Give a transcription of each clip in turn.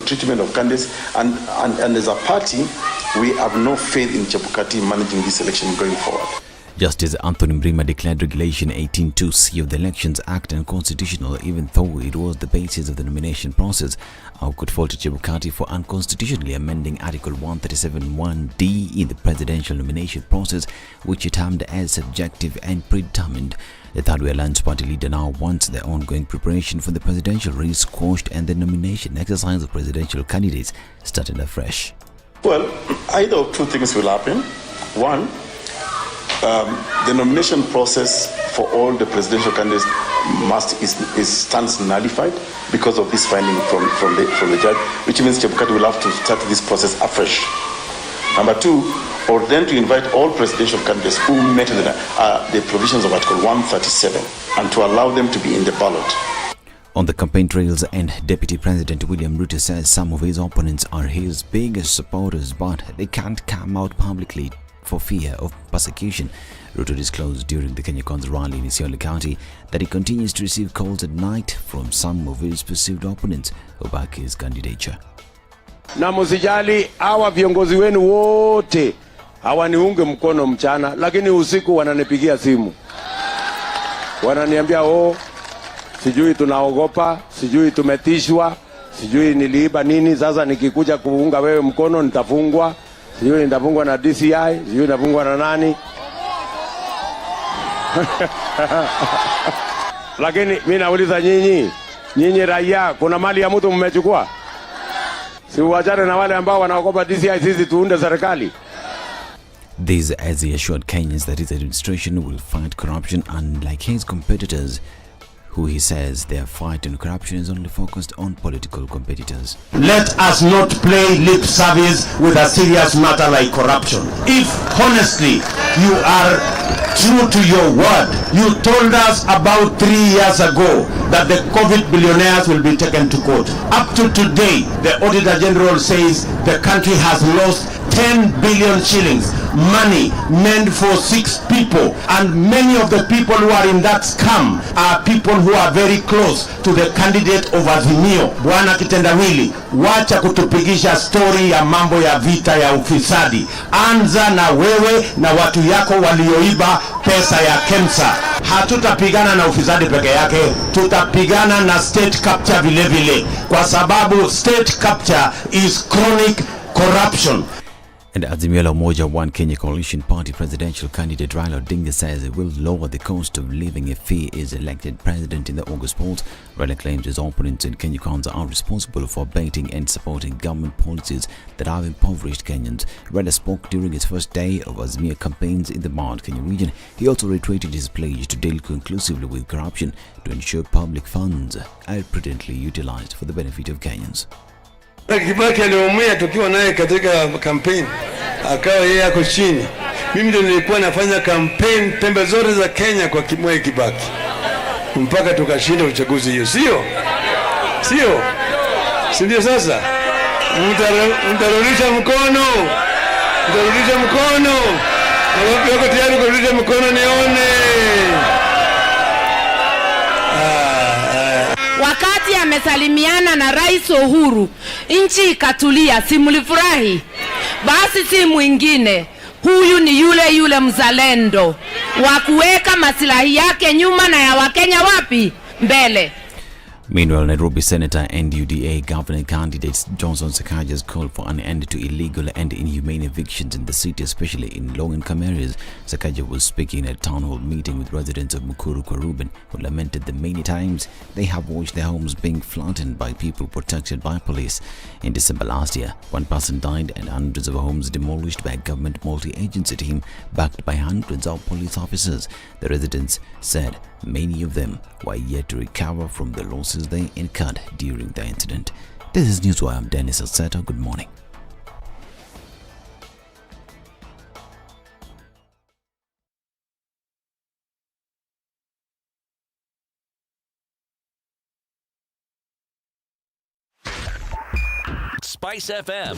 treatment of candidates, and as a party, we have no faith in Chebukati managing this election going forward. Justice Anthony Mrima declared Regulation 18(2)(c) of the Elections Act unconstitutional, even though it was the basis of the nomination process. Court faulted Chebukati for unconstitutionally amending Article 137(1)(d) in the presidential nomination process, which he termed as subjective and predetermined. The Third Way Alliance party leader now wants the ongoing preparation for the presidential race squashed and the nomination exercise of presidential candidates started afresh. Well, either of two things will happen. One, the nomination process for all the presidential candidates stands nullified because of this finding from the judge, which means Chebukati will have to start this process afresh. Number two, or then to invite all presidential candidates who met the provisions of Article 137 and to allow them to be in the ballot. On the campaign trails, and Deputy President William Ruto says some of his opponents are his biggest supporters, but they can't come out publicly for fear of persecution. Ruto disclosed during the Kenya Kwanza rally in Isiolo County that he continues to receive calls at night from some of his perceived opponents who back his candidature. Na msijali, hawa viongozi wenu wote hawaniunge mkono mchana, lakini usiku wananipigia simu. Wananiambia sijui tunaogopa, sijui tumetishwa, sijui niliiba nini, sasa nikikuja kuunga wewe mkono nitafungwa. Sijui nitafungwa na DCI, sijui nitafungwa na nani. Lakini mimi nauliza nyinyi raia, kuna mali ya mtu mmechukua? Si uachane na wale ambao wanaogopa DCI, sisi tuunde serikali. This as he assured Kenyans that his administration will fight corruption, unlike his competitors, who he says their fight on corruption is only focused on political competitors. Let us not play lip service with a serious matter like corruption. If honestly you are true to your word, you told us about 3 years ago that the COVID billionaires will be taken to court. Up to today, the Auditor General says the country has lost 10 billion shillings, money meant for 6 people, and many of the people who are in that scam are people who are very close to the candidate of Azimio. Bwana Kitendawili, wacha kutupigisha story ya mambo ya vita ya ufisadi. Anza na wewe na watu yako walioiba pesa ya KEMSA. Hatutapigana na ufisadi peke yake, tutapigana na state capture vile vile, kwa sababu state capture is chronic corruption. And Azimio la Umoja One Kenya Coalition Party presidential candidate Raila Odinga says it will lower the cost of living if he is elected president in the August polls. Raila claims his opponents in Kenya Kwanza are responsible for baiting and supporting government policies that have impoverished Kenyans. Raila spoke during his first day of Azimio campaigns in the Mount Kenya region. He also reiterated his pledge to deal conclusively with corruption to ensure public funds are prudently utilized for the benefit of Kenyans. Kibaki aliumia tukiwa naye katika campaign, akawa yeye ako chini. Mimi ndio nilikuwa nafanya campaign pembe zote za Kenya kwa Mwai Kibaki mpaka tukashinda uchaguzi hiyo, sio? Ndio sasa mtarudisha mkono, wako tayari kurudisha mkono nione. Wakati amesalimiana na Rais Uhuru, nchi ikatulia, si mlifurahi? Basi si mwingine, huyu ni yule mzalendo wa kuweka maslahi yake nyuma na ya Wakenya wapi? Mbele. Meanwhile, Nairobi Senator and UDA governor candidates Johnson Sakaja has called for an end to illegal and inhumane evictions in the city, especially in low-income areas. Sakaja was speaking at a town hall meeting with residents of Nakuru, who lamented the many times they have watched their homes being flattened by people protected by police. In December last year, one person died and hundreds of homes demolished by a government multi-agency team backed by hundreds of police officers. The residents said many of them were yet to recover from the losses they incurred during the incident. This is Newswire. I'm Dennis Alceto. Good morning. SpiceFM,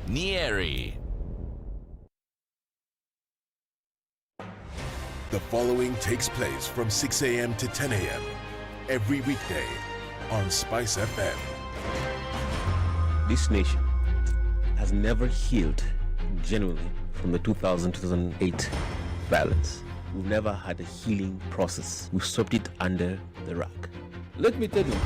Nyeri. The following takes place from 6 a.m. to 10 a.m. every weekday on SpiceFM. this nation has never healed genuinely from the 2000-2008 violence. We've never had a healing process. We've swept it under the rug. Let me tell you,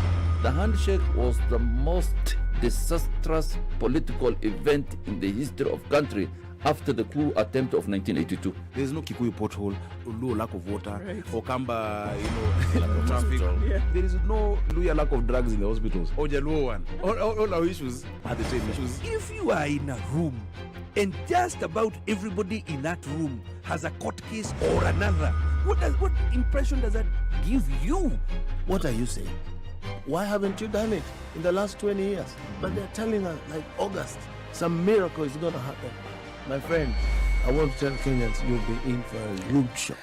the handshake was the most disastrous political event in the history of country after the coup attempt of 1982. There is no Kikuyu pothole, no lack of water, right. or Kamba, lack of traffic. Yeah. There is no Luya lack of drugs in the hospitals. Or Jaluo one. All our issues are the same issues. If you are in a room and just about everybody in that room has a court case or another, what impression does that give you? What are you saying? Why haven't you done it in the last 20 years? But they're telling us, like August, some miracle is going to happen. My friend, I want to tell Kenyans, you'll be in for a huge shock.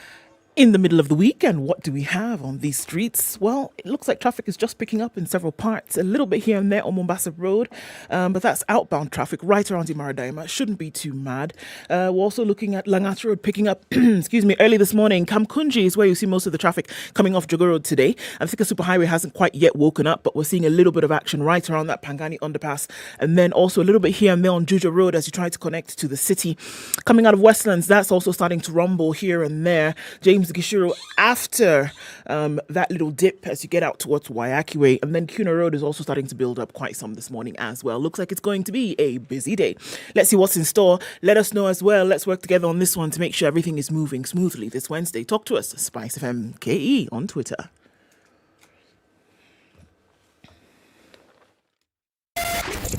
In the middle of the week, and what do we have on these streets? Well, it looks like traffic is just picking up in several parts, a little bit here and there on Mombasa Road, but that's outbound traffic right around Imaradaima. Shouldn't be too mad. We're also looking at Langata Road picking up, early this morning. Kamkunji is where you see most of the traffic coming off Jogo Road today. I think a superhighway hasn't quite yet woken up, but we're seeing a little bit of action right around that Pangani underpass, and then also a little bit here and there on Juja Road as you try to connect to the city. Coming out of Westlands, that's also starting to rumble here and there. James Gishuru after that little dip as you get out towards Wayaki Way, and then Kuna Road is also starting to build up quite some this morning as well. Looks like it's going to be a busy day. Let's see what's in store. Let us know as well. Let's work together on this one to make sure everything is moving smoothly this Wednesday. Talk to us, SpiceFM KE on Twitter.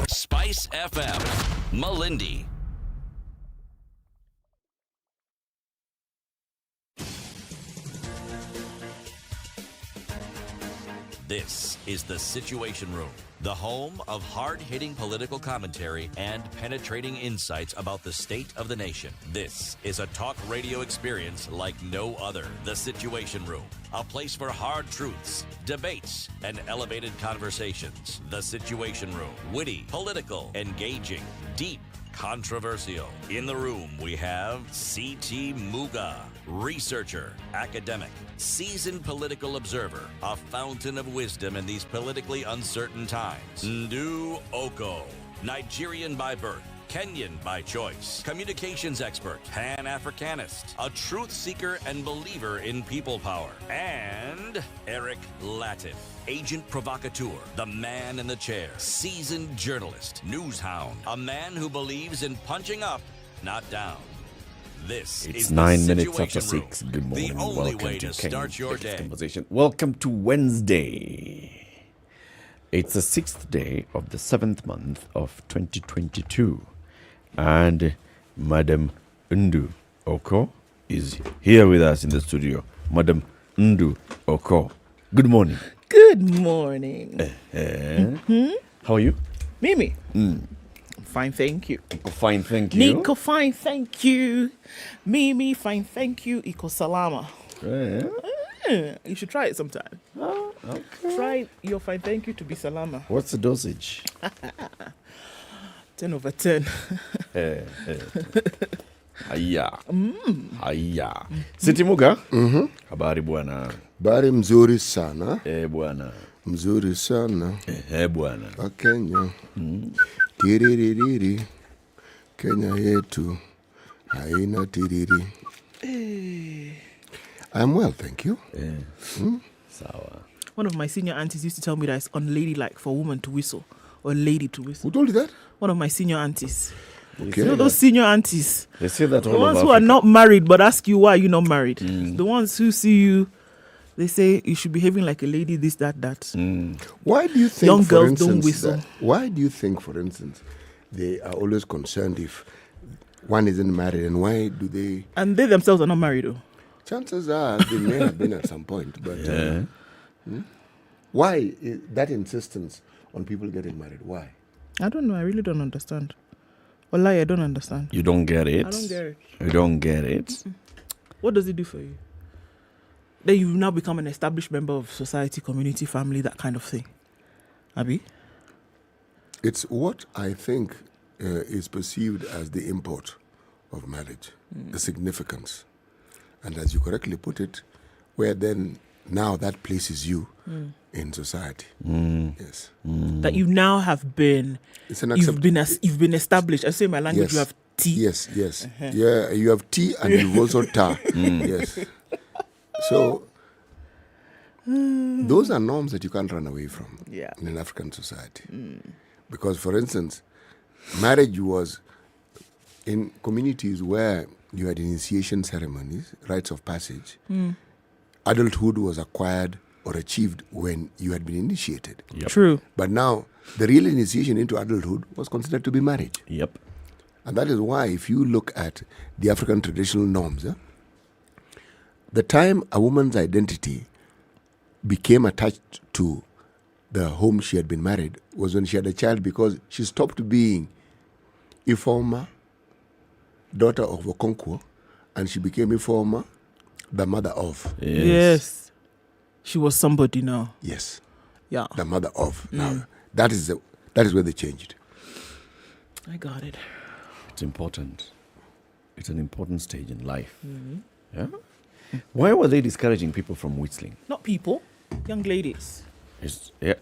SpiceFM Malindi. This is the Situation Room, the home of hard-hitting political commentary and penetrating insights about the state of the nation. This is a talk radio experience like no other. The Situation Room, a place for hard truths, debates, and elevated conversations. The Situation Room, witty, political, engaging, deep, controversial. In the room, we have C.T. Muga, researcher, academic, seasoned political observer, a fountain of wisdom in these politically uncertain times. Ndu Okoh, Nigerian by birth, Kenyan by choice, communications expert, Pan-Africanist, a truth seeker and believer in people power, and Eric Latiff, agent provocateur, the man in the chair, seasoned journalist, news hound, a man who believes in punching up, not down. This it's is 9 the minutes after Situation 6. Room, Good morning. the only Welcome way to to start your day. Conversation. Welcome to Wednesday. It's the 6th day of the 7th month of 2022. And Madam Ndu Okoh is here with us in the studio. Madam Ndu Okoh, good morning. Good morning. How are you? Mimi. Fine, thank you. Fine, thank you. Nico, fine, thank you. Mimi, fine, thank you. Iko salama. You should try it sometime. Okay. Try your fine, thank you to be salama. What's the dosage? 10 over 10. Haya. Haya. Siti Muga? Habari bwana. Habari mzuri sana. Bwana. Mzuri sana. Bwana. Wa Kenya. Tiririri. Kenya yetu haina tiriri. I'm well, thank you. Sawa. One of my senior aunties used to tell me that it's unladylike for a woman to whistle or a lady to whistle. Who told you that? One of my senior aunties. Okay. You know those senior aunties? They say that all the ones over who Africa. are not married but ask you why you're not married. The ones who see you, they say you should be behaving like a lady, this, that. Why do you think, young for girls instance, don't whistle? Why do you think, for instance, they are always concerned if one isn't married, and why do they? And they themselves are not married, though. Chances are they may have been at some point, but why that insistence on people getting married? Why? I don't know. I really don't understand. Wallahi, I don't understand. You don't get it? I don't get it. You don't get it? What does it do for you? Then you've now become an established member of society, community, family, that kind of thing. Abi? It's what I think is perceived as the import of marriage, the significance. And as you correctly put it, where then now that places you in society. Yes. That you now have been, It's an you've been established. I say in my language, Yes. you have T. Yes. Yeah, you have T and you've also ta. Yes. So those are norms that you can't run away from in an African society. Because, for instance, marriage was in communities where you had initiation ceremonies, rites of passage. Adulthood was acquired or achieved when you had been initiated. True. But now, the real initiation into adulthood was considered to be marriage. Yep. And that is why, if you look at the African traditional norms, the time a woman's identity became attached to the home she had been married was when she had a child, because she stopped being Ifoma, daughter of Okoh, and she became Ifoma, the mother of. Yes. She was somebody now. Yes. Yeah. The mother of. Now, that is where they changed. I got it. It's important. It's an important stage in life. Yeah. Why were they discouraging people from whistling? Not people, young ladies.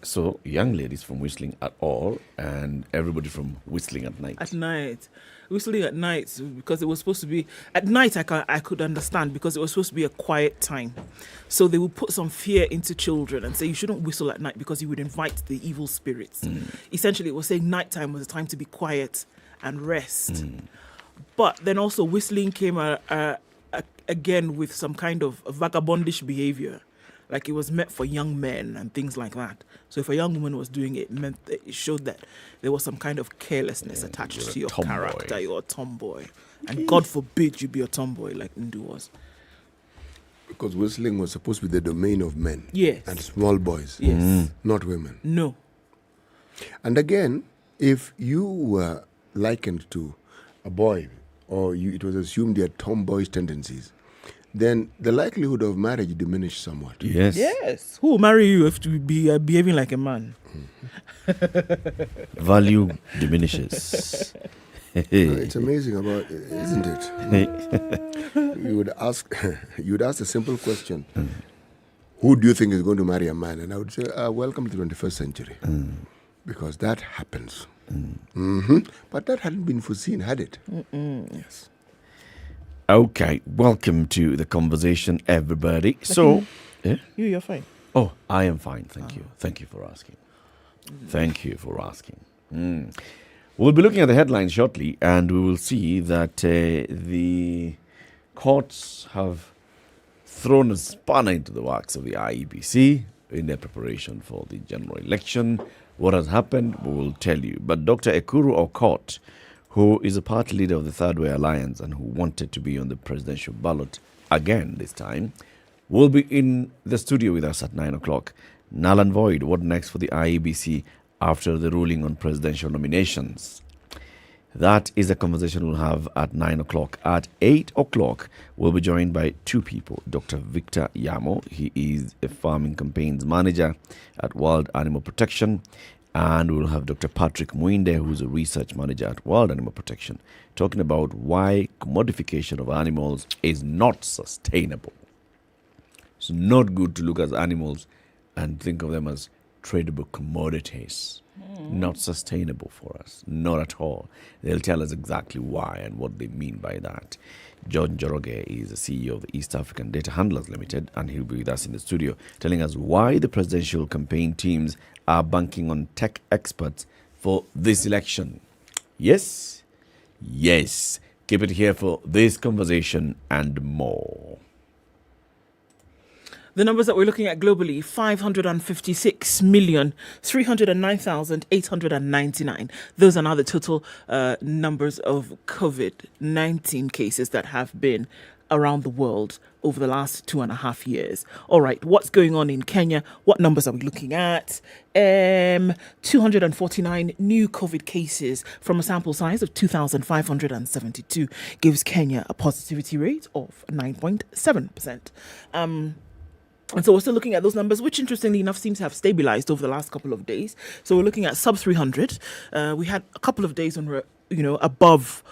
So young ladies from whistling at all, and everybody from whistling at night. At night. Whistling at night, because it was supposed to be... At night, I could understand, because it was supposed to be a quiet time. So they would put some fear into children and say you shouldn't whistle at night because you would invite the evil spirits. Essentially, it was saying nighttime was a time to be quiet and rest. But then also whistling came again with some kind of vagabondish behavior. Like it was meant for young men and things like that. So if a young woman was doing it, it showed that there was some kind of carelessness attached to your character. You're a tomboy. And God forbid you be a tomboy like Ndu was. Because whistling was supposed to be the domain of men. Yes. And small boys. Yes. Not women. No. And again, if you were likened to a boy, or it was assumed you had tomboyish tendencies, then the likelihood of marriage diminished somewhat. Yes. Yes. Who will marry you if you be behaving like a man? Value diminishes. It's amazing about, isn't it? You would ask a simple question. Who do you think is going to marry a man? And I would say, welcome to the 21st century. Because that happens. But that hadn't been foreseen, had it? Yes. Okay, welcome to the conversation, everybody. So, you're fine. Oh, I am fine, thank you. Thank you for asking. Thank you for asking. We'll be looking at the headlines shortly, and we will see that the courts have thrown a spanner into the works of the IEBC in their preparation for the general election. What has happened, we will tell you. But Dr. Okoh, who is a party leader of the Third Way Alliance and who wanted to be on the presidential ballot again this time, will be in the studio with us at 9 o'clock. Null and void, what next for the IEBC after the ruling on presidential nominations? That is a conversation we'll have at 9 o'clock. At 8 o'clock, we'll be joined by two people. Dr. Victor Yamo, he is a farming campaigns manager at World Animal Protection. And we'll have Dr. Patrick Muinde, who's a research manager at World Animal Protection, talking about why commodification of animals is not sustainable. It's not good to look at animals and think of them as tradable commodities. Not sustainable for us. Not at all. They'll tell us exactly why and what they mean by that. John Joroge is the CEO of the East African Data Handlers Limited, and he'll be with us in the studio telling us why the presidential campaign teams are banking on tech experts for this election. Yes? Yes. Keep it here for this conversation and more. The numbers that we're looking at globally, 556,309,899. Those are now the total numbers of COVID-19 cases that have been around the world over the last 2.5 years. All right, what's going on in Kenya? What numbers are we looking at? 249 new COVID cases from a sample size of 2,572 gives Kenya a positivity rate of 9.7%. And so we're still looking at those numbers, which interestingly enough seems to have stabilized over the last couple of days. So we're looking at sub 300. We had a couple of days when we're above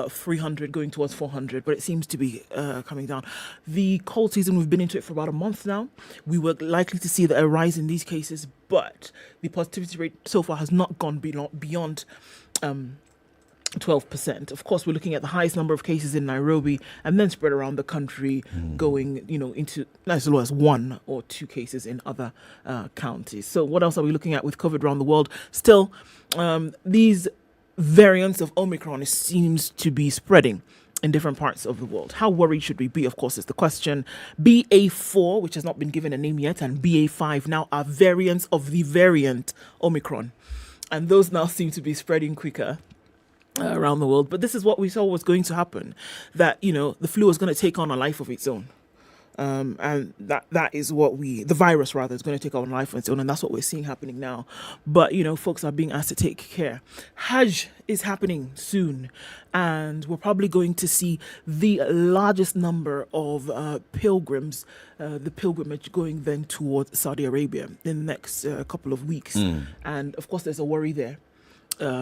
300 going towards 400, but it seems to be coming down. The cold season, we've been into it for about a month now. We were likely to see a rise in these cases, but the positivity rate so far has not gone beyond 12%. Of course, we're looking at the highest number of cases in Nairobi and then spread around the country, going, into as low as 1 or 2 cases in other counties. So what else are we looking at with COVID around the world? Still, these variants of Omicron seems to be spreading in different parts of the world. How worried should we be, of course, is the question. BA4, which has not been given a name yet, and BA5 now are variants of the variant Omicron. And those now seem to be spreading quicker around the world. But this is what we saw was going to happen, that, the flu was going to take on a life of its own. And that is what the virus rather is going to take on life on its own, and that's what we're seeing happening now. But folks are being asked to take care. Hajj is happening soon, and we're probably going to see the largest number of pilgrims, the pilgrimage going then towards Saudi Arabia in the next couple of weeks. And of course there's a worry there,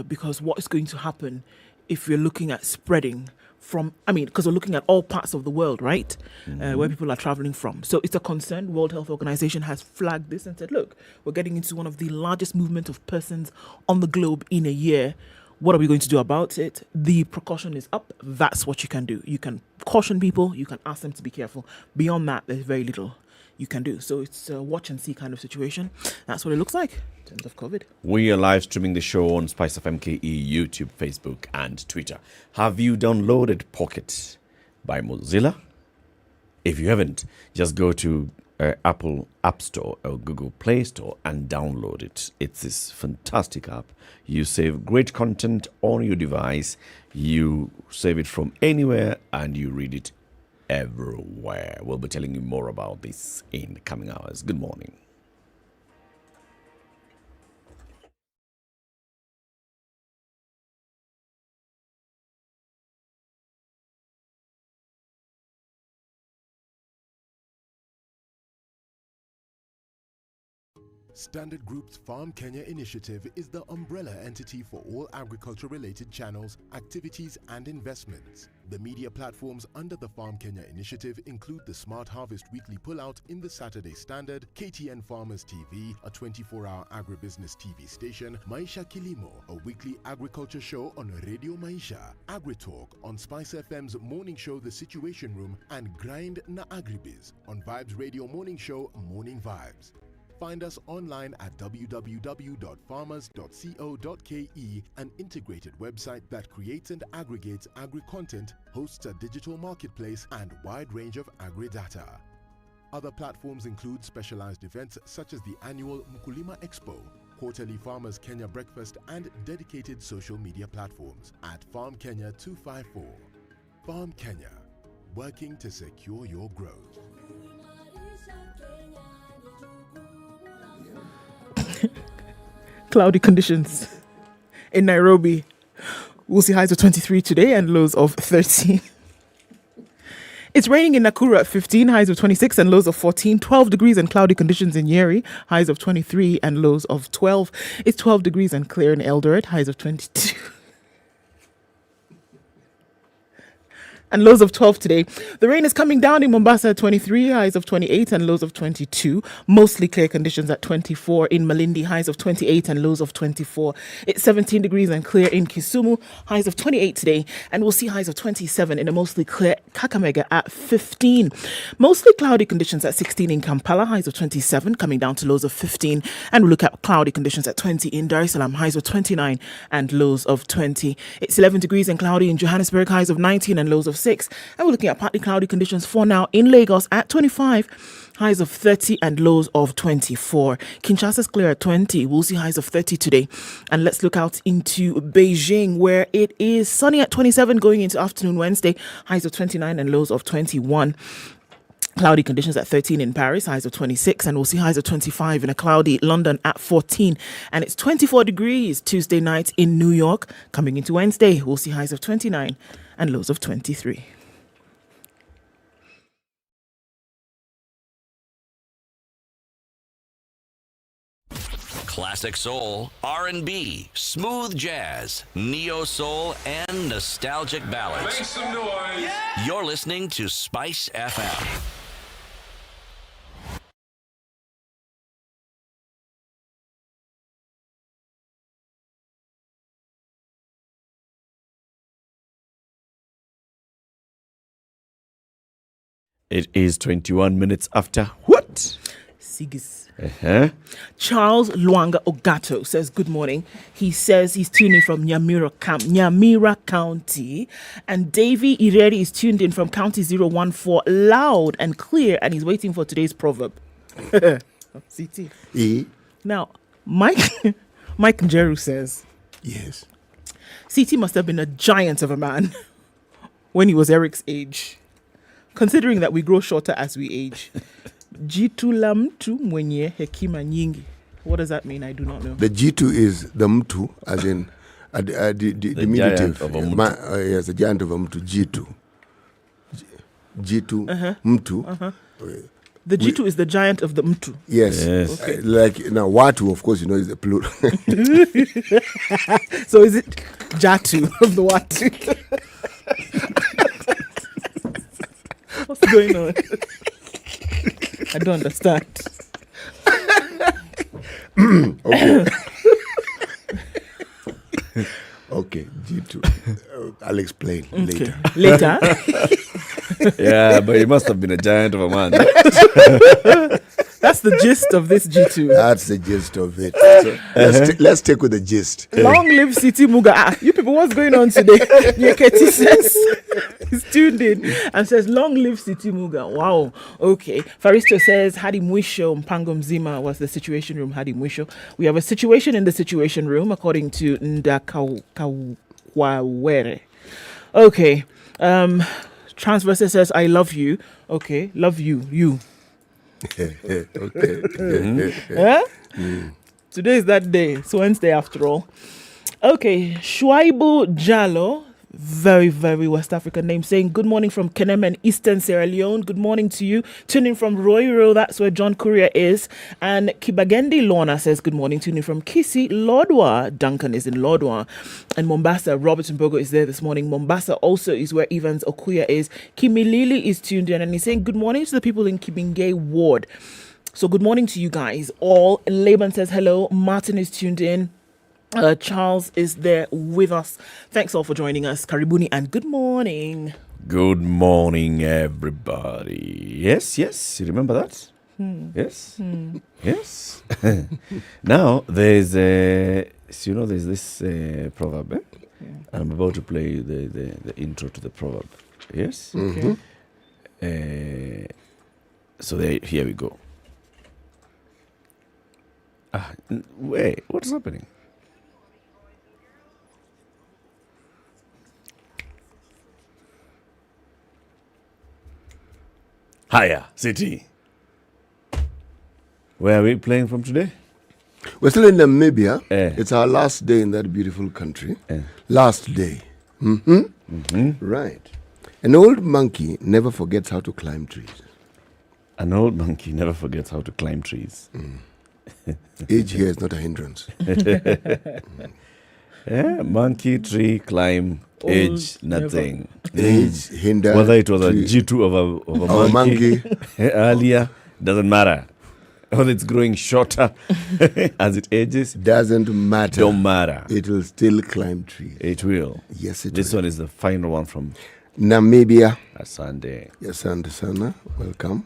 because what is going to happen if we're looking at spreading because we're looking at all parts of the world, right? Where people are traveling from. So it's a concern. World Health Organization has flagged this and said, look, we're getting into one of the largest movement of persons on the globe in a year. What are we going to do about it? The precaution is up. That's what you can do. You can caution people. You can ask them to be careful. Beyond that, there's very little you can do. So it's a watch and see kind of situation. That's what it looks like in terms of COVID. We are live streaming the show on SpiceFM KE, YouTube, Facebook, and Twitter. Have you downloaded Pocket by Mozilla? If you haven't, just go to Apple App Store or Google Play Store and download it. It's this fantastic app. You save great content on your device. You save it from anywhere and you read it everywhere. We'll be telling you more about this in the coming hours. Good morning. Standard Group's Farm Kenya initiative is the umbrella entity for all agriculture-related channels, activities and investments. The media platforms under the Farm Kenya initiative include the Smart Harvest Weekly Pullout in the Saturday Standard, KTN Farmers TV, a 24-hour agribusiness TV station, Maisha Kilimo, a weekly agriculture show on Radio Maisha, AgriTalk on SpiceFM's morning show The Situation Room, and Grind na Agribiz on Vibes Radio morning show Morning Vibes. Find us online at www.farmers.co.ke, an integrated website that creates and aggregates agri-content, hosts a digital marketplace, and wide range of agri-data. Other platforms include specialized events such as the annual Mkulima Expo, quarterly Farmers Kenya Breakfast, and dedicated social media platforms at Farm Kenya 254. Farm Kenya, working to secure your growth. Cloudy conditions in Nairobi. We'll see highs of 23 today and lows of 13. It's raining in Nakuru at 15, highs of 26 and lows of 14. 12 degrees and cloudy conditions in Nyeri, highs of 23 and lows of 12. It's 12 degrees and clear in Eldoret, highs of 22. And lows of 12 today. The rain is coming down in Mombasa at 23, highs of 28 and lows of 22. Mostly clear conditions at 24 in Malindi, highs of 28 and lows of 24. It's 17 degrees and clear in Kisumu, highs of 28 today. And we'll see highs of 27 in a mostly clear Kakamega at 15. Mostly cloudy conditions at 16 in Kampala, highs of 27, coming down to lows of 15. And we'll look at cloudy conditions at 20 in Dar es Salaam, highs of 29 and lows of 20. It's 11 degrees and cloudy in Johannesburg, highs of 19 and lows of 6. And we're looking at partly cloudy conditions for now in Lagos at 25, highs of 30 and lows of 24. Kinshasa's clear at 20. We'll see highs of 30 today. And let's look out into Beijing, where it is sunny at 27 going into afternoon Wednesday, highs of 29 and lows of 21. Cloudy conditions at 13 in Paris, highs of 26, and we'll see highs of 25 in a cloudy London at 14. And it's 24 degrees Tuesday night in New York. Coming into Wednesday, we'll see highs of 29 and lows of 23. Classic Classic soul, R&B, smooth jazz, neo soul, and nostalgic ballads. Make some noise. Yeah. You're listening to Spice FM. It is 21 minutes after what? Sigis. Uh-huh. Charles Luanga Ogato says good morning. He says he's tuning from Nyamira County. And Davy Ireri is tuned in from County 014, loud and clear, and he's waiting for today's proverb. CT. Now, Mike Njeru says, yes, CT must have been a giant of a man when he was Eric's age. Considering that we grow shorter as we age. Jitu la mtu mwenye hekima nyingi. What does that mean? I do not know. The G2 is the mtu, as in the diminutive. Of a mtu. Yes, the giant of a mtu, G2. G2, mtu. The G2 is the giant of the mtu. Yes. Okay. Like now, watu, of course, is the plural. So is it Jatu of the watu? What's going on? I don't understand. Okay. Okay, G2. I'll explain later. Later? Yeah, but he must have been a giant of a man. That's the gist of this G2. That's the gist of it. So let's take with the gist. Long live City Muga. You people, what's going on today? Yeketi says he's tuned in and says, long live City Muga. Wow. Okay. Faristo says, Hadi Mwisho Mpango Mzima was the situation room. Hadi Mwisho. We have a situation in the situation room, according to Ndakawawere. Okay. Transverser says, I love you. Okay. Love you. You. Okay. Today is that day. It's Wednesday after all. Okay, Shuaibu Jalo, very, very West African name, saying good morning from Kenem, Eastern Sierra Leone. Good morning to you. Tuning from Roiro, that's where John Courier is. And Kibagendi Lorna says good morning. Tuning from Kisi, Lodwa. Duncan is in Lodwa. And Mombasa, Robert Mbogo is there this morning. Mombasa also is where Evans Okuya is. Kimilili is tuned in and he's saying good morning to the people in Kibingay Ward. So good morning to you guys all. Laban says hello. Martin is tuned in. Charles is there with us. Thanks all for joining us. Karibuni and good morning. Good morning, everybody. Yes. You remember that? Yes. Yes. Now, there's this proverb. Yeah. I'm about to play the intro to the proverb. Yes? Okay. So here we go. Wait, what's happening? Hiya, City. Where are we playing from today? We're still in Namibia. It's our last day in that beautiful country. Last day. Right. An old monkey never forgets how to climb trees. An old monkey never forgets how to climb trees. Age here is not a hindrance. Monkey, tree, climb, age, nothing. Age, hinder. Whether it was a G2 of a monkey earlier, doesn't matter. Whether it's growing shorter as it ages, doesn't matter. Don't matter. It will still climb trees. It will. Yes, it will. This one is the final one from Namibia. Asante. Yes, Asante Sana. Welcome.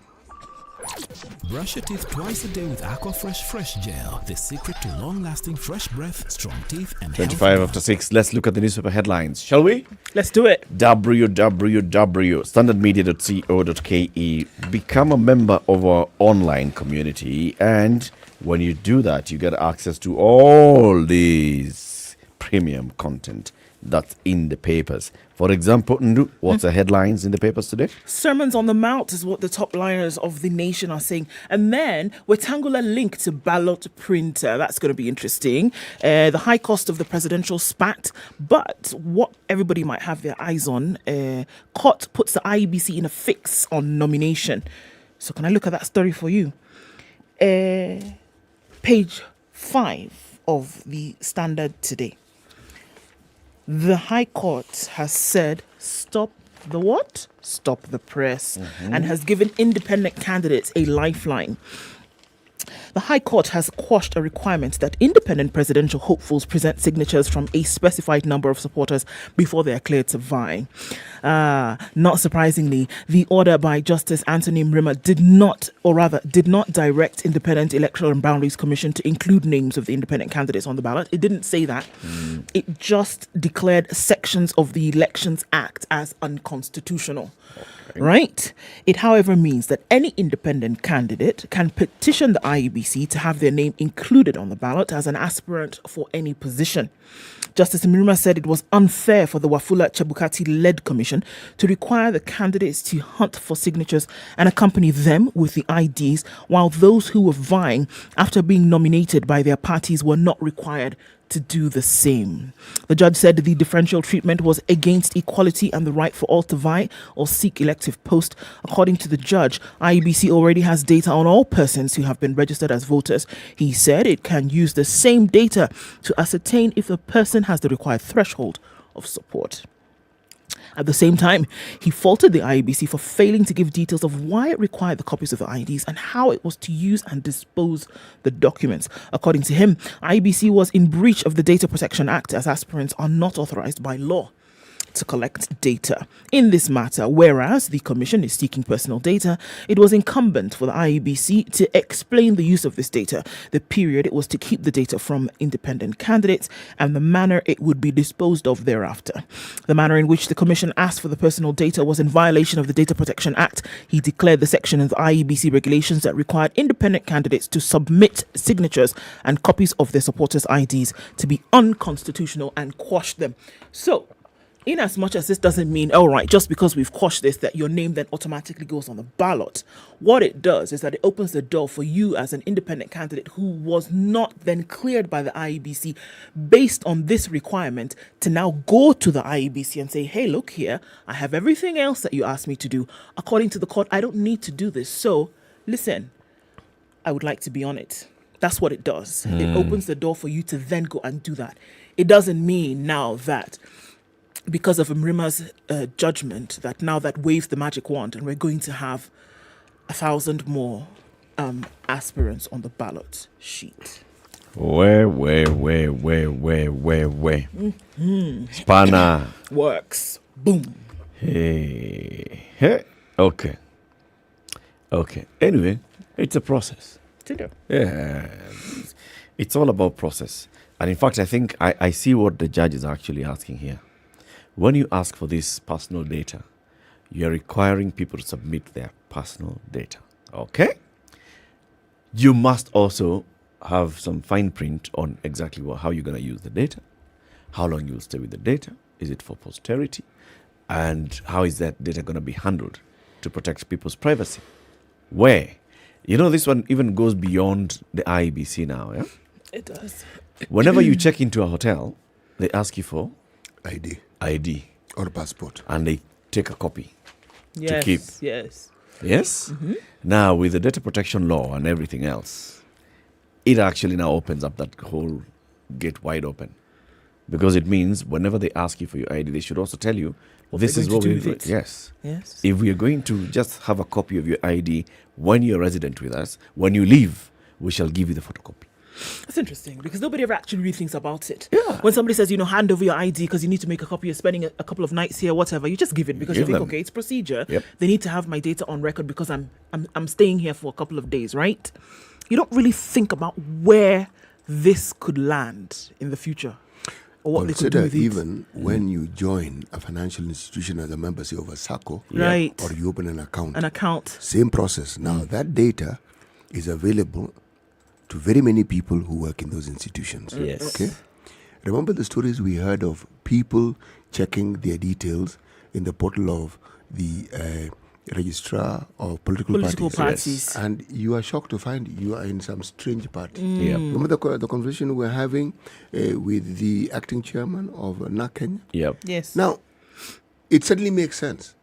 Brush your teeth twice a day with Aqua Fresh Gel. The secret to long-lasting fresh breath, strong teeth, and 25 after 6. Let's look at the newspaper headlines, shall we? Let's do it. www.standardmedia.co.ke. Become a member of our online community, and when you do that, you get access to all these premium content that's in the papers. For example, Ndu, what's the headlines in the papers today? Sermons on the Mount is what the top liners of The Nation are saying. And then Wetangular link to ballot printer. That's going to be interesting. The high cost of the presidential spat. But what everybody might have their eyes on, COT puts the IEBC in a fix on nomination. So can I look at that story for you? Page 5 of the Standard today. The High Court has said stop the what? Stop the press, and has given independent candidates a lifeline. The High Court has quashed a requirement that independent presidential hopefuls present signatures from a specified number of supporters before they are cleared to vie. Not surprisingly, the order by Justice Anthony Mrima did not direct Independent Electoral and Boundaries Commission to include names of the independent candidates on the ballot. It didn't say that. It just declared sections of the Elections Act as unconstitutional. Right? It, however, means that any independent candidate can petition the IEBC to have their name included on the ballot as an aspirant for any position. Justice Mrima said it was unfair for the Wafula Chebukati-led commission to require the candidates to hunt for signatures and accompany them with the IDs, while those who were vying after being nominated by their parties were not required to do the same. The judge said the differential treatment was against equality and the right for all to vie or seek elective post. According to the judge, IEBC already has data on all persons who have been registered as voters. He said it can use the same data to ascertain if the person has the required threshold of support. At the same time, he faulted the IEBC for failing to give details of why it required the copies of the IDs and how it was to use and dispose the documents. According to him, IEBC was in breach of the Data Protection Act, as aspirants are not authorized by law to collect data. In this matter, whereas the Commission is seeking personal data, it was incumbent for the IEBC to explain the use of this data, the period it was to keep the data from independent candidates, and the manner it would be disposed of thereafter. The manner in which the Commission asked for the personal data was in violation of the Data Protection Act. He declared the section of the IEBC regulations that required independent candidates to submit signatures and copies of their supporters' IDs to be unconstitutional and quashed them. So, in as much as this doesn't mean, all right, just because we've quashed this, that your name then automatically goes on the ballot, what it does is that it opens the door for you as an independent candidate who was not then cleared by the IEBC based on this requirement to now go to the IEBC and say, hey, look here, I have everything else that you asked me to do. According to the court, I don't need to do this. So, listen, I would like to be on it. That's what it does. It opens the door for you to then go and do that. It doesn't mean now that because of Mrima's judgment that now that waves the magic wand and we're going to have 1,000 more aspirants on the ballot sheet. Where. Spanner. Works. Boom. Hey. Okay. Anyway, it's a process. Yeah. It's all about process. And in fact, I think I see what the judge is actually asking here. When you ask for this personal data, you're requiring people to submit their personal data. Okay? You must also have some fine print on exactly how you're going to use the data, how long you'll stay with the data, is it for posterity, and how is that data going to be handled to protect people's privacy. Where? You know, this one even goes beyond the IEBC now. Yeah? It does. Whenever you check into a hotel, they ask you for ID or passport, and they take a copy to keep. Yes. Mm-hmm. Now, with the data protection law and everything else, it actually now opens up that whole gate wide open, because it means whenever they ask you for your ID, they should also tell you, this is what we do. Yes. If we are going to just have a copy of your ID when you're resident with us, when you leave, we shall give you the photocopy. That's interesting, because nobody ever actually really thinks about it. Yeah. When somebody says, hand over your ID because you need to make a copy, you're spending a couple of nights here, whatever, you just give it because you think, okay, it's procedure. Yep. They need to have my data on record because I'm staying here for a couple of days, right? You don't really think about where this could land in the future. Or what Consider they could do with even when you join a financial institution as a member, say, of a SACCO, right, or you open an account. Same process. Now, that data is available to very many people who work in those institutions. Yes. Okay. Remember the stories we heard of people checking their details in the portal of the registrar of political parties. Yes. And you are shocked to find you are in some strange party. Yep. Remember the conversation we were having with the acting chairman of NAC Kenya? Yep. Yes. Now, it suddenly makes sense.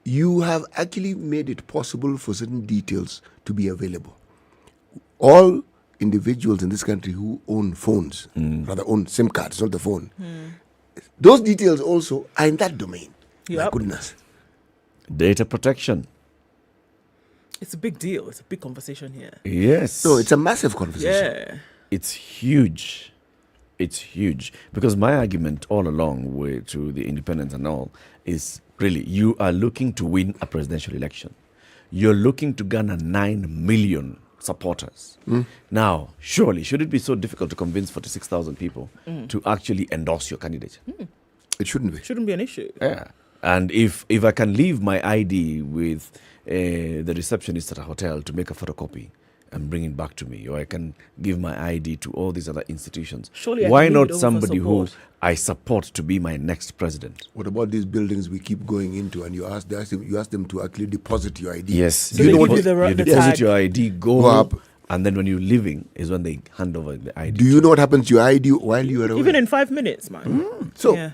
You have actually made it possible for certain details to be available. All individuals in this country who own phones, rather own SIM cards, not the phone. Those details also are in that domain. My goodness. Data protection. It's a big deal. It's a big conversation here. Yes. No, it's a massive conversation. Yeah. It's huge. It's huge. Because my argument all along to the independents and all is really, you are looking to win a presidential election. You're looking to garner 9 million supporters. Now, surely, should it be so difficult to convince 46,000 people to actually endorse your candidate? It shouldn't be. Shouldn't be an issue. Yeah. And if I can leave my ID with the receptionist at a hotel to make a photocopy and bring it back to me, or I can give my ID to all these other institutions, surely why not somebody who I support to be my next president? What about these buildings we keep going into and you ask them to actually deposit your ID? Yes. So you deposit your ID, go up, and then when you're leaving is when they hand over the ID. Do you know what happens to your ID while you are away? Even in 5 minutes, man. So,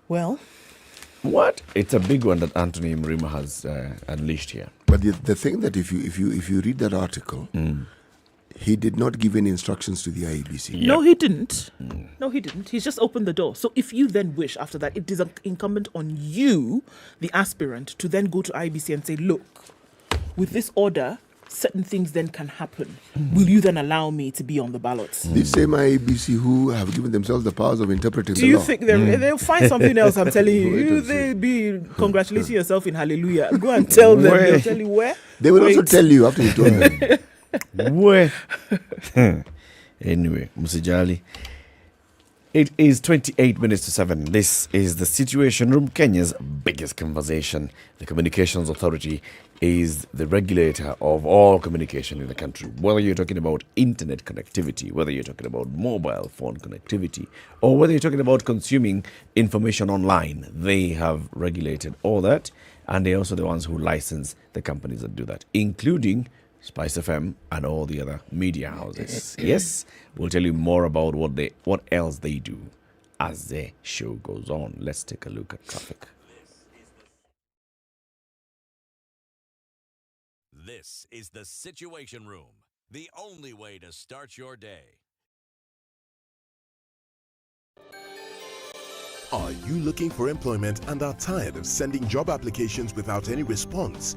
well, what? It's a big one that Anthony Mrima has unleashed here. But the thing that if you read that article, he did not give any instructions to the IEBC. No, he didn't. No, he didn't. He's just opened the door. So if you then wish after that, it is incumbent on you, the aspirant, to then go to IEBC and say, look, with this order, certain things then can happen. Will you then allow me to be on the ballot? These same IEBC who have given themselves the powers of interpreting Do the you law. think they'll find something else? I'm telling you. They'll be congratulating yourself in hallelujah. Go and tell them. They'll tell you where. They will also tell you after you told them. Where? Anyway, Musijali. It is 28 minutes to 7. This is the Situation Room, Kenya's biggest conversation. The Communications Authority is the regulator of all communication in the country. Whether you're talking about internet connectivity, whether you're talking about mobile phone connectivity, or whether you're talking about consuming information online, they have regulated all that. And they're also the ones who license the companies that do that, including SpiceFM and all the other media houses. Yes, we'll tell you more about what else they do as the show goes on. Let's take a look at traffic. This is the Situation Room, the only way to start your day. Are you looking for employment and are tired of sending job applications without any response?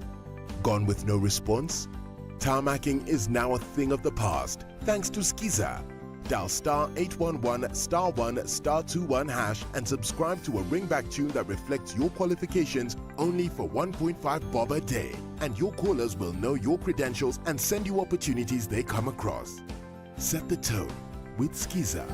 Gone with no response? Tarmacking is now a thing of the past thanks to Skiza. Dial star 811 star 1 star 21 hash and subscribe to a ringback tune that reflects your qualifications only for 1.5 bob a day. And your callers will know your credentials and send you opportunities they come across. Set the tone with Skiza.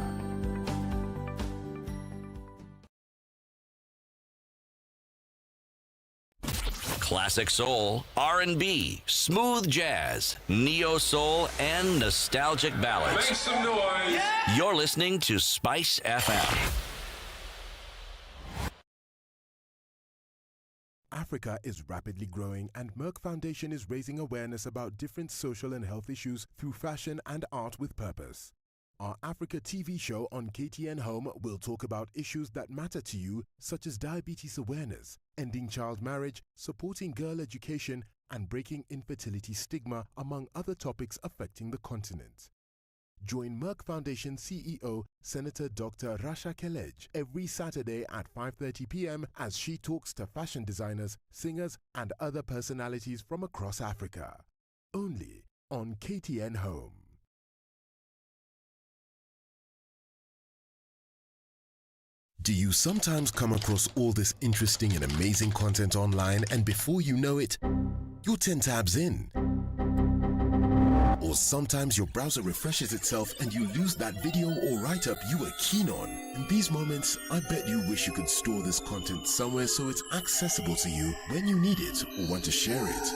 Classic soul, R&B, smooth jazz, neo soul, and nostalgic ballads. Make some noise. Yeah. You're listening to Spice FM. Africa is rapidly growing and Merck Foundation is raising awareness about different social and health issues through fashion and art with purpose. Our Africa TV show on KTN Home will talk about issues that matter to you, such as diabetes awareness, ending child marriage, supporting girl education, and breaking infertility stigma, among other topics affecting the continent. Join Merck Foundation CEO Senator Dr. Rasha Kelej every Saturday at 5:30 p.m. as she talks to fashion designers, singers, and other personalities from across Africa. Only on KTN Home. Do you sometimes come across all this interesting and amazing content online and before you know it, you're 10 tabs in? Or sometimes your browser refreshes itself and you lose that video or write-up you were keen on. In these moments, I bet you wish you could store this content somewhere so it's accessible to you when you need it or want to share it.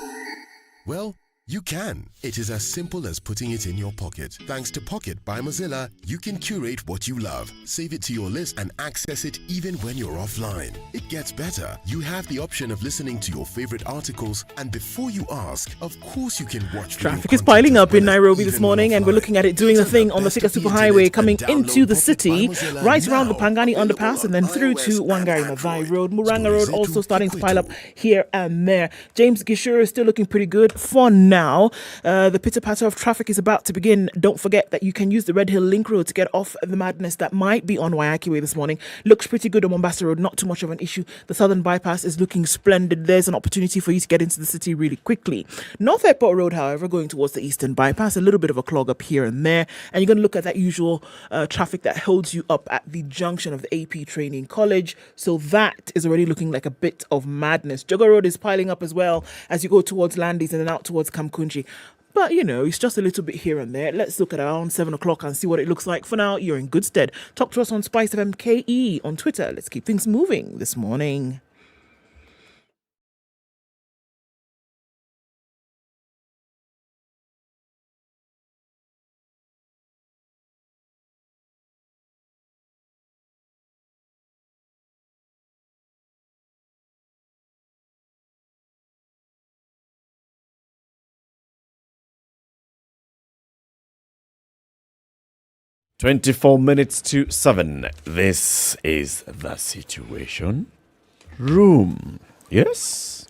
Well, you can. It is as simple as putting it in your pocket. Thanks to Pocket by Mozilla, you can curate what you love, save it to your list, and access it even when you're offline. It gets better. You have the option of listening to your favorite articles, and before you ask, of course you can watch. Traffic is piling up in Nairobi this morning, and we're looking at it doing the thing on the Thika Superhighway coming into the city, right around the Pangani underpass, and then through to Wangari Maathai Road. Muranga Road also starting to pile up here and there. James Gishuru is still looking pretty good for now. now. The pitter-patter of traffic is about to begin. Don't forget that you can use the Red Hill Link Road to get off the madness that might be on Waiyaki Way this morning. Looks pretty good on Mombasa Road, not too much of an issue. The Southern Bypass is looking splendid. There's an opportunity for you to get into the city really quickly. North Airport Road, however, going towards the Eastern Bypass, a little bit of a clog up here and there. And you're going to look at that usual traffic that holds you up at the junction of the AP Training College. So that is already looking like a bit of madness. Jogo Road is piling up as well as you go towards Landis and then out towards Kamkunji. But, it's just a little bit here and there. Let's look at around 7 o'clock and see what it looks like. For now, you're in good stead. Talk to us on SpiceFM KE on Twitter. Let's keep things moving this morning. (24:07). This is the Situation Room. Yes?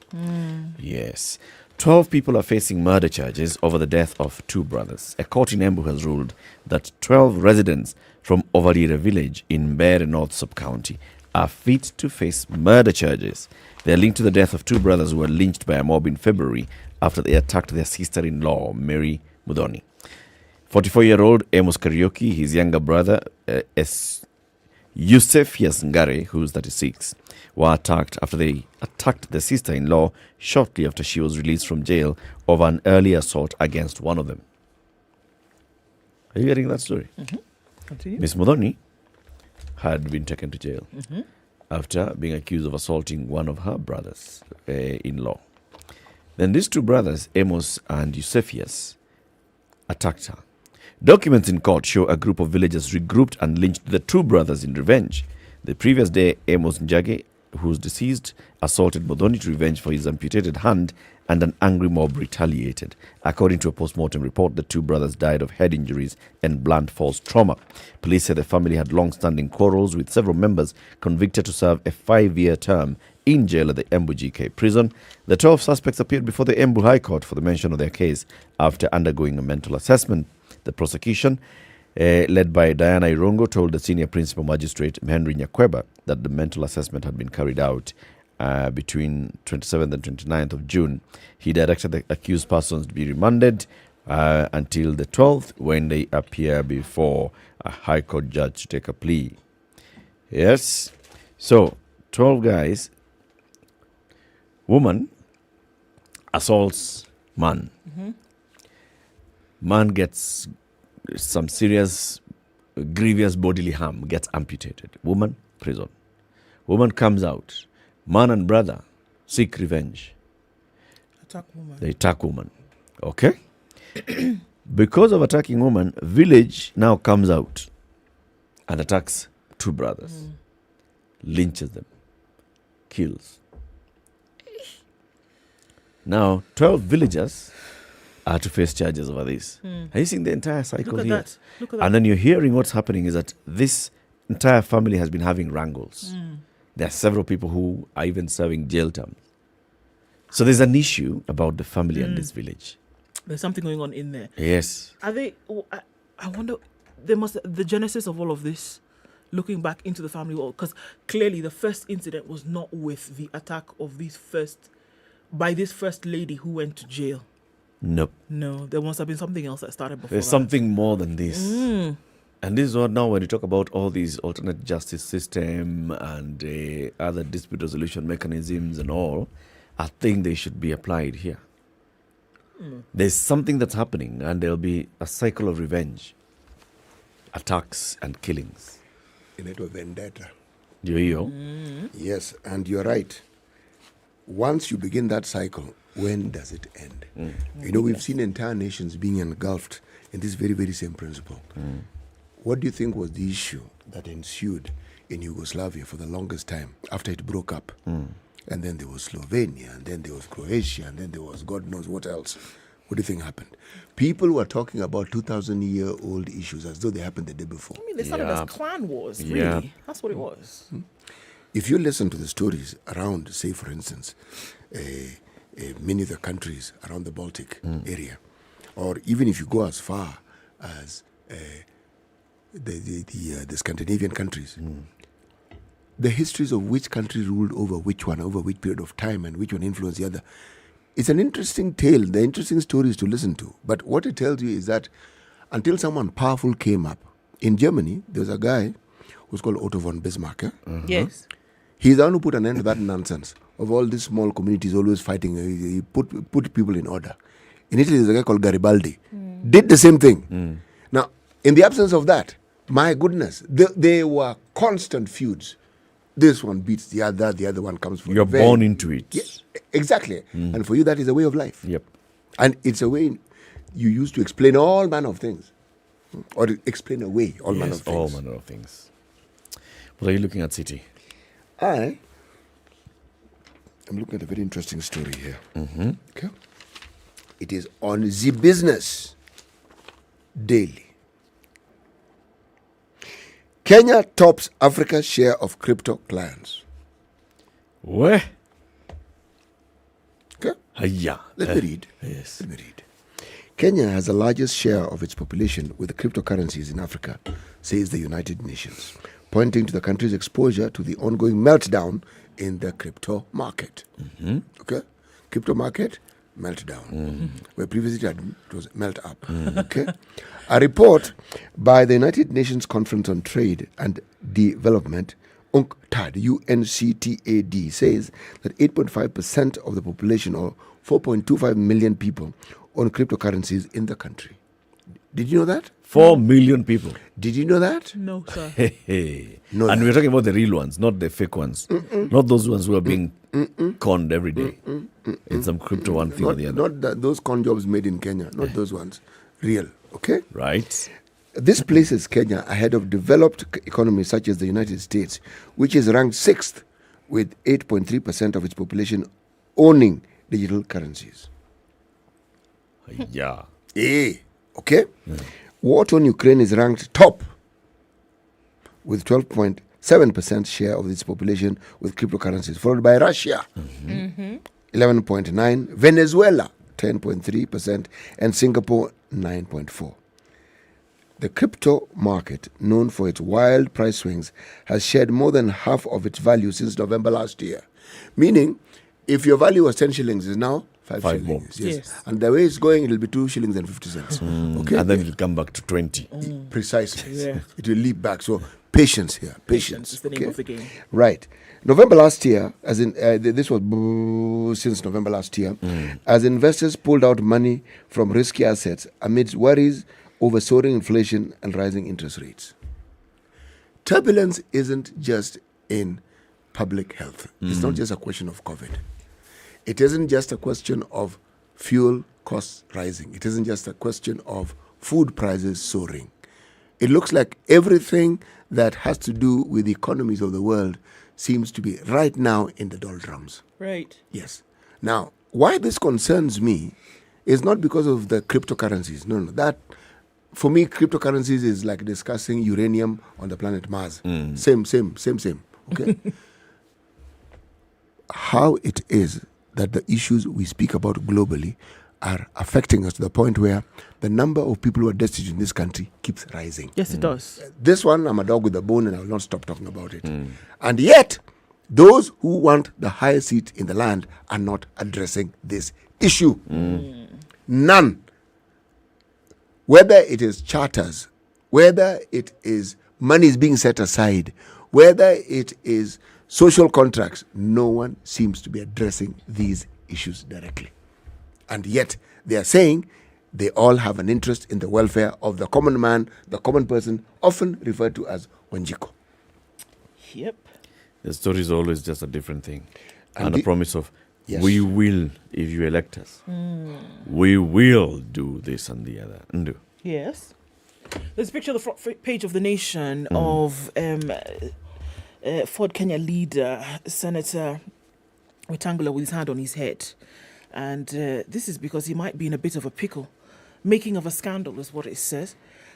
Yes. 12 people are facing murder charges over the death of 2 brothers. A court in Embu has ruled that 12 residents from Ovalira village in Mbeere North Sub-County are fit to face murder charges. They are linked to the death of 2 brothers who were lynched by a mob in February after they attacked their sister-in-law, Mary Mudhoni. 44-year-old Amos Kariuki, his younger brother, Eusebius Ngare, who's 36, were attacked after they attacked their sister-in-law shortly after she was released from jail over an early assault against one of them. Are you getting that story? Continue. Miss Mudhoni had been taken to jail after being accused of assaulting one of her brothers-in-law. Then these 2 brothers, Amos and Eusebius, attacked her. Documents in court show a group of villagers regrouped and lynched the 2 brothers in revenge. The previous day, Amos Njage, who's deceased, assaulted Mudhoni to revenge for his amputated hand, and an angry mob retaliated. According to a post-mortem report, the 2 brothers died of head injuries and blunt force trauma. Police said the family had long-standing quarrels with several members convicted to serve a 5-year term in jail at the Embu GK prison. The 12 suspects appeared before the Embu High Court for the mention of their case after undergoing a mental assessment. The prosecution, led by Diana Irongo, told the senior principal magistrate, Henry Nyakweba, that the mental assessment had been carried out between 27th and 29th of June. He directed the accused persons to be remanded until the 12th, when they appear before a High Court judge to take a plea. Yes. So, 12 guys. Woman assaults man. Man gets some serious, grievous bodily harm, gets amputated. Woman, prison. Woman comes out. Man and brother seek revenge. Attack woman. They attack woman. Okay? Because of attacking woman, village now comes out and attacks 2 brothers. Lynches them. Kills. Now, 12 villagers are to face charges over this. Are you seeing the entire cycle here? Look at that. And then you're hearing what's happening is that this entire family has been having wrangles. There are several people who are even serving jail terms. So there's an issue about the family and this village. There's something going on in there. Yes. Are they? I wonder. The genesis of all of this, looking back into the family world, because clearly the first incident was not with the attack of this first lady who went to jail. Nope. No, there must have been something else that started before. There's something more than this. And this is what now when you talk about all these alternate justice system and other dispute resolution mechanisms and all, I think they should be applied here. There's something that's happening and there'll be a cycle of revenge, attacks and killings. In it, a vendetta. Yes, and you're right. Once you begin that cycle, when does it end? We've seen entire nations being engulfed in this very, very same principle. What do you think was the issue that ensued in Yugoslavia for the longest time after it broke up? And then there was Slovenia, and then there was Croatia, and then there was God knows what else. What do you think happened? People were talking about 2,000-year-old issues as though they happened the day before. I mean, they started as clan wars, really. That's what it was. If you listen to the stories around, say, for instance, many of the countries around the Baltic area, or even if you go as far as the Scandinavian countries, the histories of which country ruled over which one, over which period of time, and which one influenced the other. It's an interesting tale. They're interesting stories to listen to. But what it tells you is that until someone powerful came up, in Germany, there's a guy who's called Otto von Bismarck. Yes. He's the one who put an end to that nonsense of all these small communities always fighting. He put people in order. In Italy, there's a guy called Garibaldi. Did the same thing. Now, in the absence of that, my goodness, they were constant feuds. This one beats the other one comes from. You're born into it. Yes, exactly. And for you, that is a way of life. Yep. And it's a way you use to explain all manner of things. Or explain away all manner of things. All manner of things. What are you looking at, City? I'm looking at a very interesting story here. Okay. It is on the Business Daily. Kenya tops Africa's share of crypto clients. Where? Okay. Hiya. Let me read. Yes. Let me read. Kenya has the largest share of its population with cryptocurrencies in Africa, says the United Nations, pointing to the country's exposure to the ongoing meltdown in the crypto market. Okay? Crypto market, meltdown. Where previously it was melt up. Okay? A report by the United Nations Conference on Trade and Development, UNCTAD, UNCTAD, says that 8.5% of the population, or 4.25 million people, own cryptocurrencies in the country. Did you know that? 4 million people. Did you know that? No, sir. Know and that. we're talking about the real ones, not the fake ones. Not those ones who are being conned every day. It's some crypto one thing or the other. Not those con jobs made in Kenya, not those ones. Real, okay? Right. This places Kenya ahead of developed economies such as the United States, which is ranked 6th with 8.3% of its population owning digital currencies. Yeah. Okay? War on Ukraine is ranked top with 12.7% share of its population with cryptocurrencies, followed by Russia, 11.9%, Venezuela, 10.3%, and Singapore, 9.4%. The crypto market, known for its wild price swings, has shed more than half of its value since November last year. Meaning, if your value was 10 shillings, it's now 5 shillings. more. Yes. And the way it's going, it'll be 2 shillings and 50 cents. Okay? And then it'll come back to 20. Precisely. Yeah. It will leap back. So patience here. Patience. is the name of the game. Right. November last year, as in this was since November last year, as investors pulled out money from risky assets amidst worries over soaring inflation and rising interest rates. Turbulence isn't just in public health. It's not just a question of COVID. It isn't just a question of fuel costs rising. It isn't just a question of food prices soaring. It looks like everything that has to do with the economies of the world seems to be right now in the doldrums. Right. Yes. Now, why this concerns me is not because of the cryptocurrencies. No. That, for me, cryptocurrencies is like discussing uranium on the planet Mars. Same. Okay? How it is that the issues we speak about globally are affecting us to the point where the number of people who are destitute in this country keeps rising. Yes, it does. This one, I'm a dog with a bone and I will not stop talking about it. And yet, those who want the highest seat in the land are not addressing this issue. None. Whether it is charters, whether it is money is being set aside, whether it is social contracts, no one seems to be addressing these issues directly. And yet, they are saying they all have an interest in the welfare of the common man, the common person, often referred to as Wanjiko. Yep. The story is always just a different thing. And a promise of, yes, we will, if you elect us, we will do this and the other. Ndu. Yes. There's a picture on the front page of The Nation of Ford Kenya leader, Senator Wetangula, with his hand on his head. And this is because he might be in a bit of a pickle. Making of a scandal is what it says.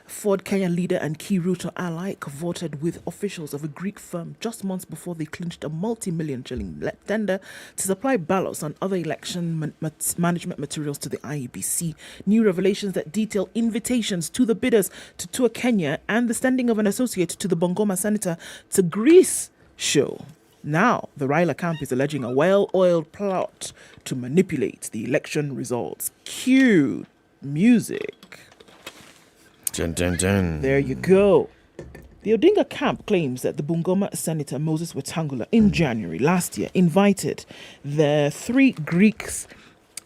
Ford Kenya leader and key Ruto ally cavorted with officials of a Greek firm just months before they clinched a multi-million shilling tender to supply ballots and other election management materials to the IEBC. New revelations that detail invitations to the bidders to tour Kenya and the sending of an associate to the Bungoma senator to Greece show. Now, the Raila camp is alleging a well-oiled plot to manipulate the election results. Cue music. Dun, dun, dun. There you go. The Odinga camp claims that the Bungoma Senator Moses Wetangula in January last year invited the 3 Greeks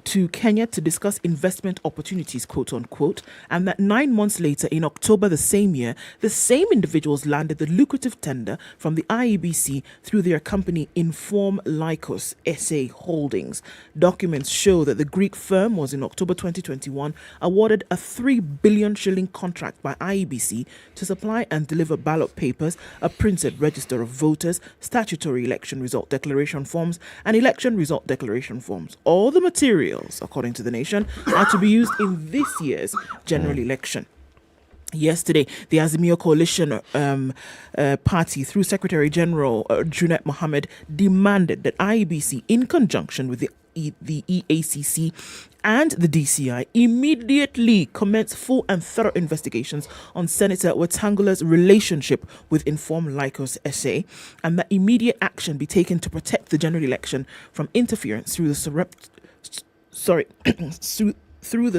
to Kenya to discuss investment opportunities, quote unquote, and that 9 months later, in October the same year, the same individuals landed the lucrative tender from the IEBC through their company Inform Lycos SA Holdings. Documents show that the Greek firm was in October 2021 awarded a 3 billion shilling contract by IEBC to supply and deliver ballot papers, a printed register of voters, statutory election result declaration forms, and election result declaration forms. All the materials, according to the Nation, are to be used in this year's general election. Yesterday, the Azimio Coalition party, through Secretary General Junet Mohammed, demanded that IEBC, in conjunction with the EACC and the DCI, immediately commence full and thorough investigations on Senator Wetangula's relationship with Inform Lycos SA, and that immediate action be taken to protect the general election from interference through the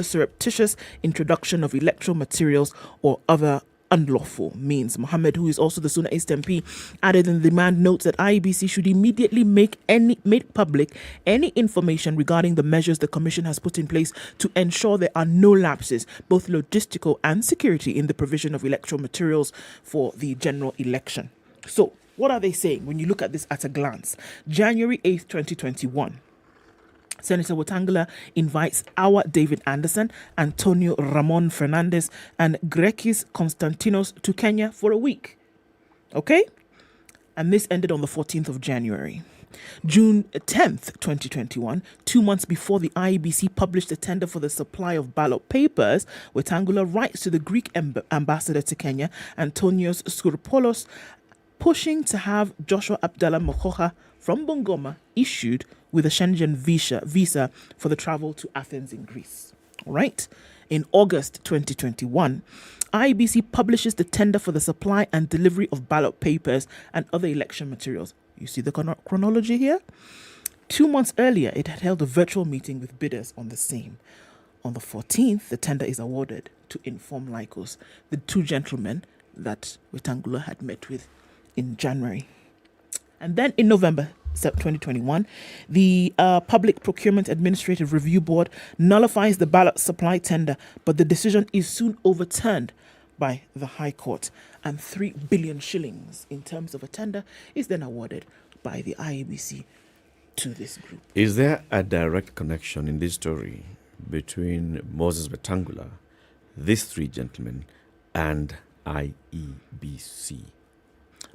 surreptitious introduction of electoral materials or other unlawful means. Mohammed, who is also the Suna East MP, added in the demand notes that IEBC should immediately make public any information regarding the measures the Commission has put in place to ensure there are no lapses, both logistical and security, in the provision of electoral materials for the general election. So, what are they saying when you look at this at a glance? January 8th, 2021. Senator Wetangula invites our David Anderson, Antonio Ramon Fernandez, and Grekis Konstantinos to Kenya for a week. Okay? And this ended on the 14th of January. June 10th, 2021, 2 months before the IEBC published a tender for the supply of ballot papers, Wetangula writes to the Greek ambassador to Kenya, Antonios Skouropoulos, pushing to have Joshua Abdallah Mokoha from Bungoma issued with a Schengen visa for the travel to Athens in Greece. All right. In August 2021, IEBC publishes the tender for the supply and delivery of ballot papers and other election materials. You see the chronology here? 2 months earlier, it had held a virtual meeting with bidders on the same. On the 14th, the tender is awarded to Inform Lycos, the 2 gentlemen that Wetangula had met with in January. And then in November 2021, the Public Procurement Administrative Review Board nullifies the ballot supply tender, but the decision is soon overturned by the High Court, and 3 billion shillings in terms of a tender is then awarded by the IEBC to this group. Is there a direct connection in this story between Moses Wetangula, these 3 gentlemen, and IEBC?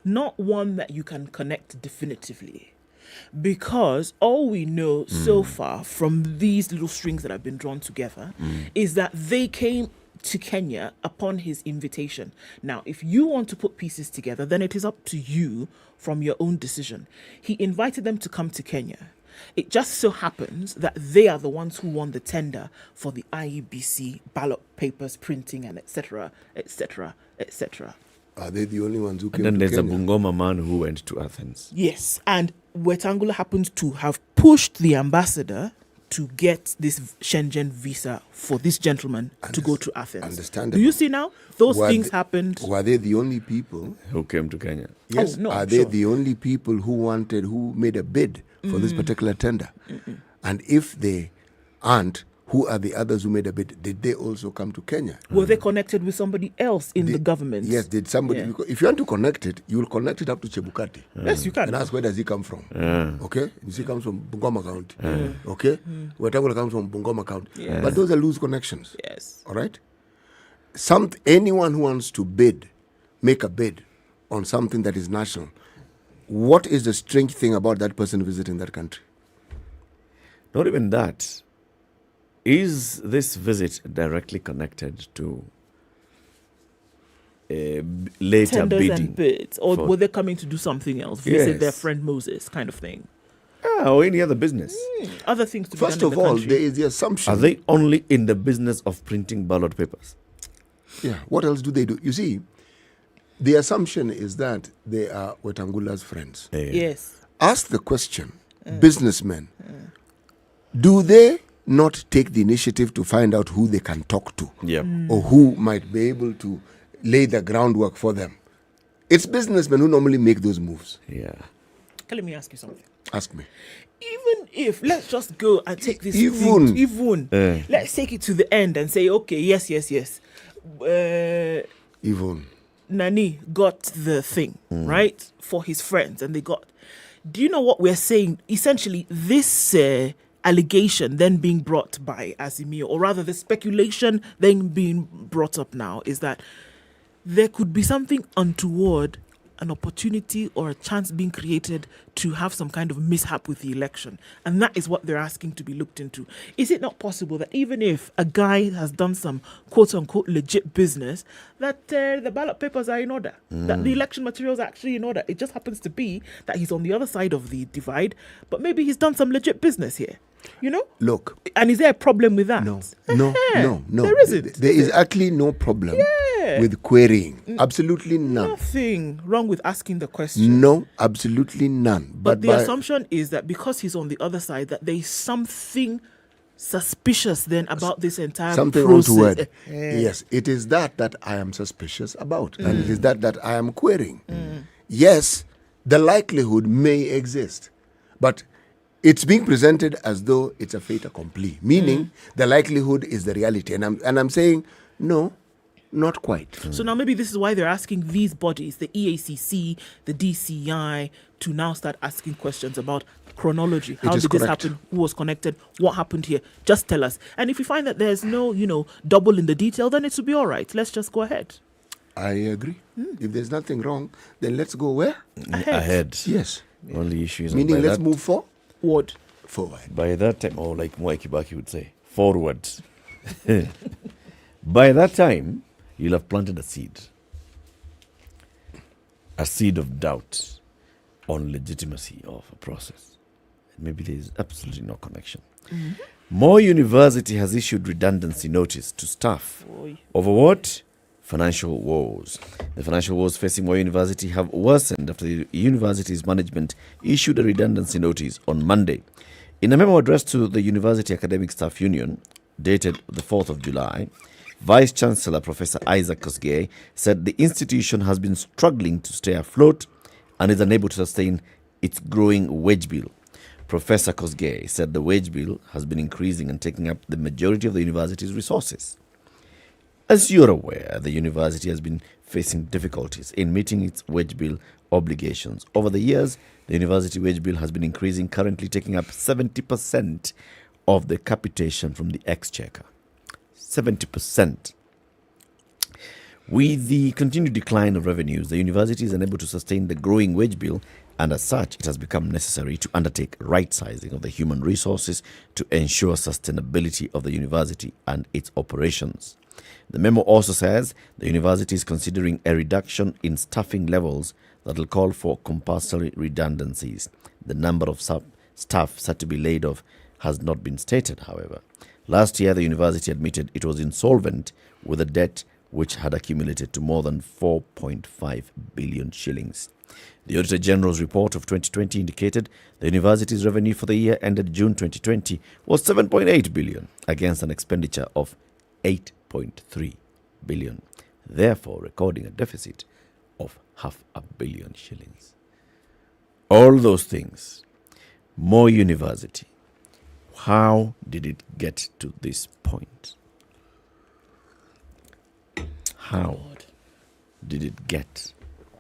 Not one that you can connect definitively, because all we know so far from these little strings that have been drawn together is that they came to Kenya upon his invitation. Now, if you want to put pieces together, then it is up to you from your own decision. He invited them to come to Kenya. It just so happens that they are the ones who won the tender for the IEBC ballot papers, printing, and etc., etc., etc. Are they the only ones who came to Kenya? And then there's a Bungoma man who went to Athens. Yes, and Wetangula happens to have pushed the ambassador to get this Schengen visa for this gentleman to go to Athens. Understandable. Do you see now? Those things happened. Were they the only people who came to Kenya? Yes. Oh, no, are they the only people who made a bid for this particular tender? And if they aren't, who are the others who made a bid? Did they also come to Kenya? Were they connected with somebody else in the government? Yes, did somebody? Because if you want to connect it, you will connect it up to Chebukati. Yes, you can. And ask, where does he come from? Okay? He comes from Bungoma County. Okay? Wetangula comes from Bungoma County. Yes. But those are loose connections. Yes. All right? Anyone who wants to make a bid on something that is national, what is the strange thing about that person visiting that country? Not even that. Is this visit directly connected to later tenders bidding. and bids, or were they coming to do something else? Visit their friend Moses, kind of thing. Or any other business. Other things to be First done of in the all, country. there is the assumption. Are they only in the business of printing ballot papers? Yeah. What else do they do? You see, the assumption is that they are Wetangula's friends. Yes. Ask the question, businessmen, do they not take the initiative to find out who they can talk to? Or who might be able to lay the groundwork for them? It's businessmen who normally make those moves. Yeah. Let me ask you something. Ask me. Even if, let's just go and take this Even. Let's take it to the end and say, okay, yes. Even. Nani got the thing, right? For his friends, and they got... Do you know what we're saying? Essentially, this allegation then being brought by Azimio, or rather the speculation then being brought up now, is that there could be something untoward, an opportunity or a chance being created to have some kind of mishap with the election. And that is what they're asking to be looked into. Is it not possible that even if a guy has done some quote-unquote legit business, that the ballot papers are in order, that the election materials are actually in order? It just happens to be that he's on the other side of the divide, but maybe he's done some legit business here. You know? Look. And is there a problem with that? No. There isn't. There is actually no problem with querying. Absolutely none. Nothing wrong with asking the question. No, absolutely none. But the assumption is that because he's on the other side, that there is something suspicious then about this entire something process. Untoward. Yes, it is that I am suspicious about. And it is that I am querying. Yes, the likelihood may exist. But it's being presented as though it's a fait accompli, meaning the likelihood is the reality. And I'm saying, no, not quite. So now maybe this is why they're asking these bodies, the EACC, the DCI, to now start asking questions about chronology. How did this happen? Who was connected? What happened here? Just tell us. And if you find that there's no, double in the detail, then it should be all right. Let's just go ahead. I agree. If there's nothing wrong, then let's go where? Ahead. Yes. Only issues. Meaning let's move forward. By that time, or like Mwai Kibaki would say, forward. By that time, you'll have planted a seed of doubt on legitimacy of a process. Maybe there is absolutely no connection. Moi University has issued redundancy notice to staff. Over what? Financial woes. The financial woes facing Moi University have worsened after the university's management issued a redundancy notice on Monday. In a memo addressed to the University Academic Staff Union, dated the 4th of July, Vice Chancellor Professor Isaac Kosgei said the institution has been struggling to stay afloat and is unable to sustain its growing wage bill. Professor Kosgei said the wage bill has been increasing and taking up the majority of the university's resources. As you're aware, the university has been facing difficulties in meeting its wage bill obligations. Over the years, the university wage bill has been increasing, currently taking up 70% of the capitation from the exchequer. 70%. With the continued decline of revenues, the university is unable to sustain the growing wage bill, and as such, it has become necessary to undertake right-sizing of the human resources to ensure sustainability of the university and its operations. The memo also says the university is considering a reduction in staffing levels that will call for compulsory redundancies. The number of staff set to be laid off has not been stated, however. Last year, the university admitted it was insolvent with a debt which had accumulated to more than 4.5 billion shillings. The Auditor General's report of 2020 indicated the university's revenue for the year ended June 2020 was 7.8 billion against an expenditure of 8.3 billion, therefore recording a deficit of 500 million shillings. All those things, Moi University, how did it get to this point? How did it get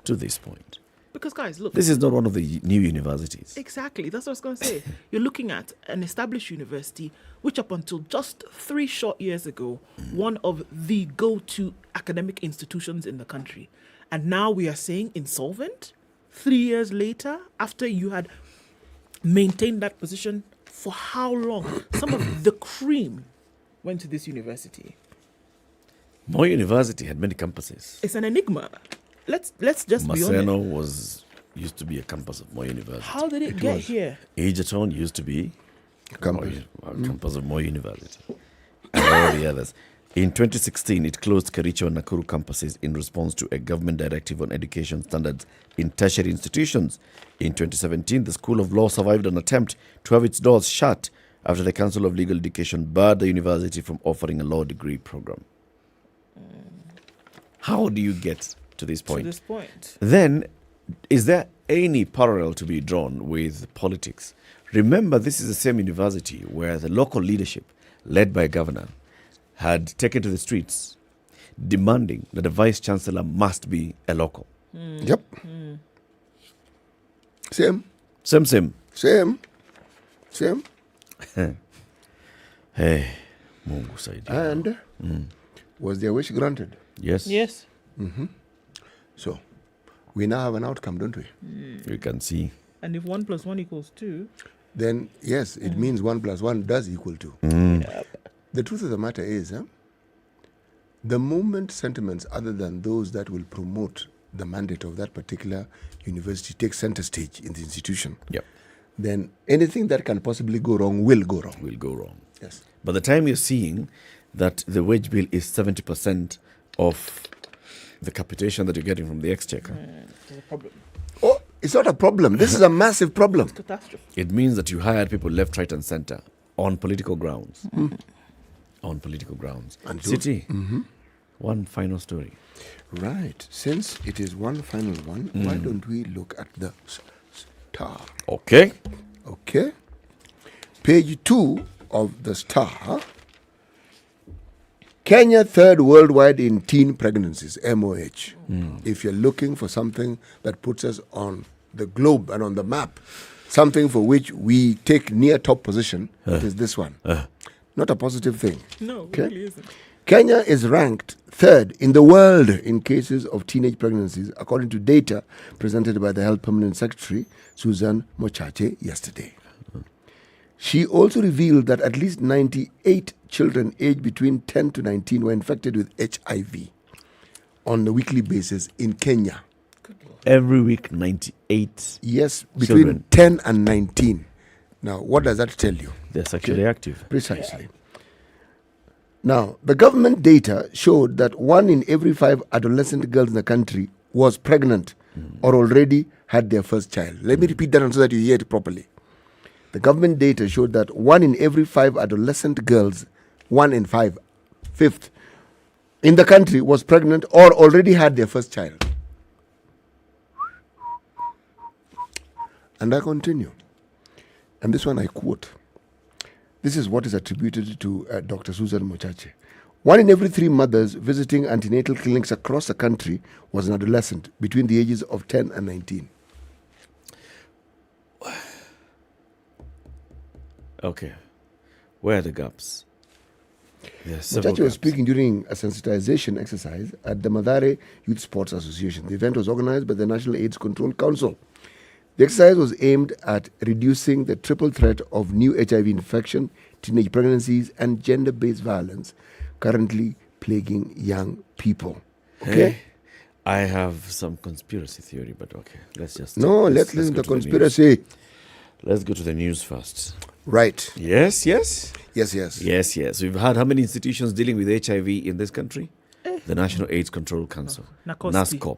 to this point? Because, guys, look. This is not one of the new universities. Exactly. That's what I was going to say. You're looking at an established university, which up until just 3 short years ago, one of the go-to academic institutions in the country. And now we are saying insolvent 3 years later, after you had maintained that position for how long? Some of the cream went to this university. Moi University had many campuses. It's an enigma. Let's just be honest. Maseno used to be a campus of Moi University. How did it get here? Egerton used to be a campus of Moi University. And all the others. In 2016, it closed Kericho and Nakuru campuses in response to a government directive on education standards in tertiary institutions. In 2017, the School of Law survived an attempt to have its doors shut after the Council of Legal Education barred the university from offering a law degree program. How do you get to this point? Then, is there any parallel to be drawn with politics? Remember, this is the same university where the local leadership, led by a governor, had taken to the streets demanding that the vice-chancellor must be a local. Yep. Same. Hey, Mungu saidia. And was their wish granted? Yes. Mm-hmm. So, we now have an outcome, don't we? You can see. And if 1 + 1 = 2, then yes, it means 1 + 1 does equal 2. The truth of the matter is, the moment sentiments other than those that will promote the mandate of that particular university take center stage in the institution, then anything that can possibly go wrong will go wrong. Yes. By the time you're seeing that the wage bill is 70% of the capitation that you're getting from the exchequer. there's a problem. Oh, it's not a problem. This is a massive problem. It's catastrophe. It means that you hired people left, right, and center on political grounds. On political grounds. And City, one final story. Right. Since it is one final one, why don't we look at the Star? Okay. Page 2 of the Star. Kenya third worldwide in teen pregnancies, MOH. If you're looking for something that puts us on the globe and on the map, something for which we take near top position, it is this one. Not a positive thing. No, it really isn't. Kenya is ranked third in the world in cases of teenage pregnancies, according to data presented by the Health Permanent Secretary, Susan Mochache, yesterday. She also revealed that at least 98 children aged between 10 to 19 were infected with HIV on a weekly basis in Kenya. Every week, 98 Yes, between children. 10 and 19. Now, what does that tell you? They're sexually active. Precisely. Now, the government data showed that 1 in every 5 adolescent girls in the country was pregnant or already had their first child. Let me repeat that so that you hear it properly. The government data showed that 1 in every 5 adolescent girls, 1 in 5, fifth, in the country was pregnant or already had their first child. And I continue. And this one I quote. This is what is attributed to Dr. Susan Mochache. 1 in every 3 mothers visiting antenatal clinics across the country was an adolescent between the ages of 10 and 19. Okay. Where are the gaps? Mochache was speaking during a sensitization exercise at the Mathare Youth Sports Association. The event was organized by the National AIDS Control Council. The exercise was aimed at reducing the triple threat of new HIV infection, teenage pregnancies, and gender-based violence currently plaguing young people. Okay? Hey, I have some conspiracy theory, but okay. Let's listen to conspiracy. Let's go to the news first. Right. Yes. Yes. We've had how many institutions dealing with HIV in this country? The National AIDS Control Council, NASCOP,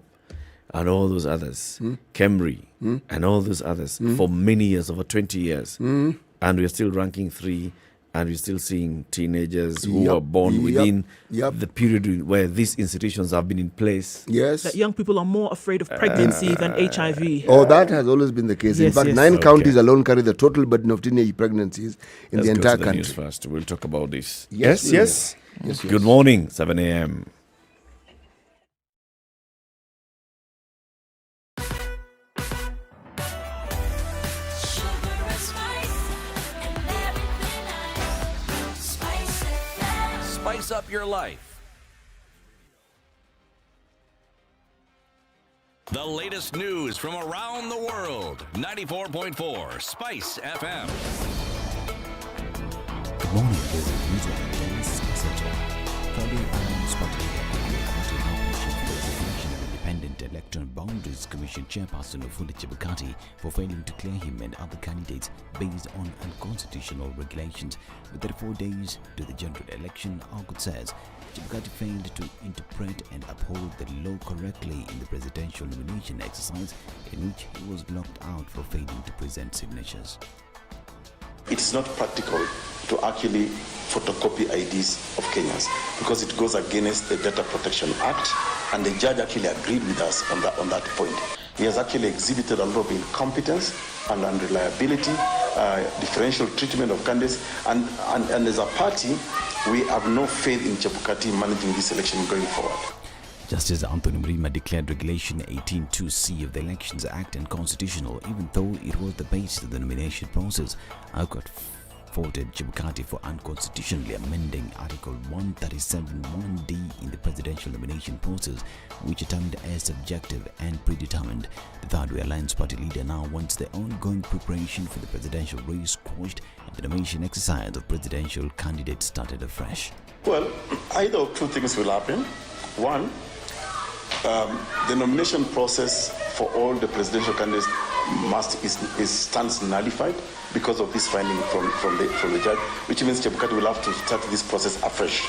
and all those others, KEMRI, and all those others for many years, over 20 years. And we're still ranking 3, and we're still seeing teenagers who are born within the period where these institutions have been in place. Yes. That young people are more afraid of pregnancy than HIV. Oh, that has always been the case. In fact, 9 counties alone carry the total burden of teenage pregnancies in the entire country. News first. We'll talk about this. Yes. Good morning, 7 a.m. Spice up your life. The latest news from around the world. 94.4 Spice FM. Good morning, this is Muga. Friday, I'm Scotty. Commission chairperson Wafula Chebukati for failing to clear him and other candidates based on unconstitutional regulations. With 34 days to the general election, Okoh says Chebukati failed to interpret and uphold the law correctly in the presidential nomination exercise, in which he was locked out for failing to present signatures. It's not practical to actually photocopy IDs of Kenyans because it goes against the Data Protection Act, and the judge actually agreed with us on that point. He has actually exhibited a lot of incompetence and unreliability, differential treatment of candidates, and as a party, we have no faith in Chebukati managing this election going forward. Justice Anthony Mrima declared Regulation 18(2)(c) of the Elections Act unconstitutional, even though it was the basis of the nomination process. Okoh faulted Chebukati for unconstitutionally amending Article 137(1)(d) in the presidential nomination process, which termed as subjective and predetermined. The Third Way Alliance party leader now wants the ongoing preparation for the presidential race quashed and the nomination exercise of presidential candidates started afresh. Well, either of two things will happen. One, the nomination process for all the presidential candidates stands nullified because of this finding from the judge, which means Chebukati will have to start this process afresh.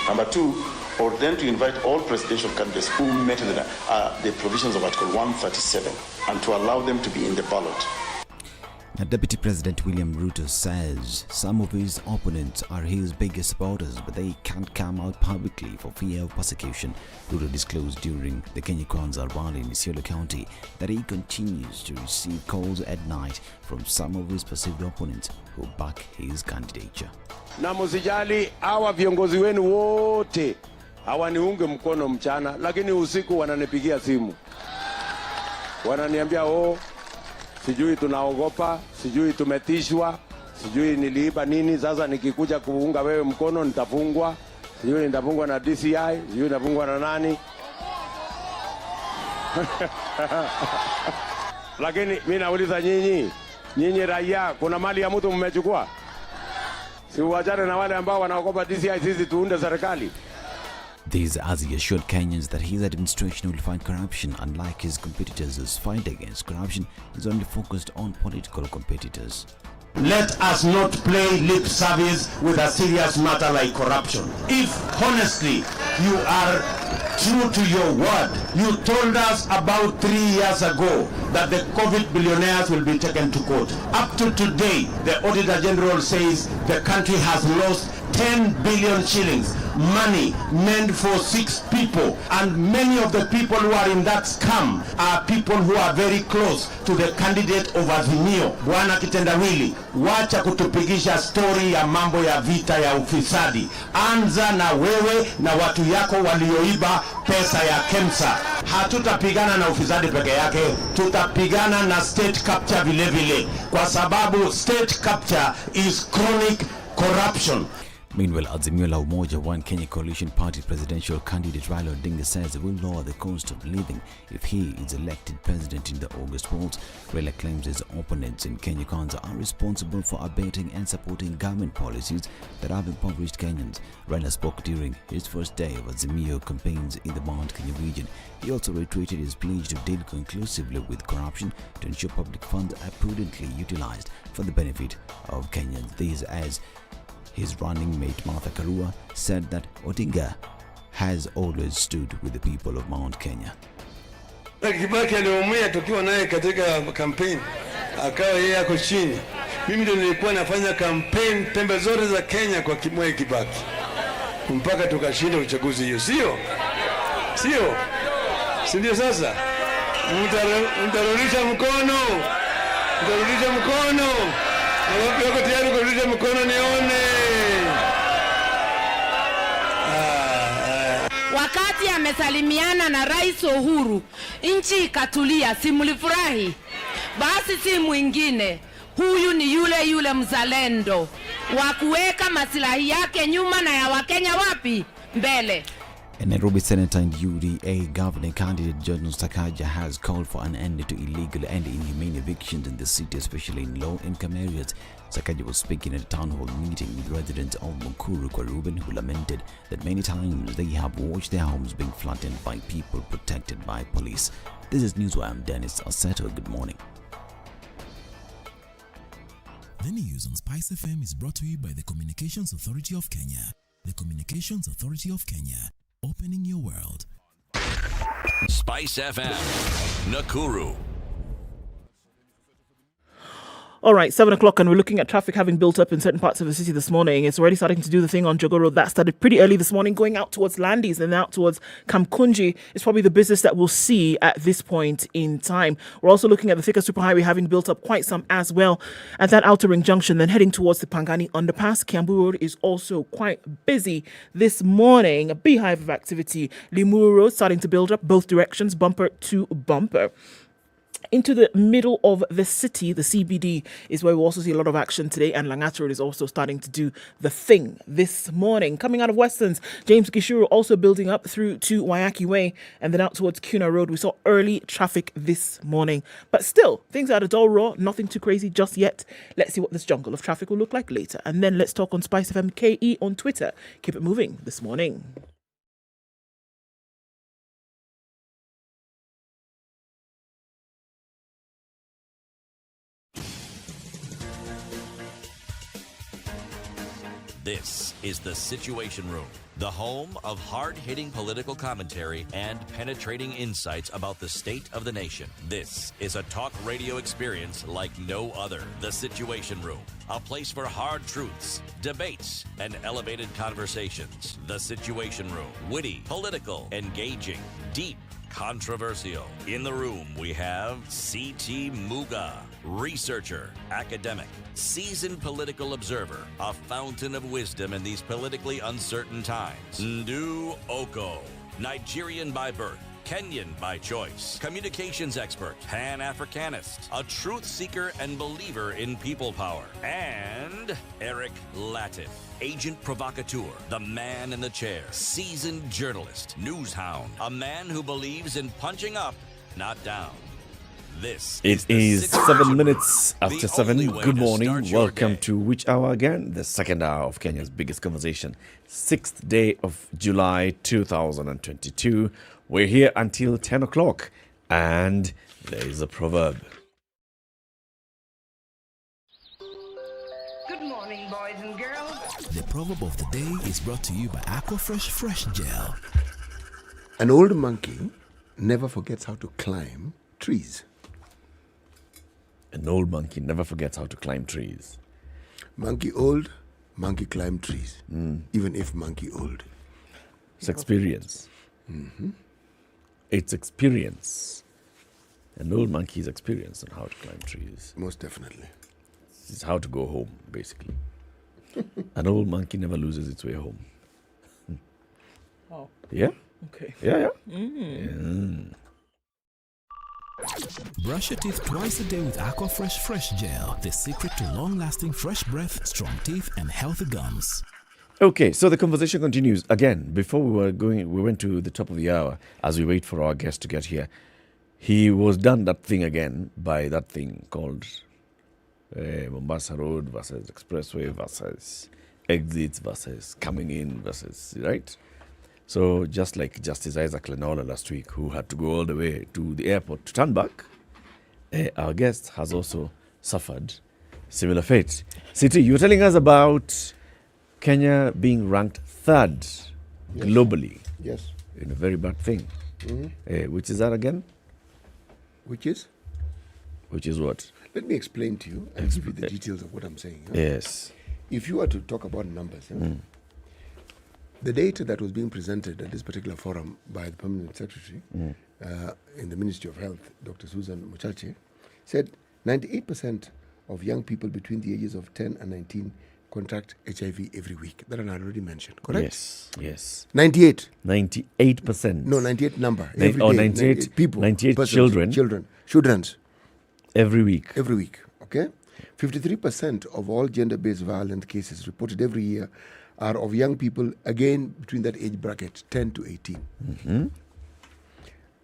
Number two, or then to invite all presidential candidates who met the provisions of Article 137 and to allow them to be in the ballot. Now, Deputy President William Ruto says some of his opponents are his biggest supporters, but they can't come out publicly for fear of persecution. Ruto disclosed during the Kenya Kwanza rally in Isiolo County that he continues to receive calls at night from some of his perceived opponents who back his candidature. Na msijali hawa viongozi wenu wote hawaniunge mkono mchana, lakini usiku wananipigia simu. Wananiambia sijui tunaogopa, sijui tumetishwa, sijui niliiba nini, sasa nikikuja kuunga wewe mkono nitafungwa, sijui nitafungwa na DCI, sijui nitafungwa na nani. Lakini mimi nauliza nyinyi raia, kuna mali ya mtu mmechukua? Si uachane na wale ambao wanaogopa DCI, sisi tuunde serikali. This as he assured Kenyans that his administration will fight corruption, unlike his competitors whose fight against corruption is only focused on political competitors. Let us not play lip service with a serious matter like corruption. If honestly you are true to your word, you told us about 3 years ago that the COVID billionaires will be taken to court. Up to today, the Auditor General says the country has lost 10 billion shillings, money meant for 6 people, and many of the people who are in that scam are people who are very close to the candidate of Azimio. Bwana Kitendawili, wacha kutupigisha story ya mambo ya vita ya ufisadi. Anza na wewe na watu yako walioiba pesa ya KEMSA. Hatutapigana na ufisadi peke yake, tutapigana na state capture vile vile, kwa sababu state capture is chronic corruption. Meanwhile, Azimio la Umoja One Kenya Coalition Party presidential candidate Raila Odinga says it will lower the cost of living if he is elected president in the August polls. Raila claims his opponents in Kenya Kwanza are responsible for abetting and supporting government policies that have impoverished Kenyans. Raila spoke during his first day of Azimio campaigns in the Mount Kenya region. He also reiterated his pledge to deal conclusively with corruption to ensure public funds are prudently utilized for the benefit of Kenyans. This as his running mate Martha Karua said that Odinga has always stood with the people of Mount Kenya. Kibaki aliumia tukiwa naye katika campaign, akawa yeye ako chini. Mimi ndio nilikuwa nafanya campaign pembe zote za Kenya kwa Mwai Kibaki mpaka tukashinda uchaguzi hiyo, sio? Si ndio? Sasa mtarudisha mkono, wako tayari kurudisha mkono nione. Wakati amesalimiana na Rais Uhuru, nchi ikatulia, si mlifurahi? Basi si mwingine, huyu ni yule mzalendo wa kuweka maslahi yake nyuma na ya Wakenya wapi? Mbele. A Nairobi Senator and UDA governing candidate Johnson Sakaja has called for an end to illegal and inhumane evictions in the city, especially in low-income areas. Sakaja was speaking at a town hall meeting with residents of Nakuru, who lamented that many times they have watched their homes being flooded by people protected by police. This is Newswire. I'm Dennis Aseto. Good morning. The news on SpiceFM is brought to you by the Communications Authority of Kenya. The Communications Authority of Kenya, opening your world. SpiceFM, Nakuru. All right, 7 o'clock, and we're looking at traffic having built up in certain parts of the city this morning. It's already starting to do the thing on Jogoo Road. That started pretty early this morning, going out towards Landis and out towards Kamkunji. It's probably the busiest that we'll see at this point in time. We're also looking at the Thika Superhighway having built up quite some as well at that outer ring junction, then heading towards the Pangani underpass. Kiambu Road is also quite busy this morning. A beehive of activity. Limuru Road starting to build up both directions, bumper to bumper. Into the middle of the city, the CBD, is where we also see a lot of action today, and Langata Road is also starting to do the thing this morning. Coming out of Westlands, James Gishuru also building up through to Wayaki Way, and then out towards Kuna Road. We saw early traffic this morning, but still, things are at a dull raw, nothing too crazy just yet. Let's see what this jungle of traffic will look like later, and then let's talk on SpiceFM KE on Twitter. Keep it moving this morning. This is The Situation Room, the home of hard-hitting political commentary and penetrating insights about the state of the nation. This is a talk radio experience like no other. The Situation Room, a place for hard truths, debates, and elevated conversations. The Situation Room, witty, political, engaging, deep, controversial. In the room, we have C.T. Muga, researcher, academic, seasoned political observer, a fountain of wisdom in these politically uncertain times. Ndu Okoh, Nigerian by birth, Kenyan by choice, communications expert, Pan-Africanist, a truth seeker and believer in people power, and Eric Latiff, agent provocateur, the man in the chair, seasoned journalist, news hound, a man who believes in punching up, not down. This It is 7 minutes after 7. Good morning. Welcome to which hour again? The second hour of Kenya's biggest conversation. 6th day of July 2022. We're here until 10 o'clock. And there is a proverb. Good morning, boys and girls. The proverb of the day is brought to you by Aquafresh Fresh Gel. An old monkey never forgets how to climb trees. An old monkey never forgets how to climb trees. Monkey old, monkey climb trees. Even if monkey old. It's experience. Mm-hmm. It's experience. An old monkey's experience on how to climb trees. Most definitely. It's how to go home, basically. An old monkey never loses its way home. Oh. Yeah? Okay. Yeah. Brush your teeth twice a day with Aquafresh Fresh Gel, the secret to long-lasting fresh breath, strong teeth, and healthy gums. Okay, so the conversation continues. Again, before we went to the top of the hour as we wait for our guest to get here. He was done that thing again by that thing called Mombasa Road versus Expressway versus exits versus coming in versus, right? So just like Justice Isaac Lenola last week, who had to go all the way to the airport to turn back, our guest has also suffered similar fate. City, you were telling us about Kenya being ranked third globally. Yes. In a very bad thing. Which is that again? Which is? Which is what? Let me explain to you and give you the details of what I'm saying. Yes. If you were to talk about numbers, the data that was being presented at this particular forum by the Permanent Secretary in the Ministry of Health, Dr. Susan Muchache, said 98% of young people between the ages of 10 and 19 contract HIV every week. That I already mentioned, correct? Yes. 98. 98%. No, 98 number. Every day, 98 people. 98 persons, children. Every week. Every week, okay? 53% of all gender-based violent cases reported every year are of young people, again, between that age bracket, 10 to 18. Mm-hmm.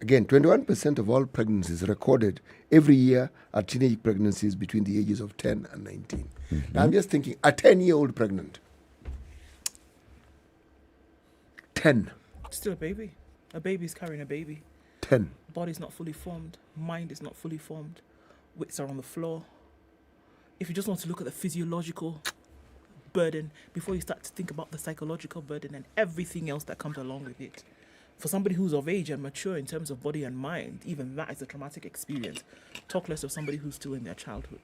Again, 21% of all pregnancies recorded every year are teenage pregnancies between the ages of 10 and 19. Mm-hmm. Now, I'm just thinking, a 10-year-old pregnant. 10. Still a baby. A baby is carrying a baby. 10. Body's not fully formed. Mind is not fully formed. Wits are on the floor. If you just want to look at the physiological burden before you start to think about the psychological burden and everything else that comes along with it. For somebody who's of age and mature in terms of body and mind, even that is a traumatic experience. Talk less of somebody who's still in their childhood.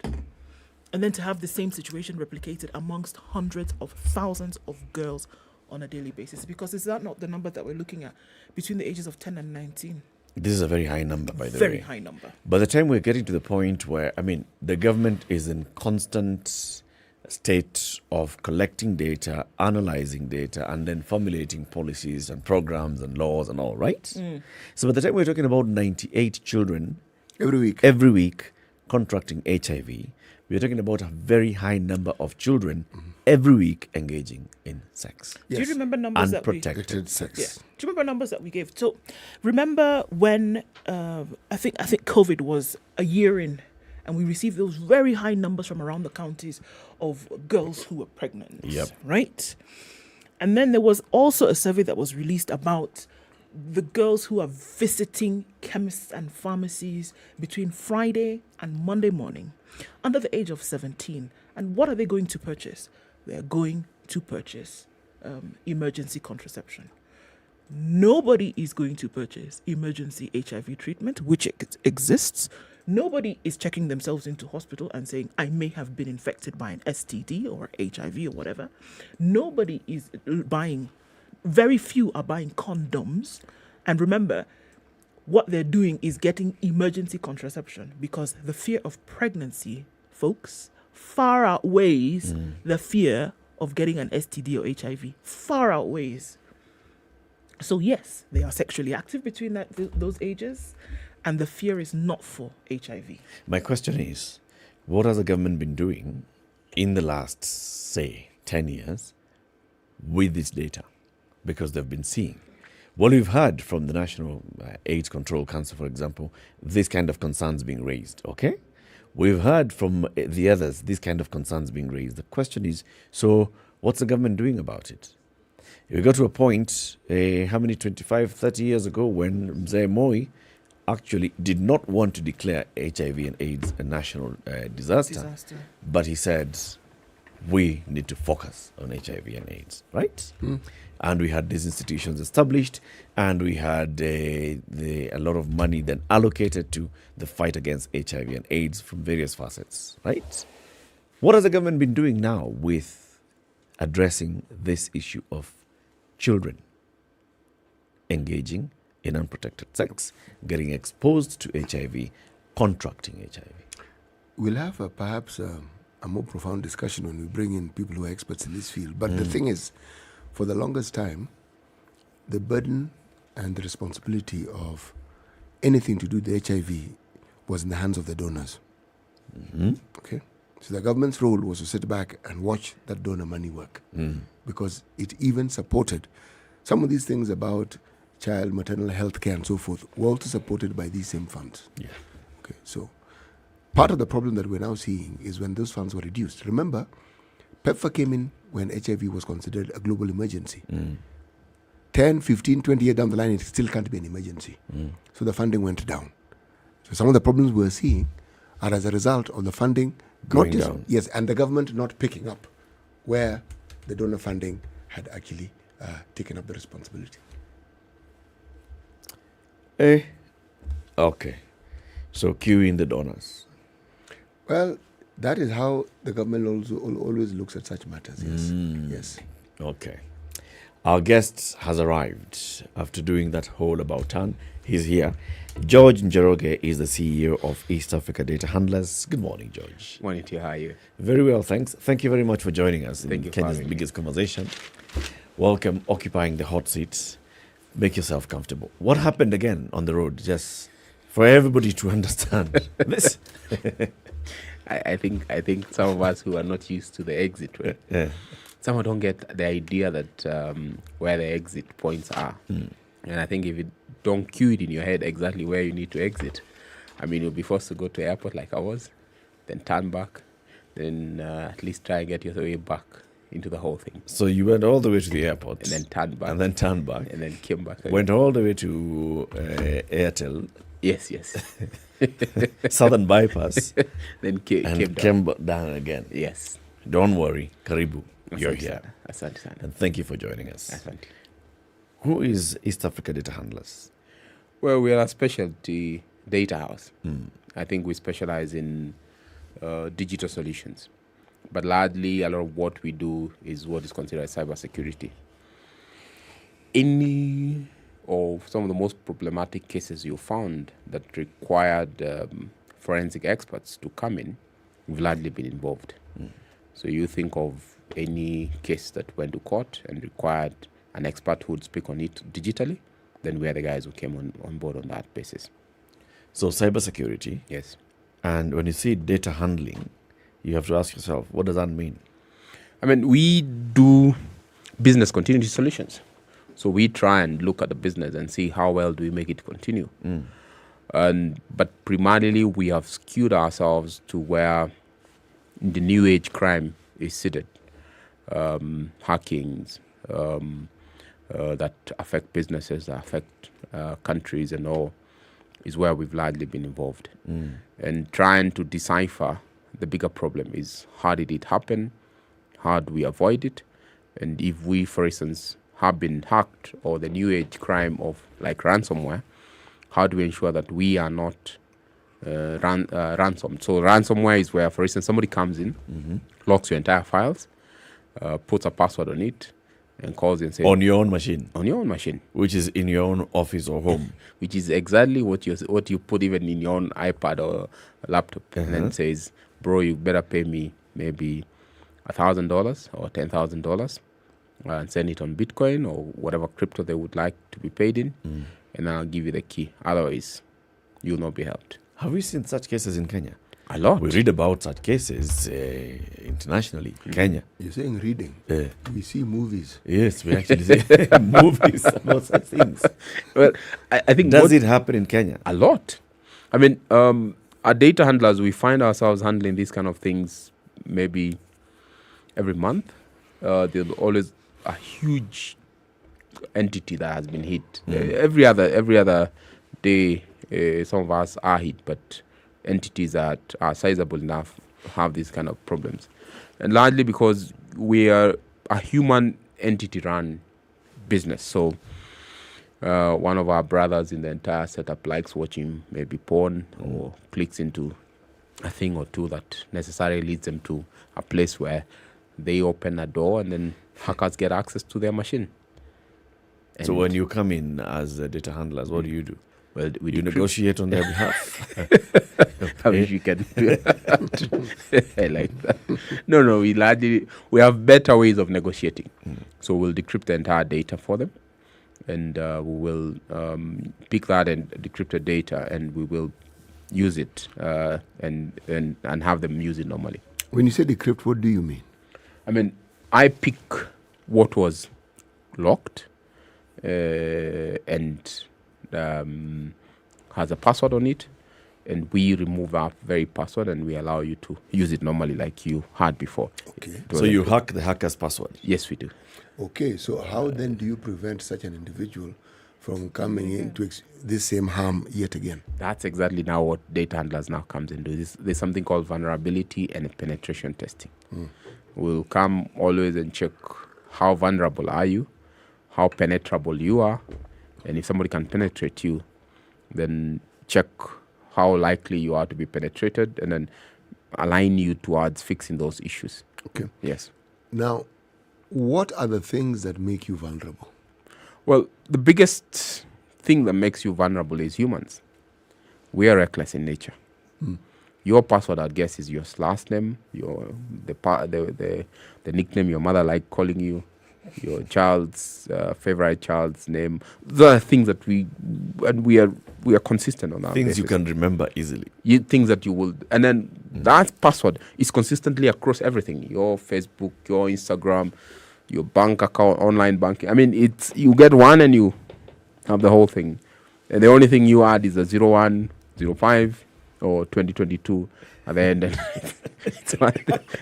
And then to have the same situation replicated amongst hundreds of thousands of girls on a daily basis. Because is that not the number that we're looking at between the ages of 10 and 19? This is a very high number, by the way. Very high number. By the time we're getting to the point where, the government is in constant state of collecting data, analyzing data, and then formulating policies and programs and laws and all, right? So by the time we're talking about 98 children every week contracting HIV, we're talking about a very high number of children every week engaging in sex. Yes. Do you remember numbers that we... Unprotected sex. Yeah. Do you remember numbers that we gave? So remember when I think COVID was a year in, and we received those very high numbers from around the counties of girls who were pregnant. Yep. Right? And then there was also a survey that was released about the girls who are visiting chemists and pharmacies between Friday and Monday morning under the age of 17. And what are they going to purchase? They're going to purchase emergency contraception. Nobody is going to purchase emergency HIV treatment, which exists. Nobody is checking themselves into hospital and saying, I may have been infected by an STD or HIV or whatever. Nobody is buying, very few are buying condoms. And remember, what they're doing is getting emergency contraception because the fear of pregnancy, folks, far outweighs the fear of getting an STD or HIV. Far outweighs. So yes, they are sexually active between those ages. And the fear is not for HIV. My question is, what has the government been doing in the last, say, 10 years with this data? Because they've been seeing. Well, we've heard from the National AIDS Control Council, for example, this kind of concerns being raised, okay? We've heard from the others, this kind of concerns being raised. The question is, so what's the government doing about it? We got to a point, 30 years ago, when Mzee Moi actually did not want to declare HIV and AIDS a national disaster. But he said, we need to focus on HIV and AIDS, right? And we had these institutions established, and we had a lot of money then allocated to the fight against HIV and AIDS from various facets, right? What has the government been doing now with addressing this issue of children engaging in unprotected sex, getting exposed to HIV, contracting HIV? We'll have perhaps a more profound discussion when we bring in people who are experts in this field. But the thing is, for the longest time, the burden and the responsibility of anything to do with HIV was in the hands of the donors. Okay? So the government's role was to sit back and watch that donor money work. Because it even supported some of these things about child maternal health care and so forth were also supported by these same funds. Yeah. Okay, so part of the problem that we're now seeing is when those funds were reduced. Remember, PEPFAR came in when HIV was considered a global emergency. 10, 15, 20 years down the line, it still can't be an emergency. So the funding went down. So some of the problems we're seeing are as a result of the funding going down. Yes, and the government not picking up where the donor funding had actually taken up the responsibility. Okay. So queuing the donors. Well, that is how the government also always looks at such matters. Yes. Yes. Okay. Our guest has arrived after doing that whole about turn. He's here. George Njoroge is the CEO of East Africa Data Handlers. Good morning, George. Morning to you. How are you? Very well, thanks. Thank you very much for joining us Thank in you for Kenya's having me. biggest conversation. Welcome, occupying the hot seat. Make yourself comfortable. What happened again on the road? Just for everybody to understand this. I think some of us who are not used to the exit way. someone don't get the idea that where the exit points are. And I think if you don't cue it in your head exactly where you need to exit, I mean, you'll be forced to go to airport like I was, then turn back, then at least try and get your way back into the whole thing. So you went all the way to the airport. And then turned back. And then turned back. And then came back. Went all the way to Airtel. Yes. Southern Bypass. Then came down again. Yes. Don't worry. Karibu. You're here. Asante sana. And thank you for joining us. Asante. Who is East Africa Data Handlers? Well, we are a specialty data house. I think we specialize in digital solutions. But largely, a lot of what we do is what is considered cybersecurity. Any of some of the most problematic cases you found that required forensic experts to come in, we've largely been involved. So you think of any case that went to court and required an expert who would speak on it digitally, then we are the guys who came on board on that basis. So cybersecurity. Yes. And when you say data handling, you have to ask yourself, what does that mean? I mean, we do business continuity solutions. So we try and look at the business and see how well do we make it continue. But primarily, we have skewed ourselves to where the new age crime is seated. Hackings that affect businesses, that affect countries and all, is where we've largely been involved. And trying to decipher the bigger problem is, how did it happen? How do we avoid it? And if we, for instance, have been hacked, or the new age crime of like ransomware, how do we ensure that we are not ransomed? So ransomware is where, for instance, somebody comes in, locks your entire files, puts a password on it, and calls and says... On your own machine? On your own machine. Which is in your own office or home? Which is exactly what you put even in your own iPad or laptop. And then says, bro, you better pay me maybe $1,000 or $10,000 and send it on Bitcoin or whatever crypto they would like to be paid in, and I'll give you the key. Otherwise, you'll not be helped. Have we seen such cases in Kenya? A lot. We read about such cases internationally. Kenya. You're saying reading? We see movies. Yes, we actually see movies about such things. Well, I think... Does it happen in Kenya? A lot. I mean, our data handlers, we find ourselves handling these kind of things maybe every month. There's always a huge entity that has been hit. Every other day, some of us are hit, but entities that are sizable enough have these kind of problems. And largely because we are a human entity-run business. So one of our brothers in the entire setup likes watching maybe porn or clicks into a thing or two that necessarily leads them to a place where they open a door and then hackers get access to their machine. And so when you come in as data handlers, what do you do? Well, we negotiate on their behalf. I wish you can do that. I like that. No, we have better ways of negotiating. So we'll decrypt the entire data for them, and we will pick that and decrypted data, and we will use it and have them use it normally. When you say decrypt, what do you mean? I mean, I pick what was locked and has a password on it, and we remove our very password and we allow you to use it normally like you had before. Okay. So you hack the hacker's password? Yes, we do. Okay, so how then do you prevent such an individual from coming into this same harm yet again? That's exactly now what data handlers now comes and do. There's something called vulnerability and penetration testing. We'll come always and check how vulnerable are you, how penetrable you are, and if somebody can penetrate you, then check how likely you are to be penetrated, and then align you towards fixing those issues. Okay. Yes. Now, what are the things that make you vulnerable? Well, the biggest thing that makes you vulnerable is humans. We are reckless in nature. Your password, I guess, is your last name, the nickname your mother liked calling you, your child's favorite child's name. Those are things that we are consistent on that. Things basis. you can remember easily. Things that you will, and then that password is consistently across everything: your Facebook, your Instagram, your bank account, online banking. I mean, you get one and you have the whole thing, and the only thing you add is a 01, 05, or 2022 at the end.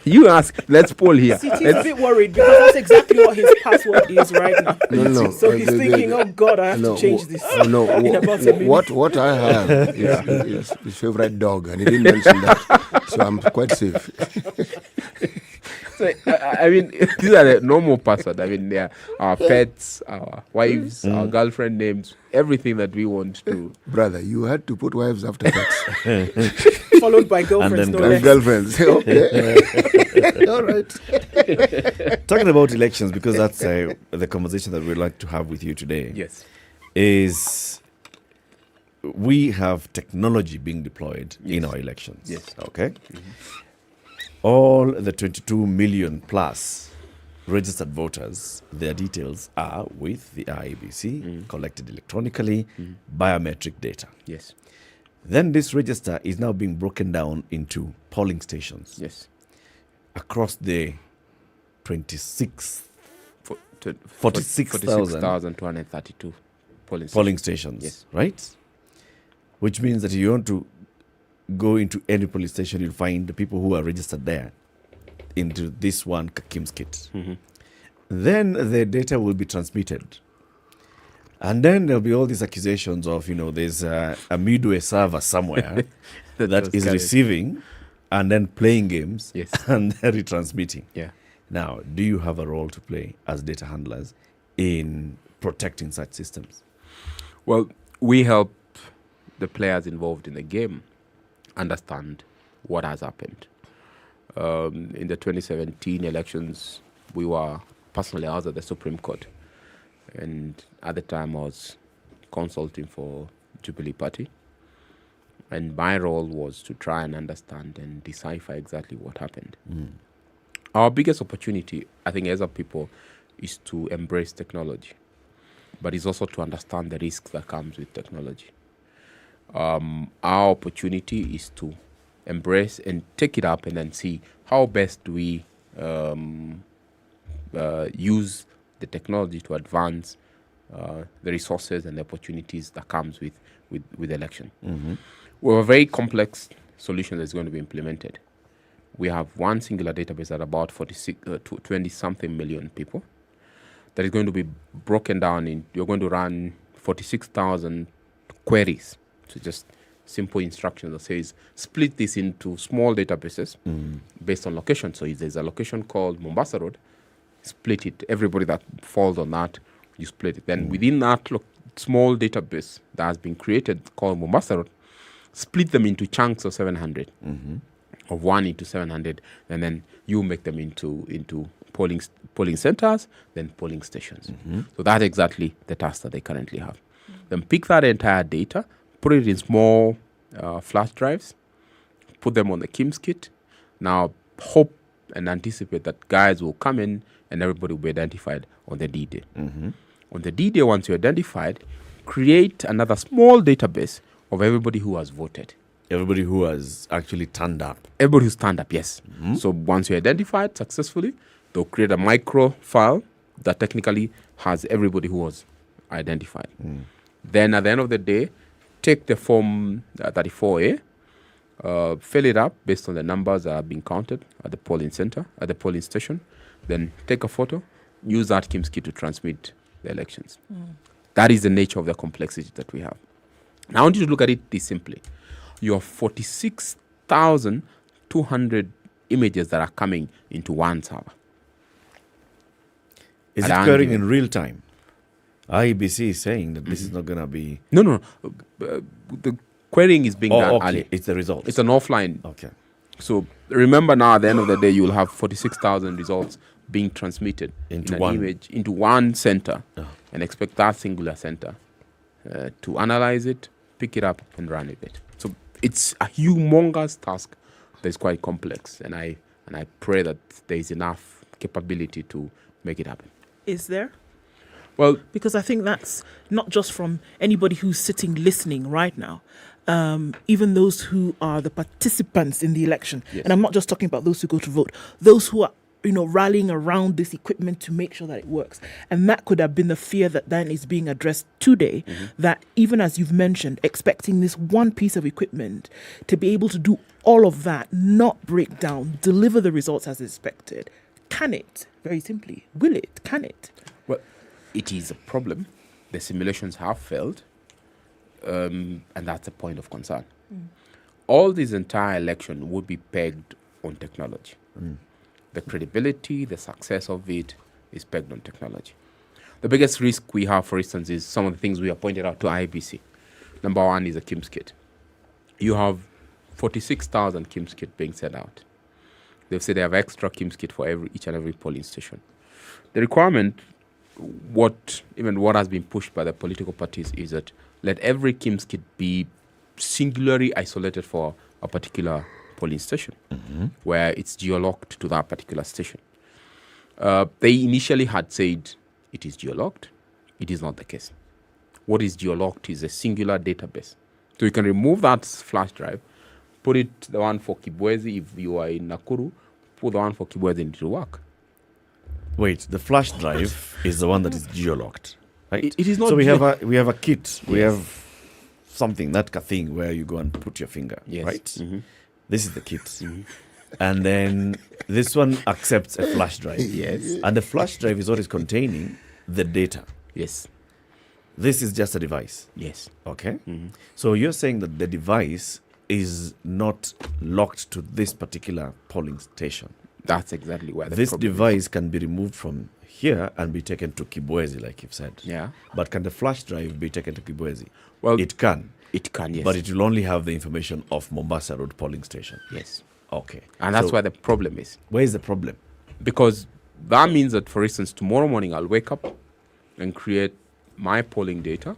You ask, let's poll here. He's a bit worried because that's exactly what his password is right now. No. So he's thinking, oh God, I have to change this. No, what I have is his favorite dog, and he didn't mention that, so I'm quite safe. So, I mean, these are the normal passwords. I mean, they are our pets, our wives, our girlfriend names, everything that we want to. Brother, you had to put wives after pets. Followed by girlfriends. And girlfriends. Okay. All right. Talking about elections, because that's the conversation that we'd like to have with you today. Yes. Is we have technology being deployed in our elections. Yes. Okay. Mm-hmm. All the 22 million plus registered voters, their details are with the IEBC, collected electronically, biometric data. Yes. Then this register is now being broken down into polling stations. Yes. Across the 46,232 polling stations. Yes. Right? Which means that you want to go into any police station, you'll find the people who are registered there into this one Kakim's kit. Mm-hmm. Then the data will be transmitted. And then there'll be all these accusations of, there's a midway server somewhere that is receiving and then playing games and then retransmitting. Yeah. Now, do you have a role to play as data handlers in protecting such systems? Well, we help the players involved in the game understand what has happened. In the 2017 elections, we were personally, I was at the Supreme Court, and at the time I was consulting for Jubilee Party, and my role was to try and understand and decipher exactly what happened. Our biggest opportunity, I think, as a people, is to embrace technology, but it's also to understand the risks that comes with technology. Our opportunity is to embrace and take it up and then see how best do we use the technology to advance the resources and the opportunities that comes with election. Mm-hmm. We have a very complex solution that's going to be implemented. We have one singular database at about 20-something million people that is going to be broken down in, you're going to run 46,000 queries. So just simple instructions that says, split this into small databases based on location. So if there's a location called Mombasa Road, split it. Everybody that falls on that, you split it. Then within that small database that has been created called Mombasa Road, split them into chunks of 700, of 1 into 700, and then you make them into polling centers, then polling stations. So that's exactly the task that they currently have. Then pick that entire data, put it in small flash drives, put them on the KIMS kit. Now hope and anticipate that guys will come in and everybody will be identified on the D-Day. On the D-Day, once you're identified, create another small database of everybody who has voted. Everybody who has actually turned up. Everybody who's turned up, yes. So once you're identified successfully, they'll create a micro file that technically has everybody who was identified. Then at the end of the day, take the form 34A, fill it up based on the numbers that are being counted at the polling center, at the polling station. Then take a photo, use that KIMS kit to transmit the elections. That is the nature of the complexity that we have. Now I want you to look at it this simply. You have 46,200 images that are coming into one server. Is it occurring in real time? IEBC is saying that this is not going to be... No. The querying is being done early. It's the result. It's an offline. Okay. So remember now, at the end of the day, you'll have 46,000 results being transmitted into one image, into one center, and expect that singular center to analyze it, pick it up, and run with it. So it's a humongous task that is quite complex, and I pray that there is enough capability to make it happen. is there? Well, because I think that's not just from anybody who's sitting listening right now, even those who are the participants in the election. Yes. And I'm not just talking about those who go to vote, those who are, rallying around this equipment to make sure that it works. And that could have been the fear that then is being addressed today, that even as you've mentioned, expecting this one piece of equipment to be able to do all of that, not break down, deliver the results as expected. Can it? Very simply. Will it? Can it? Well, it is a problem. The simulations have failed, and that's a point of concern. All this entire election would be pegged on technology. The credibility, the success of it is pegged on technology. The biggest risk we have, for instance, is some of the things we have pointed out to IEBC. Number one is a KIMS kit. You have 46,000 KIMS kit being sent out. They've said they have extra KIMS kit for each and every polling station. The requirement, what has been pushed by the political parties is that let every KIMS kit be singularly isolated for a particular polling station, where it's geolocked to that particular station. They initially had said it is geolocked. It is not the case. What is geolocked is a singular database. So you can remove that flash drive, put it the one for Kibwezi. If you are in Nakuru, put the one for Kibwezi and it will work. Wait, the flash drive is the one that is geolocked, right? It is not. So we have a kit. We have something, that thing where you go and put your finger, right? This is the kit. And then this one accepts a flash drive. Yes. And the flash drive is what is containing the data. Yes. This is just a device. Yes. Okay. So you're saying that the device is not locked to this particular polling station. That's exactly where this device can be removed from here and be taken to Kibwezi, like you've said. Yeah. But can the flash drive be taken to Kibwezi? Well, it can. It can, yes. But it will only have the information of Mombasa Road polling station. Yes. Okay. And that's where the problem is. Where is the problem? Because that means that, for instance, tomorrow morning I'll wake up and create my polling data,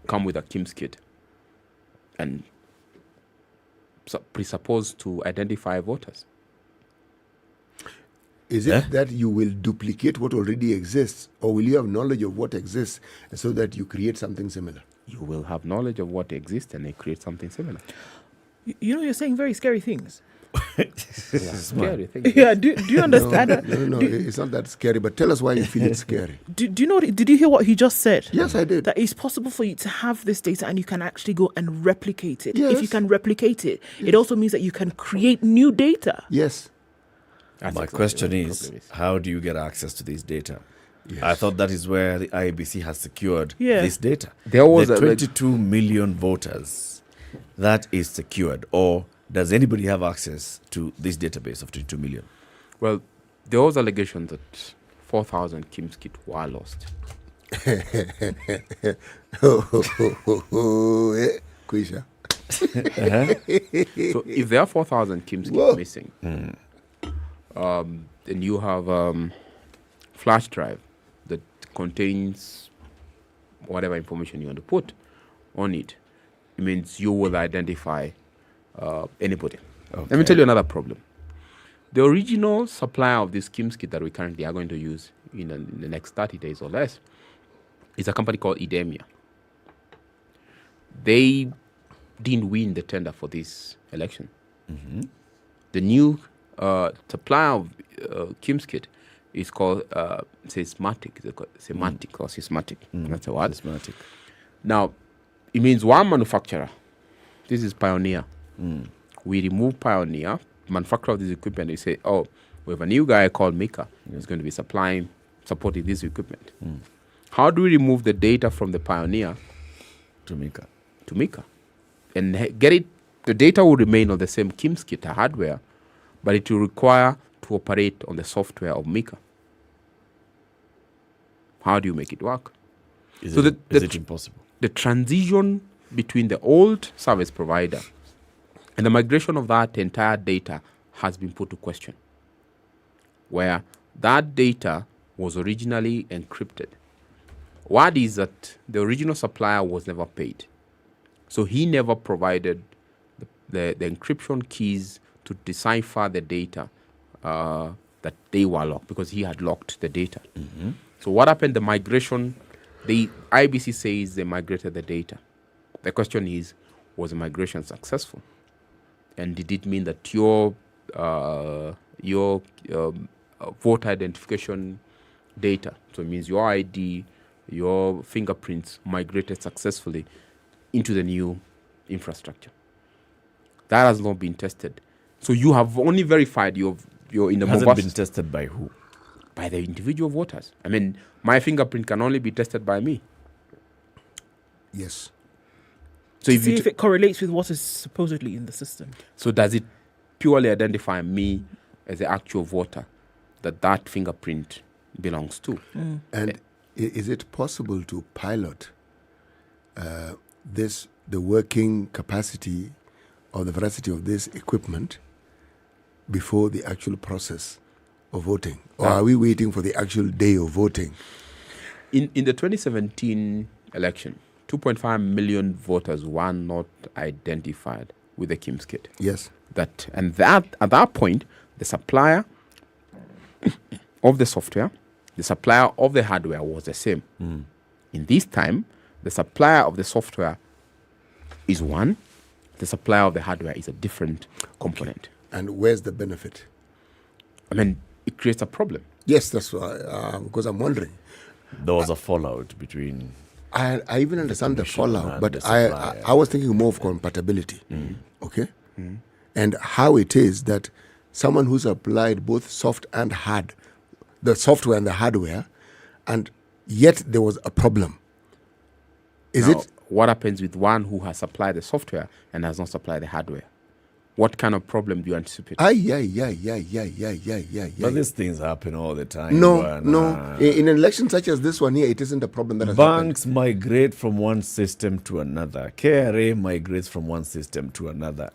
come with a KIMS kit, and presupposed to identify voters. Is it that you will duplicate what already exists, or will you have knowledge of what exists so that you create something similar? You will have knowledge of what exists and they create something similar. You're saying very scary things. Scary things. Yeah, do you understand that? No, it's not that scary, but tell us why you feel it's scary. Do you know, did you hear what he just said? Yes, I did. That it's possible for you to have this data and you can actually go and replicate it. Yes. If you can replicate it, it also means that you can create new data. Yes. My question is, how do you get access to this data? Yes. I thought that is where the IEBC has secured this data. There was the 22 million voters, that is secured. Or does anybody have access to this database of 22 million? Well, there was allegation that 4,000 KIMS kit were lost. Quisha. So if there are 4,000 KIMS kit missing, then you have flash drive that contains whatever information you want to put on it. It means you will identify anybody. Okay. Let me tell you another problem. The original supplier of this KIMS kit that we currently are going to use in the next 30 days or less is a company called Ednah. They didn't win the tender for this election. The new supplier of KIMS kit is called Seismatic. Semantic or Seismatic. That's a word. Seismatic. Now, it means one manufacturer. This is Pioneer. We remove Pioneer, manufacturer of this equipment. They say, oh, we have a new guy called Mika. He's going to be supporting this equipment. How do we remove the data from the Pioneer to Mika? And get it, the data will remain on the same KIMS kit hardware, but it will require to operate on the software of Mika. How do you make it work? Is it impossible? The transition between the old service provider and the migration of that entire data has been put to question, where that data was originally encrypted. What is that the original supplier was never paid. So he never provided the encryption keys to decipher the data that they were locked, because he had locked the data. So what happened? The migration, the IEBC says they migrated the data. The question is, was the migration successful? And did it mean that your voter identification data, so it means your ID, your fingerprints migrated successfully into the new infrastructure? That has not been tested. So you have only verified you're in the Hasn't Mombasa. been tested by who? By the individual voters. I mean, my fingerprint can only be tested by me. Yes. So See if it correlates with what is supposedly in the system. So does it purely identify me as the actual voter that fingerprint belongs to? And is it possible to pilot the working capacity or the veracity of this equipment before the actual process of voting? Or are we waiting for the actual day of voting? In the 2017 election, 2.5 million voters were not identified with the KIMS kit. Yes. At that point, the supplier of the software, the supplier of the hardware was the same. In this time, the supplier of the software is one, the supplier of the hardware is a different component. Okay. And where's the benefit? I mean, it creates a problem. Yes, that's why, because I'm wondering. There was a fallout between... I even understand the fallout, but I was thinking more of compatibility, okay? And how it is that someone who's applied both soft and hard, the software and the hardware, and yet there was a problem. What happens with one who has supplied the software and has not supplied the hardware? What kind of problem do you anticipate? But these things happen all the time. No. In an election such as this one here, it isn't a problem that has Banks migrate from one system to another. KRA migrates from one system to another.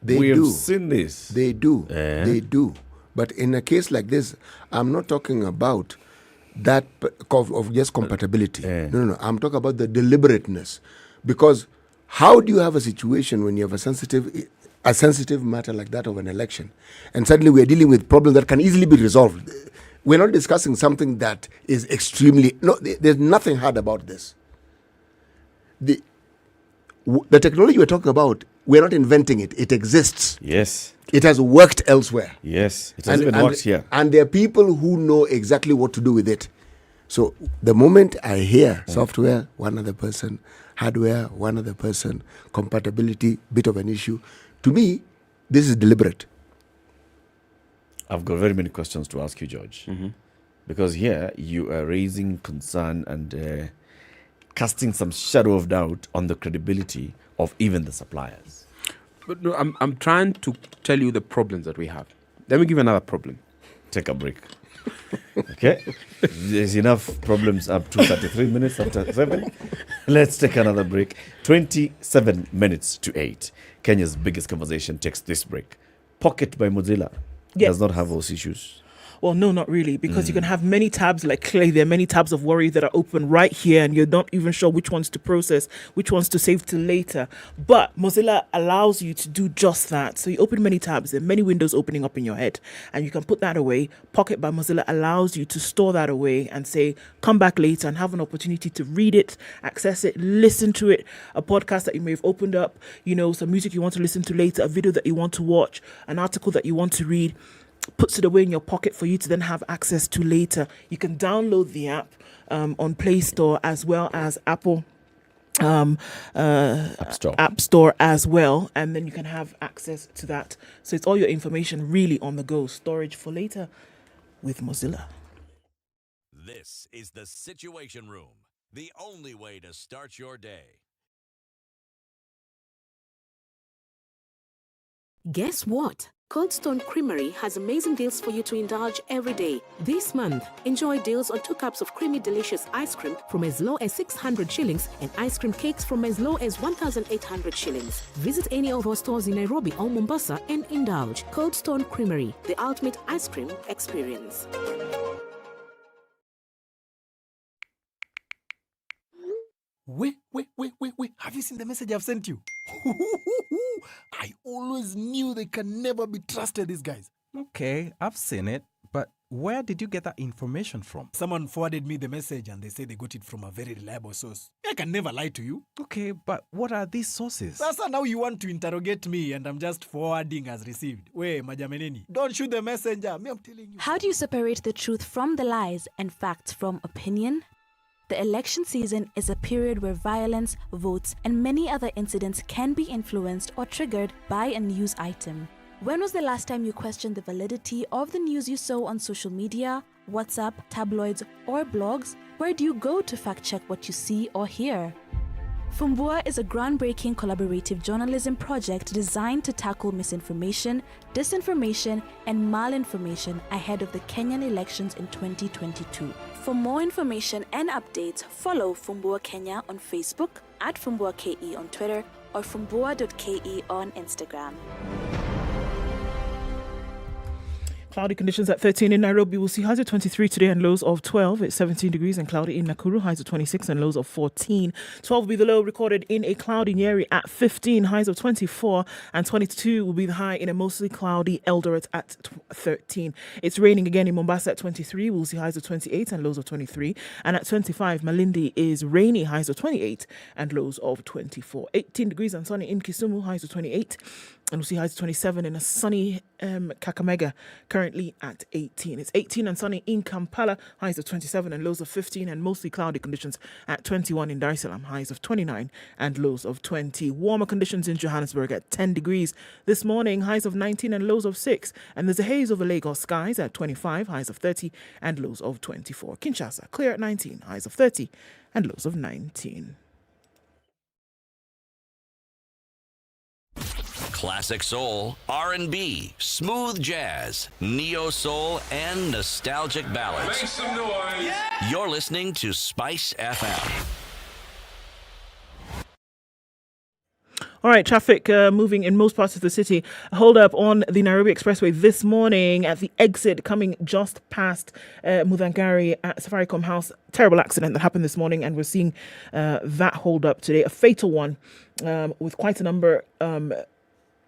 We have seen this. They do. They do. But in a case like this, I'm not talking about that of just compatibility. No. I'm talking about the deliberateness. Because how do you have a situation when you have a sensitive matter like that of an election, and suddenly we're dealing with problems that can easily be resolved? We're not discussing something that is extremely... No, there's nothing hard about this. The technology we're talking about, we're not inventing it. It exists. Yes. It has worked elsewhere. Yes, it has even worked here. And there are people who know exactly what to do with it. So the moment I hear software, one other person, hardware, one other person, compatibility, bit of an issue, to me, this is deliberate. I've got very many questions to ask you, George. Because here you are raising concern and casting some shadow of doubt on the credibility of even the suppliers. But no, I'm trying to tell you the problems that we have. Let me give you another problem. Take a break. Okay? There's enough problems up to 33 minutes after 7. Let's take another break. 27 minutes to 8. Kenya's biggest conversation takes this break. Pocket by Mozilla does not have those issues. Well, no, not really, because you can have many tabs like Clay. There are many tabs of worry that are open right here, and you're not even sure which ones to process, which ones to save till later. But Mozilla allows you to do just that. So you open many tabs, there are many windows opening up in your head, and you can put that away. Pocket by Mozilla allows you to store that away and say, come back later and have an opportunity to read it, access it, listen to it, a podcast that you may have opened up, some music you want to listen to later, a video that you want to watch, an article that you want to read. Puts it away in your pocket for you to then have access to later. You can download the app on Play Store as well as Apple App Store as well, and then you can have access to that. So it's all your information really on the go. Storage for later with Mozilla. This is the Situation Room, the only way to start your day. Guess what? Cold Stone Creamery has amazing deals for you to indulge every day. This month, enjoy deals on 2 cups of creamy delicious ice cream from as low as 600 shillings and ice cream cakes from as low as 1,800 shillings. Visit any of our stores in Nairobi or Mombasa and indulge. Cold Stone Creamery, the ultimate ice cream experience. Wait. Have you seen the message I've sent you? I always knew they can never be trusted, these guys. Okay, I've seen it, but Where did you get that information from? Someone forwarded me the message and they say they got it from a very reliable source. I can never lie to you. Okay, but what are these sources? Sasa now you want to interrogate me and I'm just forwarding as received. Wey, majameneni. Don't shoot the messenger. Me, I'm telling you. How do you separate the truth from the lies and facts from opinion? The election season is a period where violence, votes, and many other incidents can be influenced or triggered by a news item. When was the last time you questioned the validity of the news you saw on social media, WhatsApp, tabloids, or blogs? Where do you go to fact-check what you see or hear? Fumbua is a groundbreaking collaborative journalism project designed to tackle misinformation, disinformation, and malinformation ahead of the Kenyan elections in 2022. For more information and updates, follow Fumbua Kenya on Facebook, at Fumbua KE on Twitter, or fumbua.ke on Instagram. Cloudy conditions at 13 in Nairobi. We'll see highs of 23 today and lows of 12. It's 17 degrees and cloudy in Nakuru. Highs of 26 and lows of 14. 12 will be the low recorded in a cloudy Nyeri at 15. Highs of 24 and 22 will be the high in a mostly cloudy Eldoret at 13. It's raining again in Mombasa at 23. We'll see highs of 28 and lows of 23. And at 25, Malindi is rainy. Highs of 28 and lows of 24. 18 degrees and sunny in Kisumu. Highs of 28. And we'll see highs of 27 in a sunny Kakamega, currently at 18. It's 18 and sunny in Kampala, highs of 27 and lows of 15, and mostly cloudy conditions at 21 in Dar es Salaam, highs of 29 and lows of 20. Warmer conditions in Johannesburg at 10 degrees this morning, highs of 19 and lows of 6. And there's a haze over Lagos skies at 25, highs of 30 and lows of 24. Kinshasa, clear at 19, highs of 30 and lows of 19. Classic soul, R&B, smooth jazz, neo soul, and nostalgic ballads. Make some noise. Yeah. You're listening to Spice FM. All right, traffic moving in most parts of the city. Hold up on the Nairobi Expressway this morning at the exit coming just past Mudhangari at Safaricom House. Terrible accident that happened this morning, and we're seeing that hold up today. A fatal one with quite a number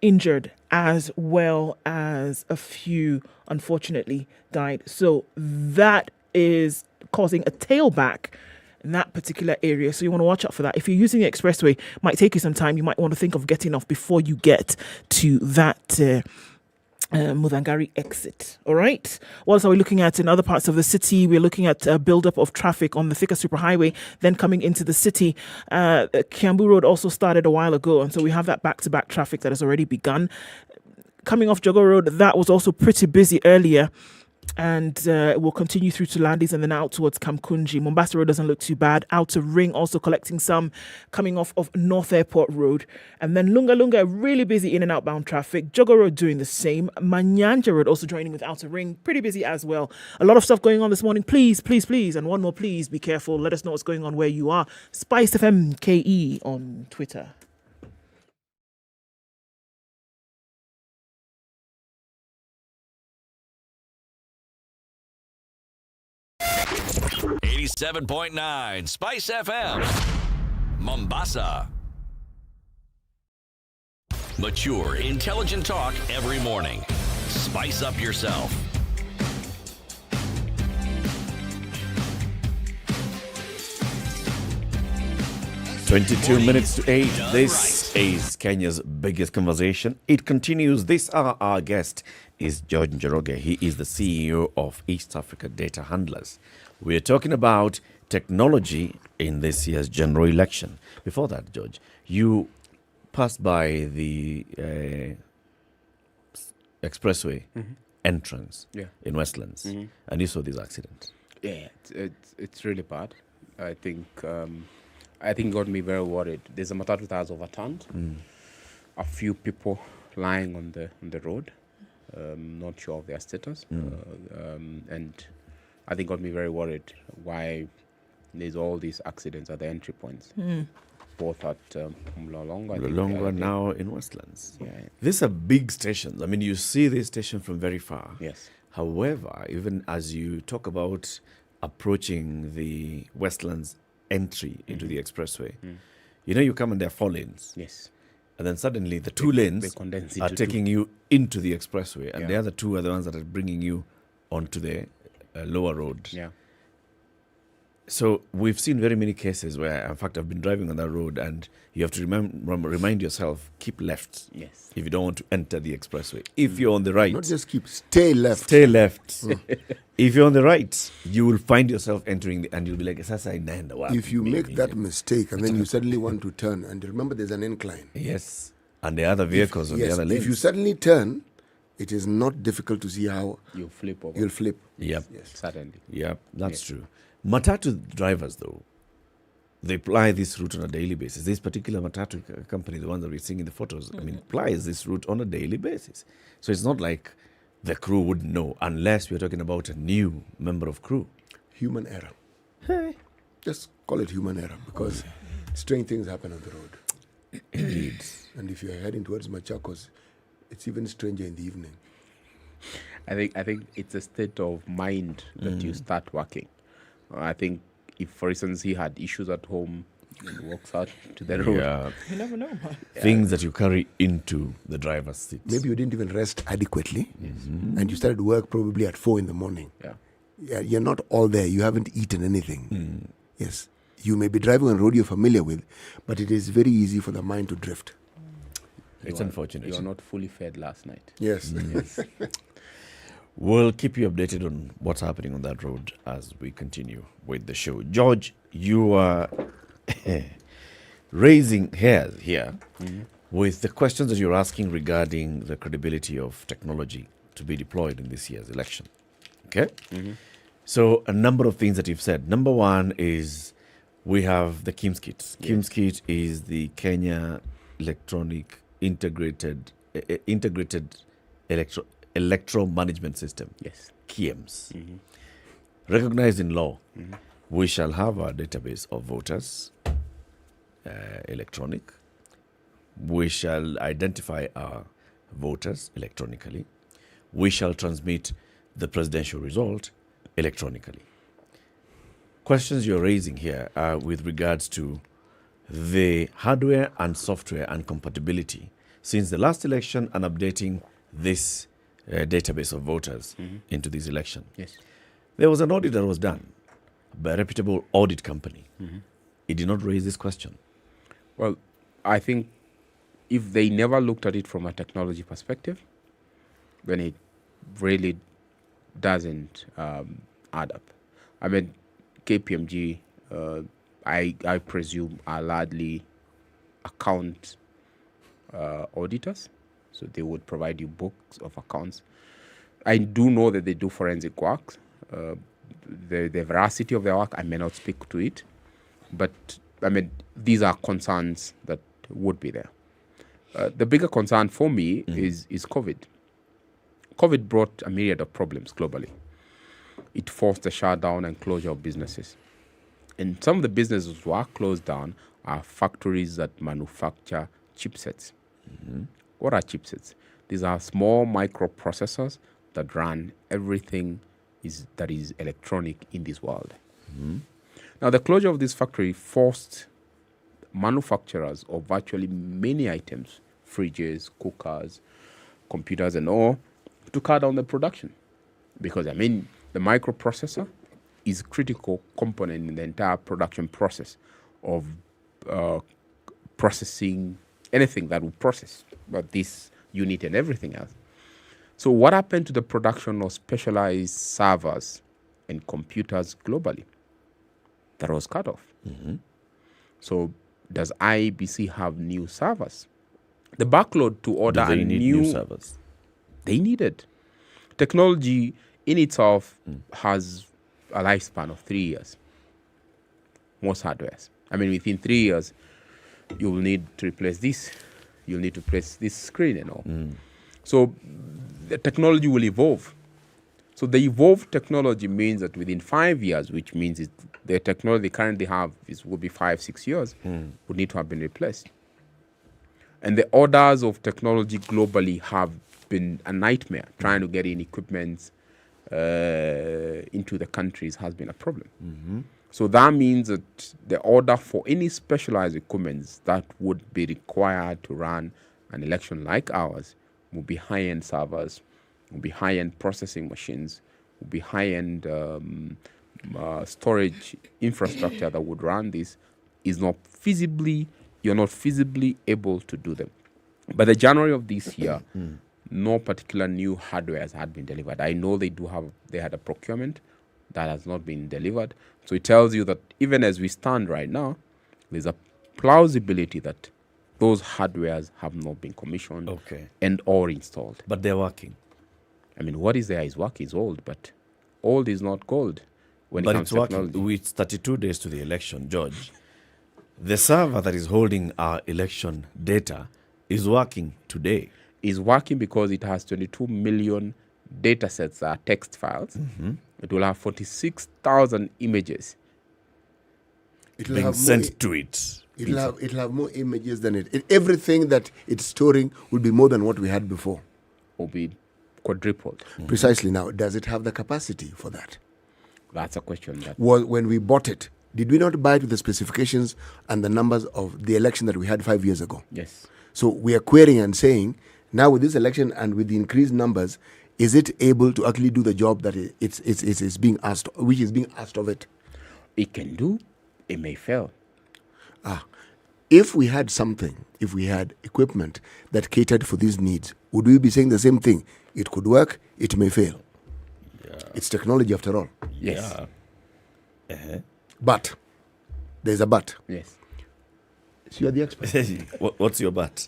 injured, as well as a few, unfortunately, died. So that is causing a tailback in that particular area. So you want to watch out for that. If you're using the expressway, it might take you some time. You might want to think of getting off before you get to that Mudhangari exit. All right. What else are we looking at in other parts of the city? We're looking at a build-up of traffic on the Thika Superhighway, then coming into the city. Kiambu Road also started a while ago, and so we have that back-to-back traffic that has already begun. Coming off Jogo Road, that was also pretty busy earlier, and will continue through to Landis and then out towards Kamkunji. Mombasa Road doesn't look too bad. Outer Ring also collecting some coming off of North Airport Road. And then Lunga Lunga, really busy in and outbound traffic. Jogo Road doing the same. Manyanja Road also joining with Outer Ring, pretty busy as well. A lot of stuff going on this morning. Please, please, please, and one more please, be careful. Let us know what's going on where you are. SpiceFM KE on Twitter. .9 Spice FM, Mombasa. Mature, intelligent talk every morning. Spice up yourself. 22 minutes to 8. This is Kenya's biggest conversation. It continues. This hour, our guest is George Njoroge. He is the CEO of East Africa Data Handlers. We're talking about technology in this year's general election. Before that, George, you passed by the Expressway entrance in Westlands, and you saw this accident. Yeah, it's really bad. I think it got me very worried. There's a matatu that has overturned. A few people lying on the road. Not sure of their status. And I think got me very worried why there's all these accidents at the entry points. Both at Mlolongo now in Westlands. Yeah. These are big stations. I mean, you see this station from very far. Yes. However, even as you talk about approaching the Westlands entry into the expressway, you know, you come and there are 4 lanes. Yes. And then suddenly the 2 lanes condense are into taking 2. you into the expressway, and the other 2 are the ones that are bringing you onto the lower road. Yeah. So we've seen very many cases where, in fact, I've been driving on that road, and you have to remind yourself, keep left. Yes. If you don't want to enter the expressway. If you're on the right. Not just keep, stay left. Stay left. If you're on the right, you will find yourself entering and you'll be like, Sasa inaenda wapi? If you make that mistake and then you suddenly want to turn, and remember there's an incline. Yes. And the other vehicles on the other lanes. If you suddenly turn, it is not difficult to see how you'll flip over. You'll flip. Yep. Yes. Certainly. Yep, that's true. Matatu drivers, though, they ply this route on a daily basis. This particular Matatu company, the one that we're seeing in the photos, I mean, plies this route on a daily basis. So it's not like the crew wouldn't know, unless we're talking about a new member of crew. Human error. Hey. Just call it human error, because strange things happen on the road. Indeed. And if you're heading towards Machakos, it's even stranger in the evening. I think it's a state of mind that you start working. I think if, for instance, he had issues at home and walks out to the road. Yeah. You never know, man. Things that you carry into the driver's seat. Maybe you didn't even rest adequately, and you started work probably at 4 a.m. Yeah, you're not all there. You haven't eaten anything. Yes. You may be driving on a road you're familiar with, but it is very easy for the mind to drift. It's unfortunate. You are not fully fed last night. Yes. Yes. We'll keep you updated on what's happening on that road as we continue with the show. George, you are raising hairs here with the questions that you're asking regarding the credibility of technology to be deployed in this year's election. Okay? So a number of things that you've said. Number one is we have the KIMS kit. KIMS kit is the Kenya Electronic Integrated Electoral Management System. Yes. KIEMS. Recognized in law, we shall have our database of voters, electronic. We shall identify our voters electronically. We shall transmit the presidential result electronically. Questions you're raising here are with regards to the hardware and software and compatibility since the last election and updating this database of voters into this election. Yes. There was an audit that was done by a reputable audit company. It did not raise this question. Well, I think if they never looked at it from a technology perspective, then it really doesn't add up. I mean, KPMG, I presume, are largely account auditors. So they would provide you books of accounts. I do know that they do forensic work. The veracity of their work, I may not speak to it. But, I mean, these are concerns that would be there. The bigger concern for me is COVID. COVID brought a myriad of problems globally. It forced the shutdown and closure of businesses. And some of the businesses were closed down are factories that manufacture chipsets. What are chipsets? These are small microprocessors that run everything that is electronic in this world. Now, the closure of this factory forced manufacturers of virtually many items, fridges, cookers, computers and all, to cut down the production. Because, I mean, the microprocessor is a critical component in the entire production process of processing anything that will process, but this unit and everything else. So what happened to the production of specialized servers and computers globally? That was cut off. So does IEBC have new servers? The backload to order Do they need new servers? They needed. Technology in itself has a lifespan of 3 years. Most hardwares. I mean, within 3 years, you will need to replace this. You'll need to replace this screen and all. So the technology will evolve. So the evolved technology means that within 5 years, which means the technology they currently have will be 5-6 years, would need to have been replaced. And the orders of technology globally have been a nightmare. Trying to get in equipment into the countries has been a problem. So that means that the order for any specialized equipment that would be required to run an election like ours will be high-end servers, will be high-end processing machines, would be high-end storage infrastructure that would run this, you're not feasibly able to do them. By the January of this year, no particular new hardware had been delivered. I know they had a procurement that has not been delivered. So it tells you that even as we stand right now, there's a plausibility that those hardwares have not been commissioned and or installed. But they're working. I mean, what is there is work is old, but old is not gold. When But it comes it's to working. technology. With 32 days to the election, George, the server that is holding our election data is working today. Is working because it has 22 million data sets that are text files. It will have 46,000 images It'll sent to it. It'll have more images than everything that it's storing will be more than what we had before. Will be quadrupled. Precisely. Now, does it have the capacity for that? That's a question. When we bought it, did we not buy it with the specifications and the numbers of the election that we had 5 years ago? Yes. So we are querying and saying, now with this election and with the increased numbers, is it able to actually do the job that it's being asked, which is being asked of it? It can do. It may fail. If we had something, if we had equipment that catered for these needs, would we be saying the same thing? It could work, it may fail. Yeah. It's technology after all. Yes. Yeah. But, there's a but. Yes. So you're the expert. What's your but?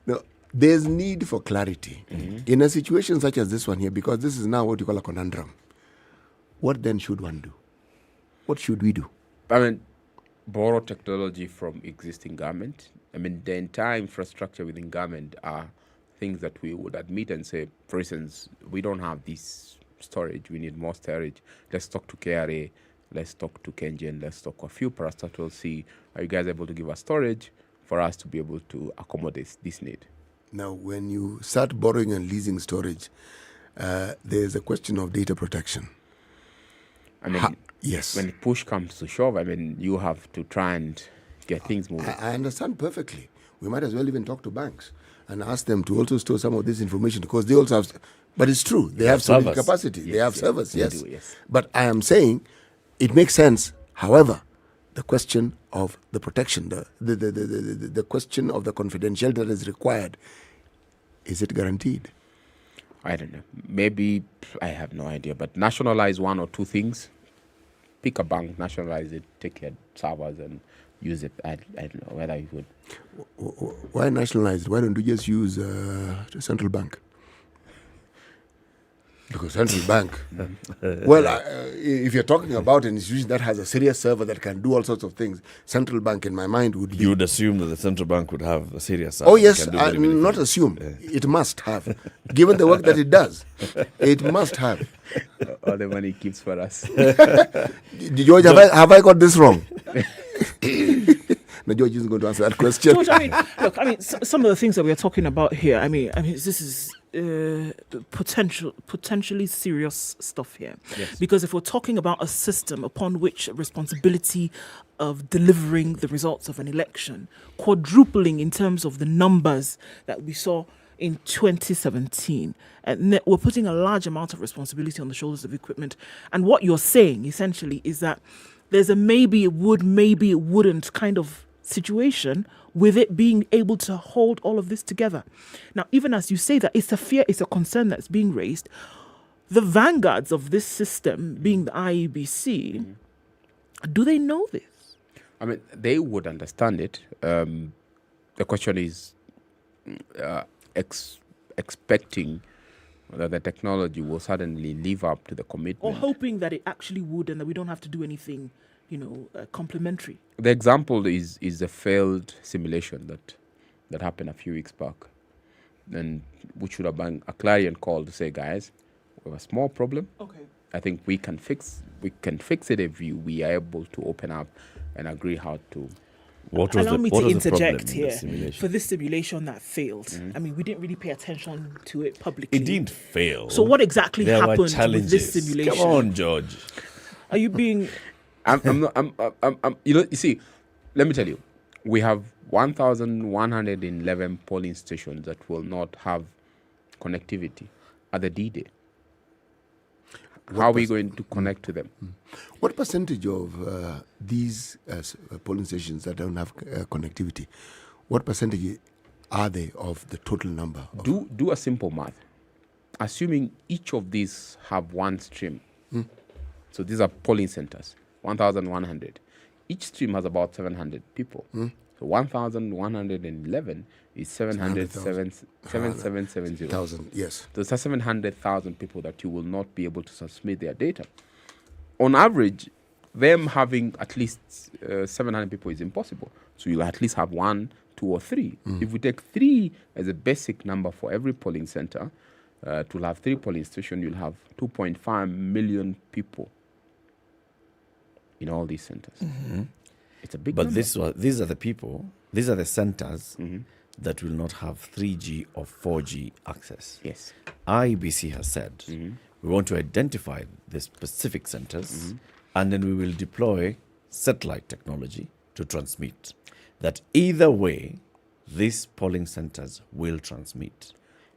No, there's need for clarity. In a situation such as this one here, because this is now what you call a conundrum, what then should one do? What should we do? I mean, borrow technology from existing government. I mean, the entire infrastructure within government are things that we would admit and say, for instance, we don't have this storage, we need more storage. Let's talk to KRA, let's talk to Kengen, let's talk to a few parastatals, see, are you guys able to give us storage for us to be able to accommodate this need? Now, when you start borrowing and leasing storage, there's a question of data protection. I mean, yes. When push comes to shove, I mean, you have to try and get things moving. I understand perfectly. We might as well even talk to banks and ask them to also store some of this information because they also have, but it's true, they have some capacity. Yes, they have servers, yes. Do, yes. But I am saying it makes sense. However, the question of the protection, the question of the confidentiality that is required, is it guaranteed? I don't know. Maybe, I have no idea, but nationalize one or two things. Pick a bank, nationalize it, take your servers and use it. I don't know whether you would. Why nationalize it? Why don't you just use the central bank? Because central bank, if you're talking about an institution that has a serious server that can do all sorts of things, central bank in my mind would be... You would assume that the central bank would have a serious server. Oh yes, not assume. It must have. Given the work that it does, it must have. All the money it keeps for us. George, have I got this wrong? No, George isn't going to answer that question. George, look, some of the things that we are talking about here, this is potentially serious stuff here. Yes. Because if we're talking about a system upon which responsibility of delivering the results of an election, quadrupling in terms of the numbers that we saw in 2017, and we're putting a large amount of responsibility on the shoulders of equipment. And what you're saying essentially is that there's a maybe it would, maybe it wouldn't kind of situation with it being able to hold all of this together. Now, even as you say that, it's a fear, it's a concern that's being raised. The vanguards of this system, being the IEBC, do they know this? I mean, they would understand it. The question is expecting that the technology will suddenly live up to the commitment. Or hoping that it actually would and that we don't have to do anything, complementary. The example is a failed simulation that happened a few weeks back. And we should have been a clarion call to say, guys, we have a small problem. Okay. I think we can fix it if we are able to open up and agree how to. Allow me to interject here. For this simulation that failed, we didn't really pay attention to it publicly. It didn't fail. So what exactly happened with this simulation? Come on, George. Are you being... I'm not, you see, let me tell you, we have 1,111 polling stations that will not have connectivity at the D-Day. How are we going to connect to them? What percentage of these polling stations that don't have connectivity, what percentage are they of the total number? Do a simple math. Assuming each of these have one stream. So these are polling centers, 1,100. Each stream has about 700 people. So 1,111 is 770,000. Yes. Those are 700,000 people that you will not be able to transmit their data. On average, them having at least 700 people is impossible. So you'll at least have 1, 2, or 3. If we take 3 as a basic number for every polling center, to have 3 polling stations, you'll have 2.5 million people in all these centers. It's a big But number. these are the people, these are the centers that will not have 3G or 4G access. Yes. IEBC has said we want to identify the specific centers and then we will deploy satellite technology to transmit. That either way, these polling centers will transmit.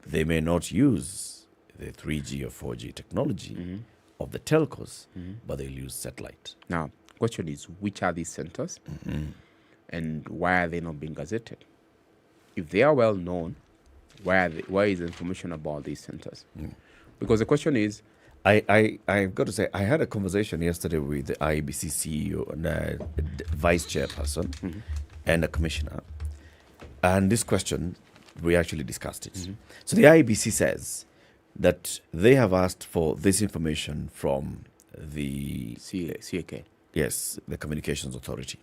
They may not use the 3G or 4G technology of the telcos, but they'll use satellite. Now, question is, which are these centers and why are they not being gazetted? If they are well known, where is the information about these centers? Because the question is, I've got to say, I had a conversation yesterday with the IEBC CEO and vice chairperson and a commissioner, and this question, we actually discussed it. So the IEBC says that they have asked for this information from the CAK. Yes, the Communications Authority.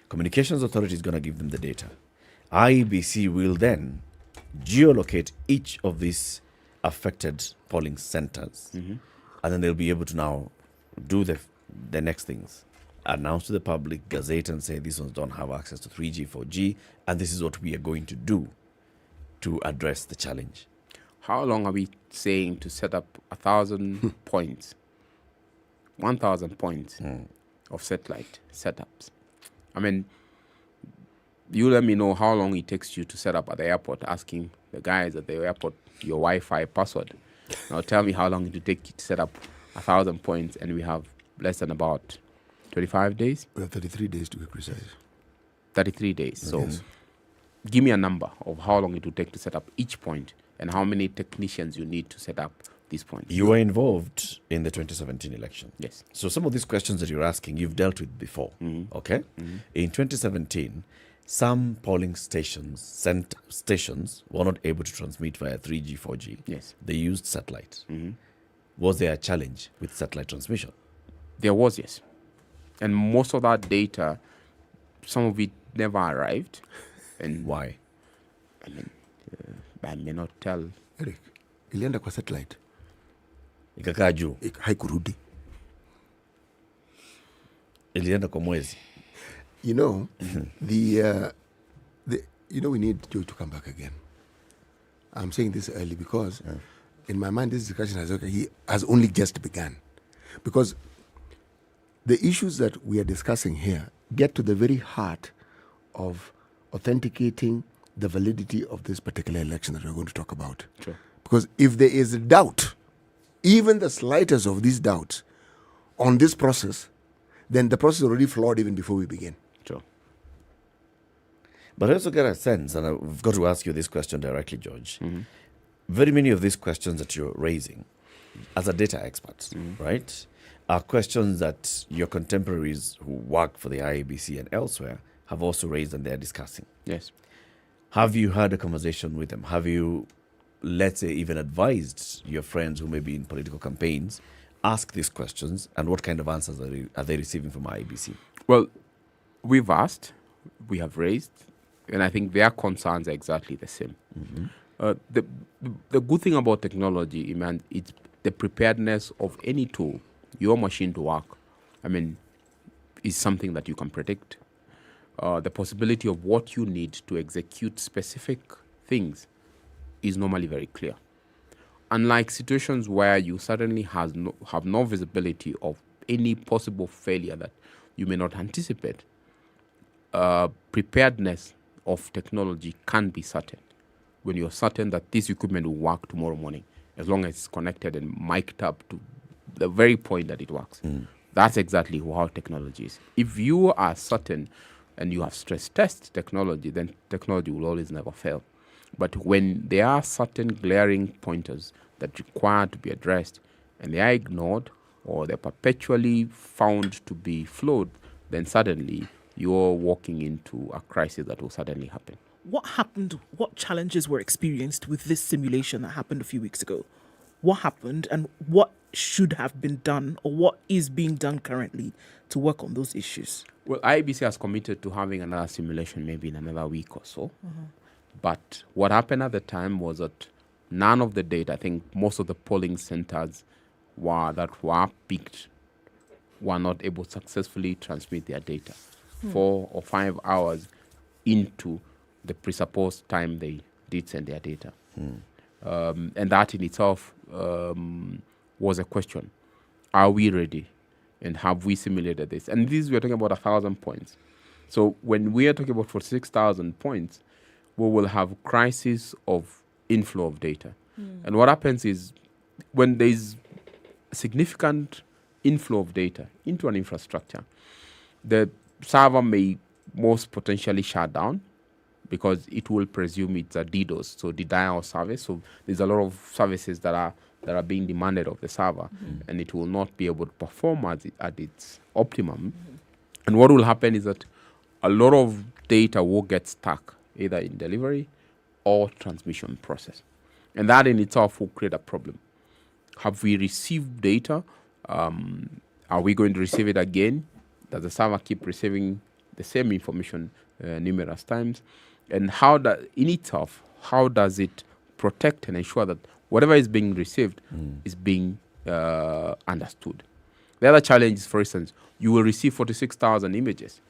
Communications Authority is going to give them the data. IEBC will then geolocate each of these affected polling centers, and then they'll be able to now do the next things. Announce to the public, gazette, and say these ones don't have access to 3G, 4G, and this is what we are going to do to address the challenge. How long are we saying to set up 1,000 points, 1,000 points of satellite setups? I mean, you let me know how long it takes you to set up at the airport, asking the guys at the airport your Wi-Fi password. Now tell me how long it will take you to set up 1,000 points, and we have less than about 25 days? We have 33 days to be precise. 33 days. So Yes. give me a number of how long it will take to set up each point and how many technicians you need to set up these points. You were involved in the 2017 election. Yes. So some of these questions that you're asking, you've dealt with before. Okay? In 2017, some polling stations were not able to transmit via 3G, 4G. Yes. They used satellite. Was there a challenge with satellite transmission? There was, yes. And most of that data, some of it never arrived. And why? I mean, I may not tell. Eric, ilienda kwa satellite. Ikakaa juu. Haikurudi. Ilienda kwa mwezi. You know, we need Joe to come back again. I'm saying this early because in my mind this discussion has only just begun. Because the issues that we are discussing here get to the very heart of authenticating the validity of this particular election that we're going to talk about. Sure. Because if there is a doubt, even the slightest of these doubts on this process, then the process is already flawed even before we begin. Sure. But I also get a sense, and I've got to ask you this question directly, George. Very many of these questions that you're raising as a data expert, right, are questions that your contemporaries who work for the IEBC and elsewhere have also raised and they're discussing. Yes. Have you had a conversation with them? Have you, let's say, even advised your friends who may be in political campaigns, ask these questions, and what kind of answers are they receiving from IEBC? Well, we've asked, we have raised, and I think their concerns are exactly the same. The good thing about technology, man, it's the preparedness of any tool, your machine to work, I mean, is something that you can predict. The possibility of what you need to execute specific things is normally very clear. Unlike situations where you suddenly have no visibility of any possible failure that you may not anticipate, preparedness of technology can be certain when you're certain that this equipment will work tomorrow morning, as long as it's connected and mic'd up to the very point that it works. That's exactly how technology is. If you are certain and you have stress test technology, then technology will always never fail. But when there are certain glaring pointers that require to be addressed and they are ignored or they're perpetually found to be flawed, then suddenly you're walking into a crisis that will suddenly happen. What happened? What challenges were experienced with this simulation that happened a few weeks ago? What happened and what should have been done or what is being done currently to work on those issues? Well, IEBC has committed to having another simulation maybe in another week or so. But what happened at the time was that none of the data, I think most of the polling centers that were picked were not able to successfully transmit their data 4 or 5 hours into the presupposed time they did send their data. And that in itself was a question. Are we ready? And have we simulated this? And we're talking about 1,000 points. So when we are talking about 46,000 points, we will have crisis of inflow of data. And what happens is when there's significant inflow of data into an infrastructure, the server may most potentially shut down because it will presume it's a DDoS, so denial service. So there's a lot of services that are being demanded of the server, and it will not be able to perform at its optimum. And what will happen is that a lot of data will get stuck either in delivery or transmission process. And that in itself will create a problem. Have we received data? Are we going to receive it again? Does the server keep receiving the same information numerous times? And how does it protect and ensure that whatever is being received is being understood? The other challenge is, for instance, you will receive 46,000 images.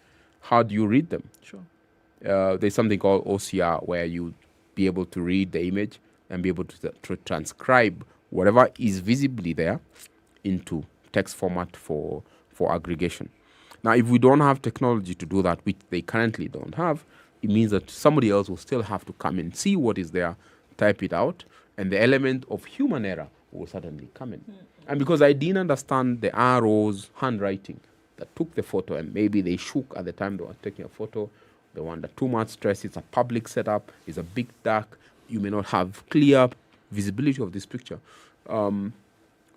How do you read them? Sure. There's something called OCR where you be able to read the image and be able to transcribe whatever is visibly there into text format for aggregation. Now, if we don't have technology to do that, which they currently don't have, it means that somebody else will still have to come and see what is there, type it out, and the element of human error will suddenly come in. And because I didn't understand the RO's handwriting that took the photo, and maybe they shook at the time they were taking a photo, they were under too much stress, it's a public setup, it's a big dark, you may not have clear visibility of this picture. So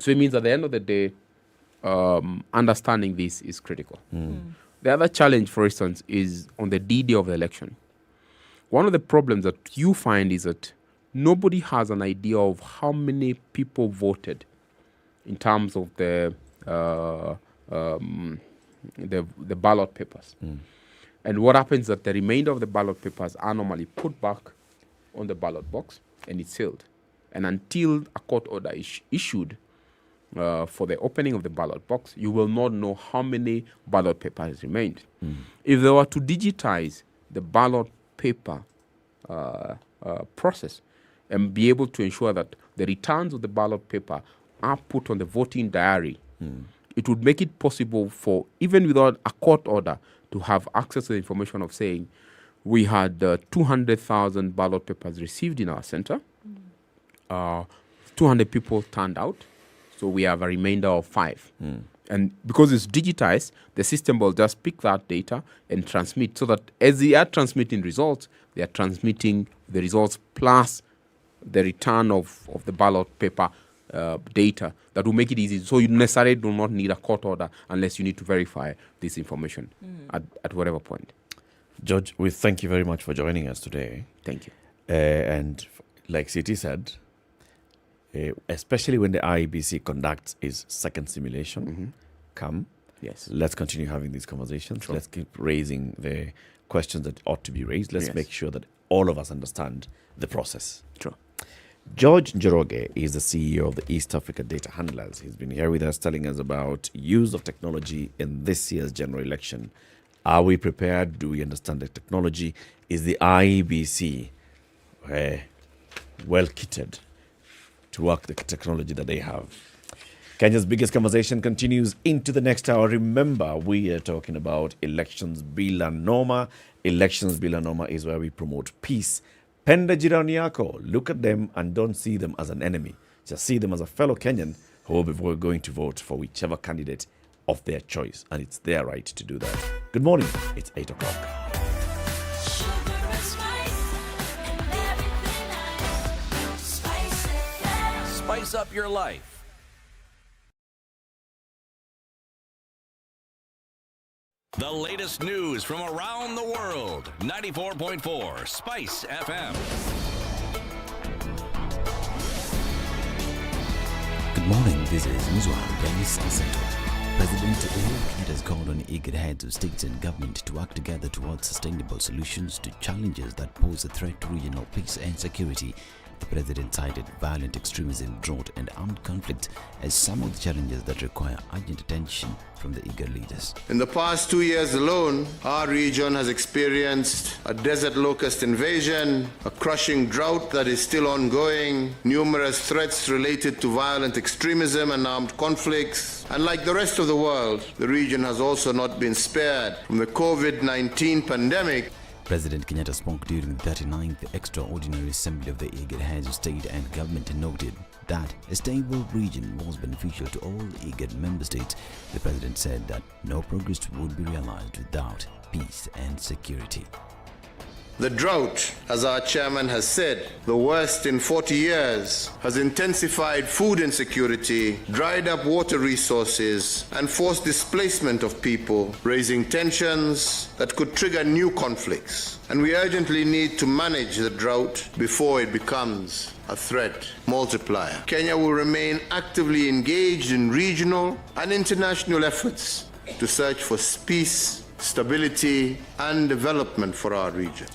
it means at the end of the day, understanding this is critical. The other challenge, for instance, is on the D-Day of the election. One of the problems that you find is that nobody has an idea of how many people voted in terms of the ballot papers. And what happens is that the remainder of the ballot papers are normally put back on the ballot box and it's sealed. And until a court order is issued for the opening of the ballot box, you will not know how many ballot papers remained. If they were to digitize the ballot paper process and be able to ensure that the returns of the ballot paper are put on the voting diary, it would make it possible for, even without a court order, to have access to the information of saying, we had 200,000 ballot papers received in our center. 200 people turned out. So we have a remainder of 5. And because it's digitized, the system will just pick that data and transmit, so that as they are transmitting results, they are transmitting the results plus the return of the ballot paper data. That will make it easy. So you necessarily do not need a court order unless you need to verify this information at whatever point. George, we thank you very much for joining us today. Thank you. And like CT said, especially when the IEBC conducts its second simulation, let's continue having these conversations. Let's keep raising the questions that ought to be raised. Let's make sure that all of us understand the process. George Njoroge is the CEO of the East Africa Data Handlers. He's been here with us telling us about use of technology in this year's general election. Are we prepared? Do we understand the technology? Is the IEBC well kitted to work the technology that they have? Kenya's biggest conversation continues into the next hour. Remember, we are talking about elections bila noma. Elections bila noma is where we promote peace. Penda jirani yako. Look at them and don't see them as an enemy. Just see them as a fellow Kenyan who will be going to vote for whichever candidate of their choice. And it's their right to do that. Good morning. It's 8 o'clock. Spice up your life. The latest news from around the world. 94.4 SpiceFM. Good morning, this is Muzwa Ganis Center. President Uhuru Kenyatta has called on eager heads of states and government to work together towards sustainable solutions to challenges that pose a threat to regional peace and security. The president cited violent extremism, drought and armed conflict as some of the challenges that require urgent attention from the eager leaders. In the past 2 years alone, our region has experienced a desert locust invasion, a crushing drought that is still ongoing, numerous threats related to violent extremism and armed conflicts. And like the rest of the world, the region has also not been spared from the COVID-19 pandemic. President Kenyatta spoke during the 39th Extraordinary Assembly of the Eager Heads of State and Government and noted that a stable region was beneficial to all eager member states. The president said that no progress would be realized without peace and security. The drought, as our chairman has said, the worst in 40 years, has intensified food insecurity, dried up water resources, and forced displacement of people, raising tensions that could trigger new conflicts. And we urgently need to manage the drought before it becomes a threat multiplier. Kenya will remain actively engaged in regional and international efforts to search for peace, stability, and development for our region.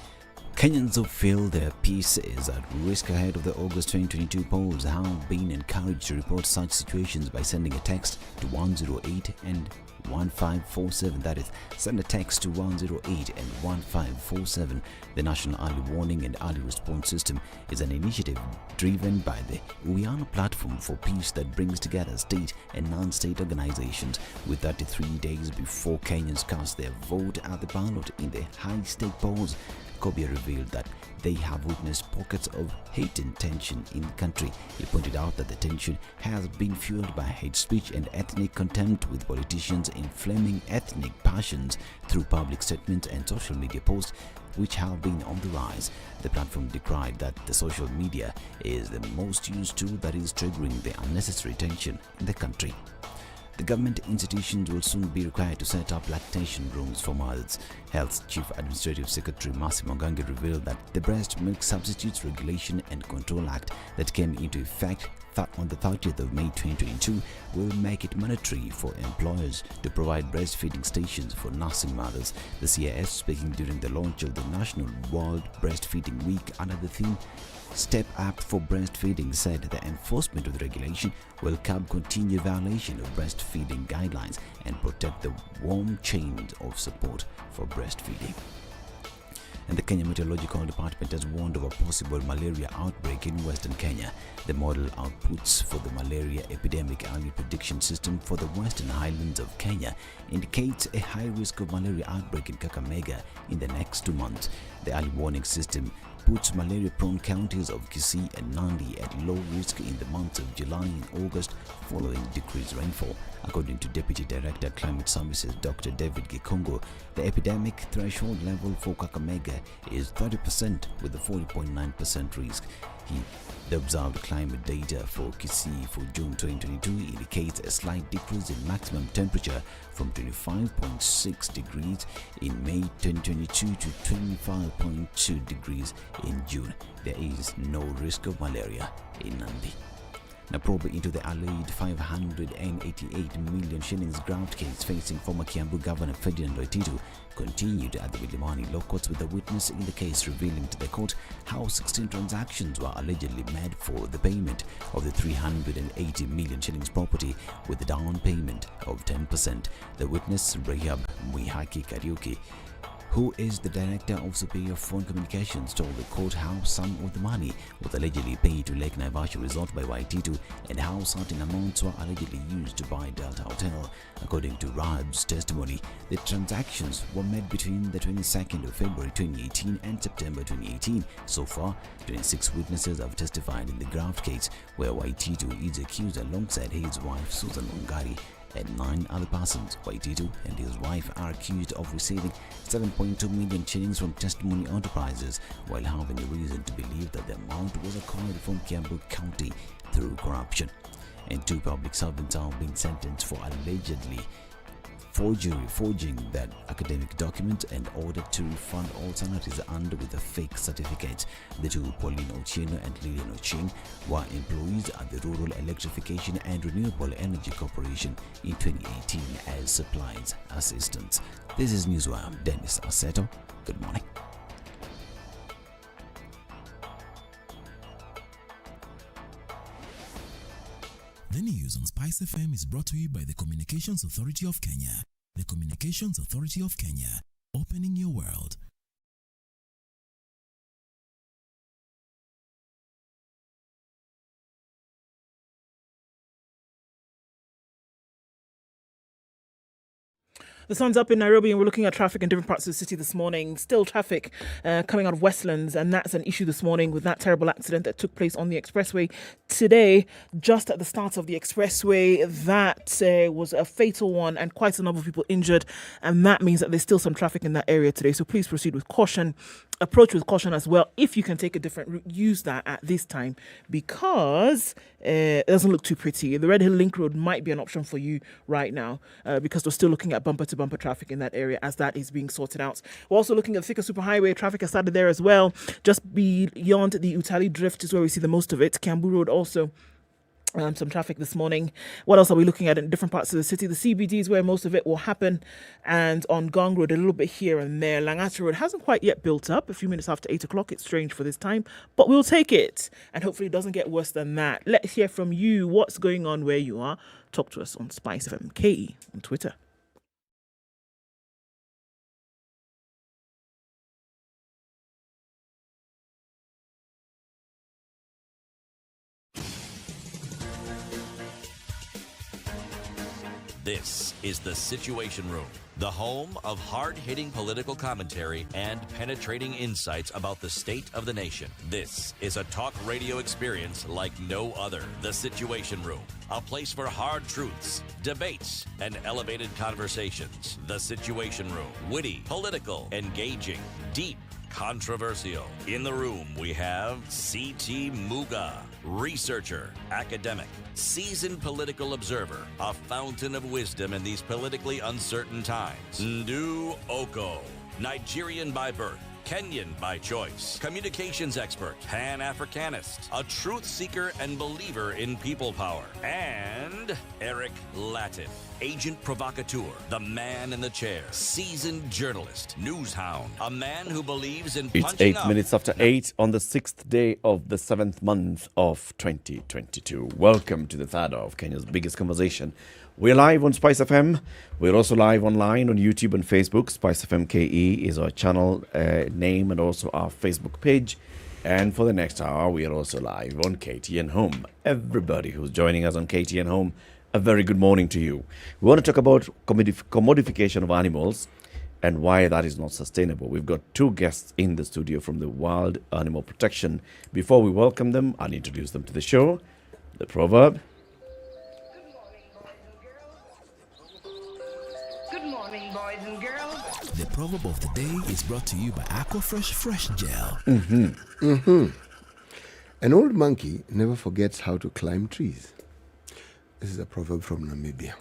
Kenyans who feel their peace is at risk ahead of the August 2022 polls have been encouraged to report such situations by sending a text to 108 and 1547. That is, send a text to 108 and 1547. The National Early Warning and Early Response System is an initiative driven by the Uyana Platform for Peace that brings together state and non-state organizations. With 33 days before Kenyans cast their vote at the ballot in the high-stake polls, Kobia revealed that they have witnessed pockets of hate and tension in the country. He pointed out that the tension has been fueled by hate speech and ethnic contempt, with politicians inflaming ethnic passions through public statements and social media posts, which have been on the rise. The platform decried that the social media is the most used tool that is triggering the unnecessary tension in the country. The government institutions will soon be required to set up lactation rooms for mothers. Health Chief Administrative Secretary Massimo Gangi revealed that the Breast Milk Substitutes Regulation and Control Act that came into effect on the 30th of May 2022 will make it mandatory for employers to provide breastfeeding stations for nursing mothers. The CIS, speaking during the launch of the National World Breastfeeding Week under the theme Step Up for Breastfeeding, said the enforcement of the regulation will curb continued violation of breastfeeding guidelines and protect the warm chains of support for breastfeeding. And the Kenya Meteorological Department has warned of a possible malaria outbreak in Western Kenya. The model outputs for the malaria epidemic early prediction system for the Western Highlands of Kenya indicates a high risk of malaria outbreak in Kakamega in the next 2 months. The early warning system puts malaria-prone counties of Kisii and Nandi at low risk in the months of July and August following decreased rainfall. According to Deputy Director Climate Services Dr. David Gikongo, the epidemic threshold level for Kakamega is 30% with a 40.9% risk. The observed climate data for Kisii for June 2022 indicates a slight decrease in maximum temperature from 25.6 degrees in May 2022 to 25.2 degrees in June. There is no risk of malaria in Nandi. Now, probe into the alleged 588 million shillings graft case facing former Kiambu Governor Ferdinand Waititu continued at the Milimani Law Courts, with a witness in the case revealing to the court how 16 transactions were allegedly made for the payment of the 380 million shillings property with a down payment of 10%. The witness, Rahab Mwihaki Kariuki, who is the director of Superior Phone Communications, told the court how some of the money was allegedly paid to Lake Naivasha Resort by YT2 and how certain amounts were allegedly used to buy Delta Hotel. According to Rahab's testimony, the transactions were made between the 22nd of February 2018 and September 2018. So far, 26 witnesses have testified in the graft case, where YT2 is accused alongside his wife Susan Ongari and 9 other persons. YT2 and his wife are accused of receiving 7.2 million shillings from Testimony Enterprises, while having a reason to believe that the amount was acquired from Kiambu County through corruption. And 2 public servants are being sentenced for allegedly forging that academic document and ordered to refund all salaries earned with a fake certificate. The 2, Pauline Ochieno and Lillian Ochieng, were employees at the Rural Electrification and Renewable Energy Corporation in 2018 as supplies assistants. This is Newswire. I'm Dennis Aseto. Good morning. The news on SpiceFM is brought to you by the Communications Authority of Kenya. The Communications Authority of Kenya, opening your world. The sun's up in Nairobi and we're looking at traffic in different parts of the city this morning. Still traffic coming out of Westlands, and that's an issue this morning with that terrible accident that took place on the Expressway today, just at the start of the Expressway. That was a fatal one and quite a number of people injured, and that means that there's still some traffic in that area today. So please proceed with caution. Approach with caution as well. If you can take a different route, use that at this time, because it doesn't look too pretty. The Red Hill Link Road might be an option for you right now, because we're still looking at bumper-to-bumper traffic in that area as that is being sorted out. We're also looking at the Thika Superhighway. Traffic has started there as well. Just beyond the Utali Drift is where we see the most of it. Kiambu Road also. Some traffic this morning. What else are we looking at in different parts of the city? The CBD is where most of it will happen, and on Gong Road a little bit here and there. Langata Road hasn't quite yet built up. A few minutes after 8 o'clock. It's strange for this time, but we'll take it, and hopefully it doesn't get worse than that. Let's hear from you. What's going on where you are? Talk to us on SpiceFM KE on Twitter. This is The Situation Room, the home of hard-hitting political commentary and penetrating insights about the state of the nation. This is a talk radio experience like no other. The Situation Room, a place for hard truths, debates, and elevated conversations. The Situation Room, witty, political, engaging, deep, controversial. In the room, we have C.T. Muga, researcher, academic, seasoned political observer, a fountain of wisdom in these politically uncertain times. Ndu Okoh, Nigerian by birth, Kenyan by choice, communications expert, Pan-Africanist, a truth seeker and believer in people power, and Eric Latiff, agent provocateur, the man in the chair, seasoned journalist, news hound, a man who believes in It's punching 8 minutes after 8 on the 6th day of the 7th month of 2022. Welcome to the third hour of Kenya's biggest conversation. We're live on SpiceFM. We're also live online on YouTube and Facebook. SpiceFM KE is our channel name and also our Facebook page. And for the next hour, we are also live on KTN Home. Everybody who's joining us on KTN Home, a very good morning to you. We want to talk about commodification of animals and why that is not sustainable. We've got 2 guests in the studio from the Wild Animal Protection. Before we welcome them, I'll introduce them to the show. The proverb. The proverb of the day is brought to you by Aquafresh Fresh Gel. An old monkey never forgets how to climb trees. This is a proverb from Namibia.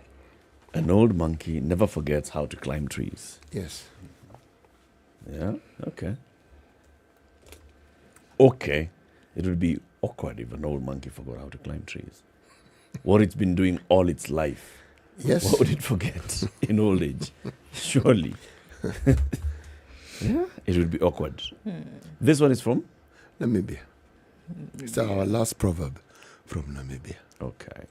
An old monkey never forgets how to climb trees. Yes. Yeah, okay. Okay. It would be awkward if an old monkey forgot how to climb trees. What it's been doing all its life. Yes. What would it forget in old age? Surely. Yeah, it would be awkward. This one is from? Namibia. It's our last proverb from Namibia. Okay.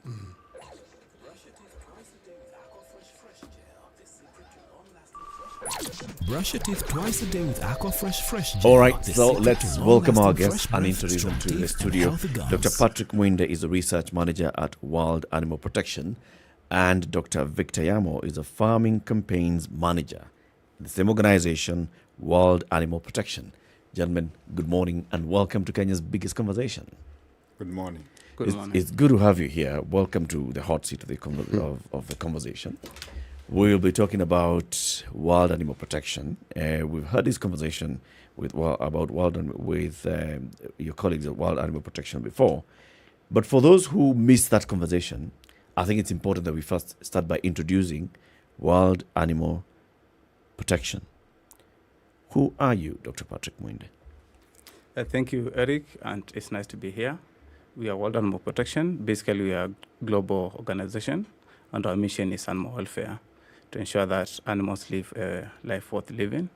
Brush your teeth twice a day with Aqua Fresh Gel. All right, The so secret let's to welcome our long-lasting guests fresh and breath, introduce them strong to the teeth, and studio. healthy gums. Dr. Patrick Mwinde is the research manager at Wild Animal Protection, and Dr. Victor Yamo is a farming campaigns manager in the same organization, Wild Animal Protection. Gentlemen, good morning and welcome to Kenya's biggest conversation. Good morning. It's good to have you here. Welcome to the hot seat of the conversation. We'll be talking about wild animal protection. We've had this conversation with your colleagues at Wild Animal Protection before. But for those who missed that conversation, I think it's important that we first start by introducing Wild Animal Protection. Who are you, Dr. Patrick Mwinde? Thank you, Eric, and it's nice to be here. We are Wild Animal Protection. Basically, we are a global organization, and our mission is animal welfare, to ensure that animals live a life worth living.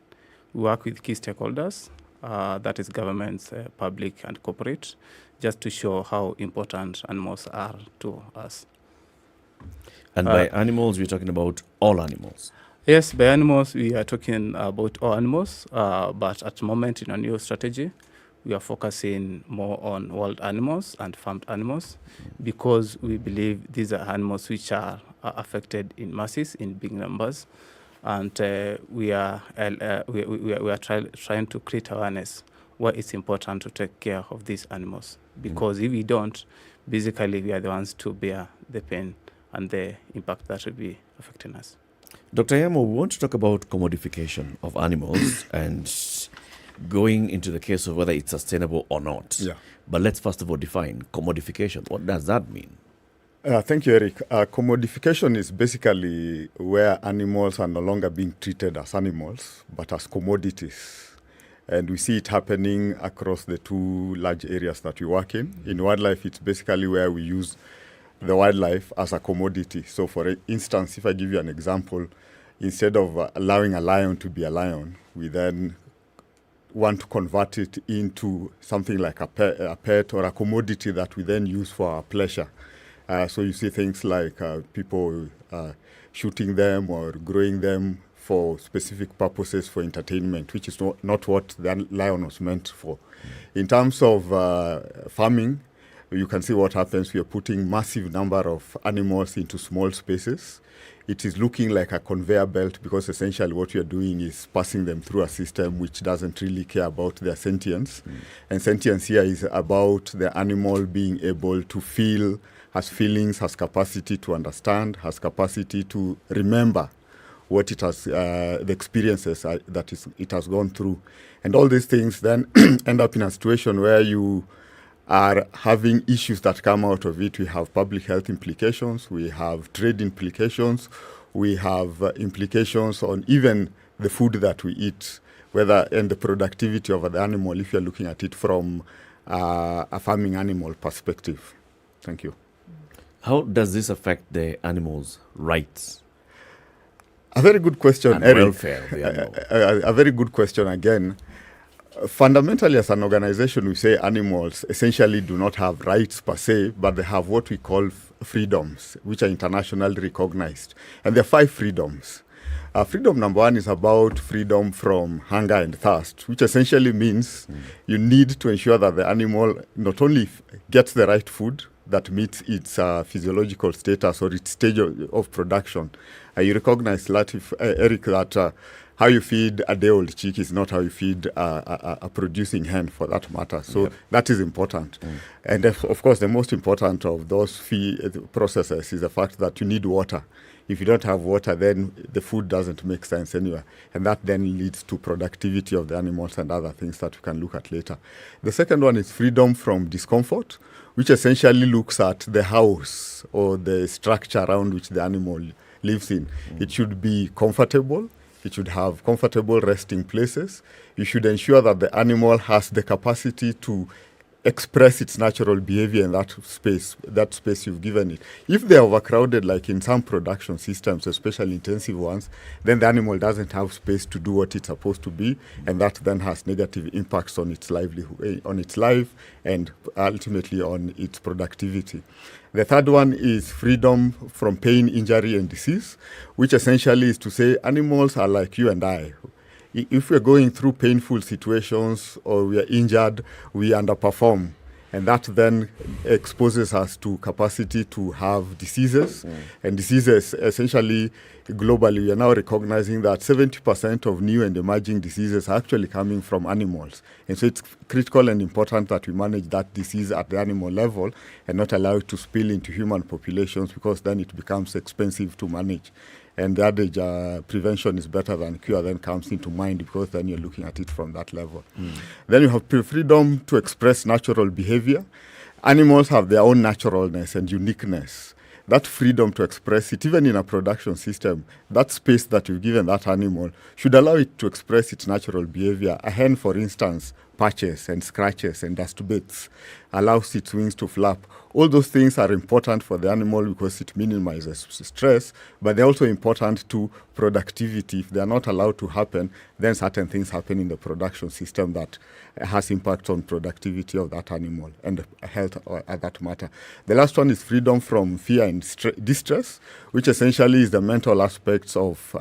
We work with key stakeholders, that is governments, public and corporate, just to show how important animals are to us. And by animals, we're talking about all animals. Yes, by animals, we are talking about all animals, but at the moment in our new strategy, we are focusing more on wild animals and farmed animals because we believe these are animals which are affected in masses, in big numbers, and we are trying to create awareness why it's important to take care of these animals, because if we don't, basically we are the ones to bear the pain and the impact that will be affecting us. Dr. Yamo, we want to talk about commodification of animals and going into the case of whether it's sustainable or not. Yeah. But let's first of all define commodification. What does that mean? Thank you, Eric. Commodification is basically where animals are no longer being treated as animals, but as commodities. And we see it happening across the two large areas that we work in. In wildlife, it's basically where we use the wildlife as a commodity. So for instance, if I give you an example, instead of allowing a lion to be a lion, we then want to convert it into something like a pet or a commodity that we then use for our pleasure. So you see things like people shooting them or growing them for specific purposes for entertainment, which is not what the lion was meant for. In terms of farming, you can see what happens. We are putting massive number of animals into small spaces. It is looking like a conveyor belt because essentially what we are doing is passing them through a system which doesn't really care about their sentience. And sentience here is about the animal being able to feel, has feelings, has capacity to understand, has capacity to remember what it has, the experiences that it has gone through. And all these things then end up in a situation where you are having issues that come out of it. We have public health implications, we have trade implications, we have implications on even the food that we eat, and the productivity of the animal, if you're looking at it from a farming animal perspective. Thank you. How does this affect the animal's rights? A very good question, and Eric. Welfare of the animal. A very good question again. Fundamentally, as an organization, we say animals essentially do not have rights per se, but they have what we call freedoms, which are internationally recognized. And there are 5 freedoms. Freedom number 1 is about freedom from hunger and thirst, which essentially means you need to ensure that the animal not only gets the right food that meets its physiological status or its stage of production. You recognize, Latiff, Eric, that how you feed a day-old chick is not how you feed a producing hen, for that matter. So that is important. And of course, the most important of those processes is the fact that you need water. If you don't have water, then the food doesn't make sense anyway. And that then leads to productivity of the animals and other things that we can look at later. The second one is freedom from discomfort, which essentially looks at the house or the structure around which the animal lives in. It should be comfortable. It should have comfortable resting places. You should ensure that the animal has the capacity to express its natural behavior in that space you've given it. If they're overcrowded, like in some production systems, especially intensive ones, then the animal doesn't have space to do what it's supposed to be, and that then has negative impacts on its livelihood, on its life, and ultimately on its productivity. The third one is freedom from pain, injury, and disease, which essentially is to say animals are like you and I. If we're going through painful situations or we are injured, we underperform. And that then exposes us to capacity to have diseases. And diseases, essentially, globally, we are now recognizing that 70% of new and emerging diseases are actually coming from animals. And so it's critical and important that we manage that disease at the animal level and not allow it to spill into human populations, because then it becomes expensive to manage. And the adage, prevention is better than cure, then comes into mind, because then you're looking at it from that level. Then you have freedom to express natural behavior. Animals have their own naturalness and uniqueness. That freedom to express it, even in a production system, that space that you've given that animal should allow it to express its natural behavior. A hen, for instance, patches and scratches and dust bits, allows its wings to flap. All those things are important for the animal because it minimizes stress, but they're also important to productivity. If they're not allowed to happen, then certain things happen in the production system that has impact on productivity of that animal and health at that matter. The last one is freedom from fear and distress, which essentially is the mental aspects of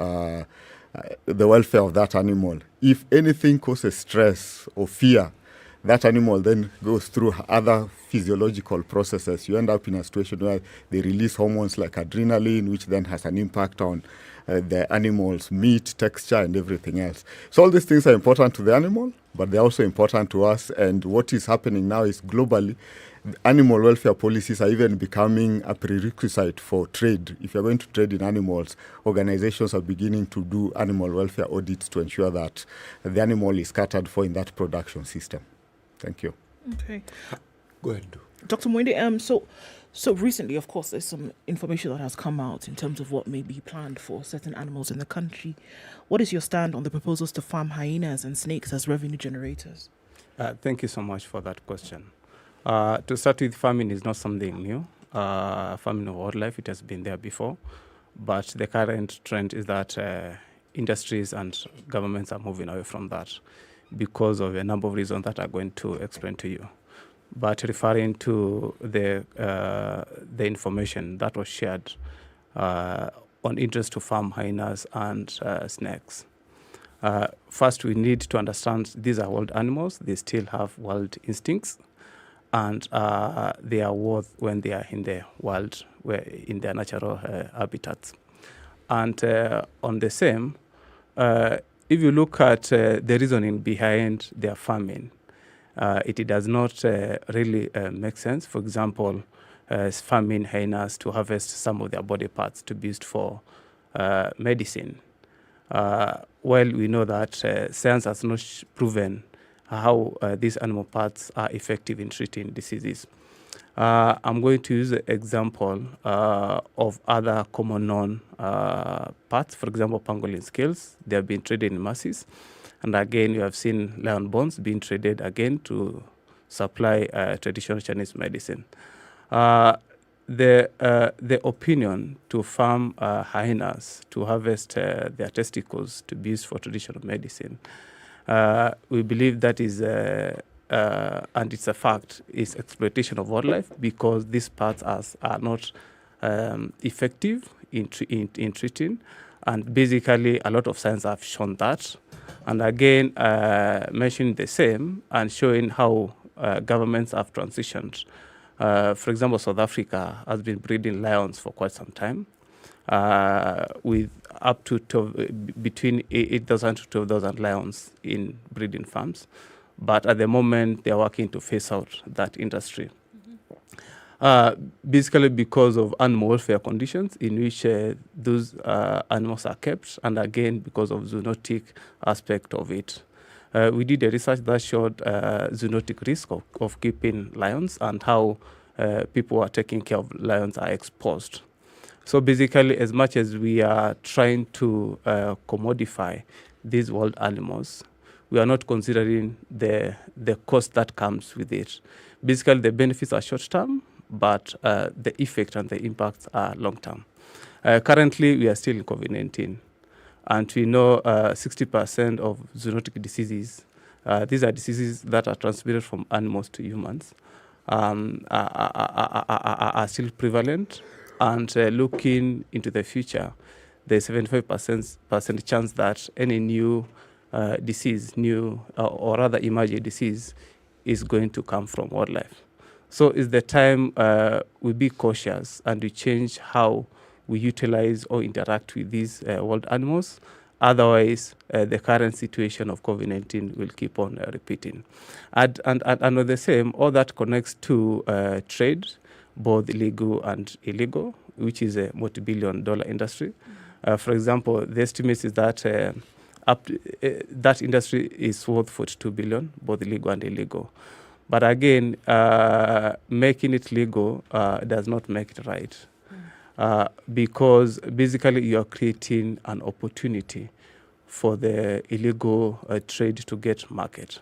the welfare of that animal. If anything causes stress or fear, that animal then goes through other physiological processes. You end up in a situation where they release hormones like adrenaline, which then has an impact on the animal's meat, texture, and everything else. So all these things are important to the animal, but they're also important to us. And what is happening now is globally, animal welfare policies are even becoming a prerequisite for trade. If you're going to trade in animals, organizations are beginning to do animal welfare audits to ensure that the animal is catered for in that production system. Thank you. Okay. Go ahead. Dr. Mwende, so recently, of course, there's some information that has come out in terms of what may be planned for certain animals in the country. What is your stand on the proposals to farm hyenas and snakes as revenue generators? Thank you so much for that question. To start with, farming is not something new. Farming of wildlife, it has been there before. But the current trend is that industries and governments are moving away from that because of a number of reasons that I'm going to explain to you. But referring to the information that was shared on interest to farm hyenas and snakes. First, we need to understand these are wild animals. They still have wild instincts, and they are worth when they are in the wild, in their natural habitats. And on the same, if you look at the reasoning behind their farming, it does not really make sense. For example, farming hyenas to harvest some of their body parts to be used for medicine. Well, we know that science has not proven how these animal parts are effective in treating diseases. I'm going to use the example of other common known parts. For example, pangolin scales. They have been traded in masses. And again, you have seen lion bones being traded again to supply traditional Chinese medicine. The opinion to farm hyenas to harvest their testicles to be used for traditional medicine, we believe that is, and it's a fact, is exploitation of wildlife, because these parts are not effective in treating. And basically, a lot of science have shown that. And again, mentioning the same and showing how governments have transitioned. For example, South Africa has been breeding lions for quite some time, with up to between 8,000 to 12,000 lions in breeding farms. But at the moment, they are working to phase out that industry. Basically because of animal welfare conditions in which those animals are kept, and again because of zoonotic aspect of it. We did a research that showed zoonotic risk of keeping lions and how people who are taking care of lions are exposed. So basically, as much as we are trying to commodify these wild animals, we are not considering the cost that comes with it. Basically, the benefits are short-term, but the effect and the impacts are long-term. Currently, we are still in COVID-19, and we know 60% of zoonotic diseases, these are diseases that are transmitted from animals to humans, are still prevalent. And looking into the future, there's 75% chance that any new disease, or rather emerging disease, is going to come from wildlife. So it's the time we be cautious and we change how we utilize or interact with these wild animals. Otherwise, the current situation of COVID-19 will keep on repeating. And on the same, all that connects to trade, both legal and illegal, which is a multi-billion-dollar industry. For example, the estimate is that that industry is worth $42 billion, both legal and illegal. But again, making it legal does not make it right, because basically you are creating an opportunity for the illegal trade to get market.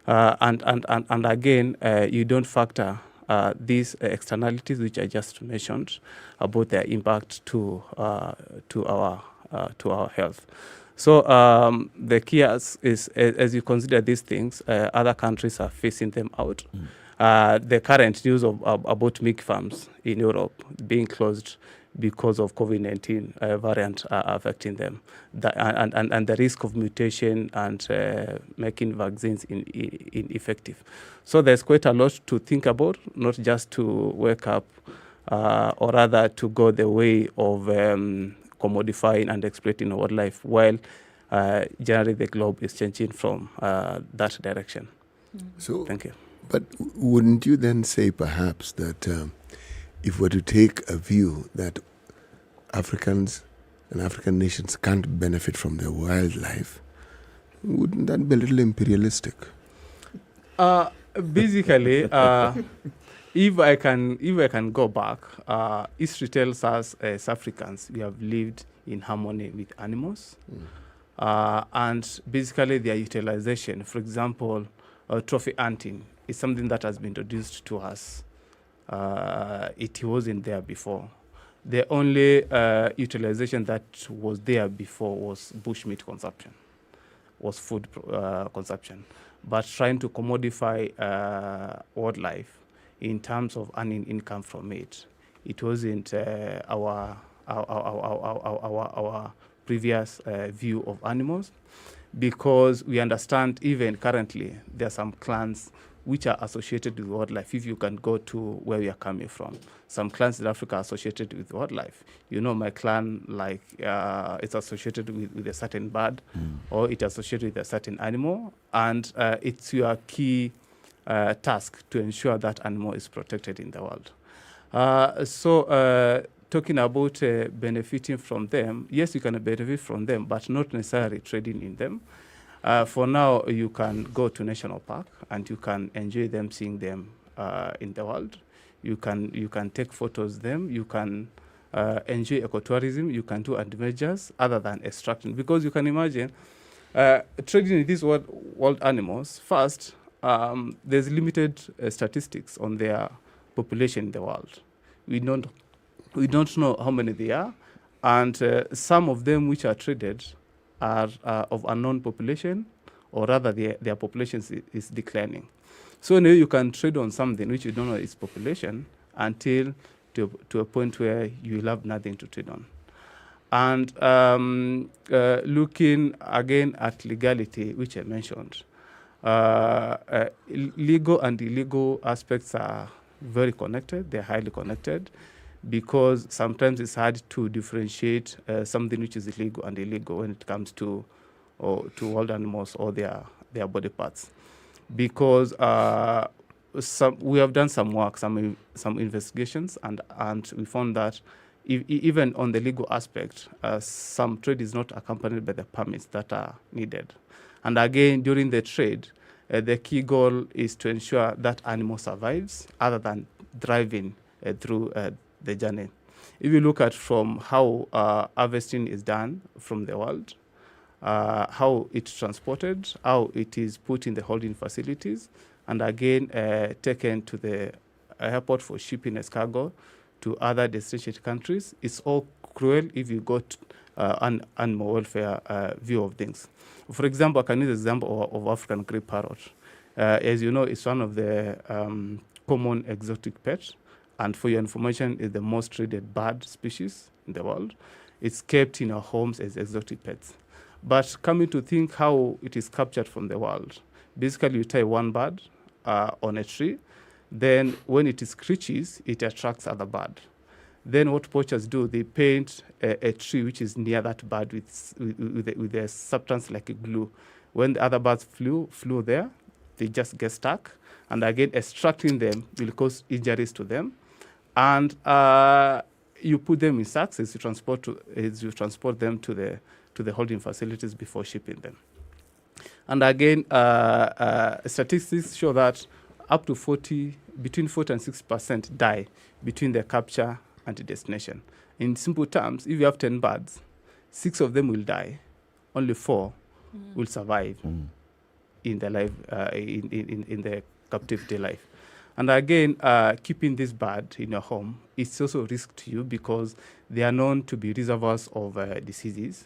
And again, you don't factor these externalities which I just mentioned about their impact to our health. So the key is as you consider these things, other countries are phasing them out. The current news about milk farms in Europe being closed because of COVID-19 variant affecting them, and the risk of mutation and making vaccines ineffective. So there's quite a lot to think about, not just to wake up, or rather to go the way of commodifying and exploiting wildlife, while generally the globe is changing from that direction. So, thank you. But wouldn't you then say perhaps that if we're to take a view that Africans and African nations can't benefit from their wildlife, wouldn't that be a little imperialistic? Basically, if I can go back, history tells us as Africans we have lived in harmony with animals, and basically their utilization. For example, trophy hunting is something that has been introduced to us. It wasn't there before. The only utilization that was there before was bushmeat consumption, was food consumption. But trying to commodify wildlife in terms of earning income from it, it wasn't our previous view of animals, because we understand even currently there are some clans which are associated with wildlife. If you can go to where we are coming from, some clans in Africa are associated with wildlife. You know, my clan, like, it's associated with a certain bird, or it's associated with a certain animal, and it's your key task to ensure that animal is protected in the world. So talking about benefiting from them, yes, you can benefit from them, but not necessarily trading in them. For now, you can go to national park and you can enjoy them, seeing them in the world. You can take photos of them. You can enjoy ecotourism. You can do adventures other than extracting, because you can imagine trading in these wild animals. First, there's limited statistics on their population in the world. We don't know how many they are, and some of them which are traded are of unknown population, or rather their population is declining. So now you can trade on something which you don't know its population until to a point where you will have nothing to trade on. And looking again at legality, which I mentioned, legal and illegal aspects are very connected. They're highly connected, because sometimes it's hard to differentiate something which is illegal and illegal when it comes to wild animals or their body parts. Because we have done some work, some investigations, and we found that even on the legal aspect, some trade is not accompanied by the permits that are needed. And again, during the trade, the key goal is to ensure that animal survives, other than driving through the journey. If you look at from how harvesting is done from the world, how it's transported, how it is put in the holding facilities, and again taken to the airport for shipping as cargo to other destination countries. It's all cruel if you got an animal welfare view of things. For example, I can use the example of African grey parrot. As you know, it's one of the common exotic pets, and for your information, is the most traded bird species in the world. It's kept in our homes as exotic pets. But coming to think how it is captured from the world, basically you tie one bird on a tree, then when it screeches, it attracts other bird. Then what poachers do, they paint a tree which is near that bird with a substance like a glue. When the other birds flew there, they just get stuck, and again extracting them will cause injuries to them. And you put them in sacks as you transport them to the holding facilities before shipping them. And again, statistics show that up to between 40 and 6% die between the capture and the destination. In simple terms, if you have 10 birds, 6 of them will die, only 4 will survive in the life in the captivity life. And again, keeping this bird in your home is also a risk to you because they are known to be reservoirs of diseases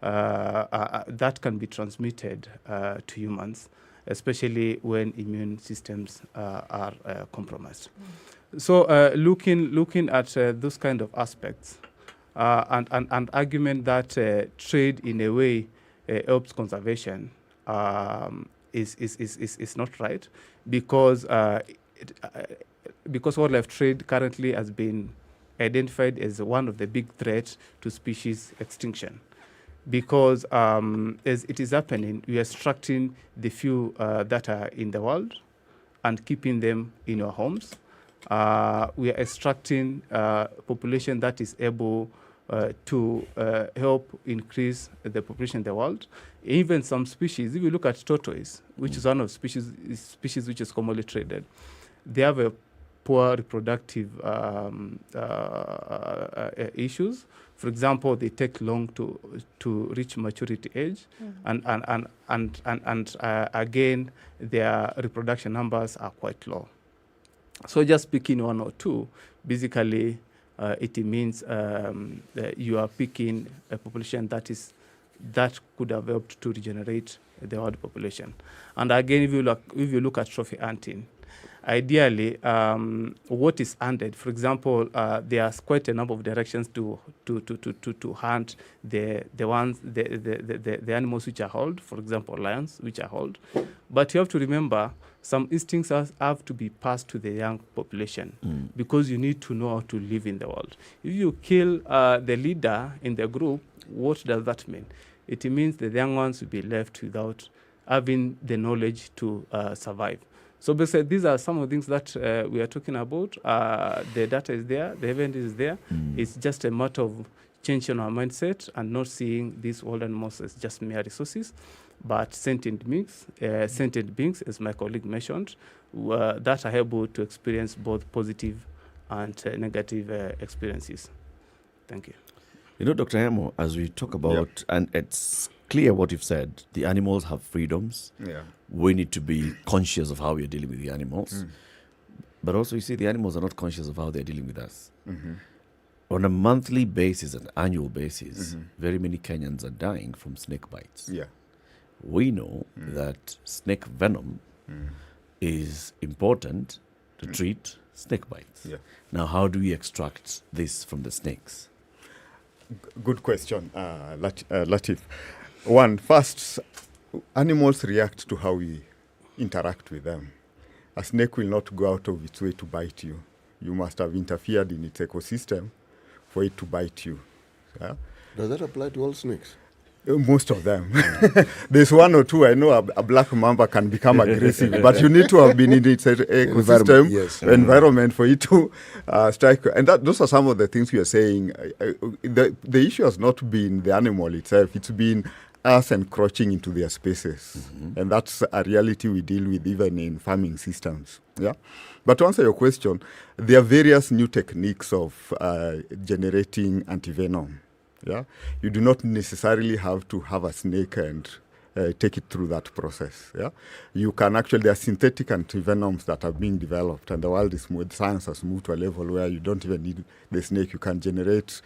that can be transmitted to humans, especially when immune systems are compromised. So looking at those kind of aspects and argument that trade in a way helps conservation is not right because wildlife trade currently has been identified as one of the big threats to species extinction. Because as it is happening, we are extracting the few that are in the world and keeping them in our homes. We are extracting population that is able to help increase the population in the world. Even some species, if you look at tortoise, which is one of species which is commonly traded, they have a poor reproductive issues. For example, they take long to reach maturity age, and again, their reproduction numbers are quite low. So just picking one or two, basically, it means that you are picking a population that could have helped to regenerate the world population. And again, if you look at trophy hunting, ideally, what is hunted, for example, there's quite a number of directions to hunt the animals which are held, for example, lions which are held. But you have to remember, some instincts have to be passed to the young population because you need to know how to live in the world. If you kill the leader in the group, what does that mean? It means the young ones will be left without having the knowledge to survive. So basically, these are some of the things that we are talking about. The data is there, the evidence is there. It's just a matter of changing our mindset and not seeing these wild animals as just mere resources, but sentient beings, as my colleague mentioned, that are able to experience both positive and negative experiences. Thank you. You know, Dr. Hemo, as we talk about, and it's clear what you've said, the animals have freedoms. Yeah. We need to be conscious of how we are dealing with the animals. But also, you see, the animals are not conscious of how they're dealing with us. On a monthly basis, an annual basis, very many Kenyans are dying from snake bites. Yeah. We know that snake venom is important to treat snake bites. Yeah. Now, how do we extract this from the snakes? Good question, Latiff. First, animals react to how we interact with them. A snake will not go out of its way to bite you. You must have interfered in its ecosystem for it to bite you. Yeah? Does that apply to all snakes? Most of them. There's one or two. I know a black mamba can become aggressive, but you need to have been in its ecosystem, environment for it to strike. And those are some of the things we are saying. The issue has not been the animal itself. It's been us encroaching into their spaces. And that's a reality we deal with even in farming systems. Yeah. But to answer your question, there are various new techniques of generating antivenom. Yeah, you do not necessarily have to have a snake and take it through that process. Yeah, you can actually, there are synthetic antivenoms that are being developed, and the world is science has moved to a level where you don't even need the snake. You can generate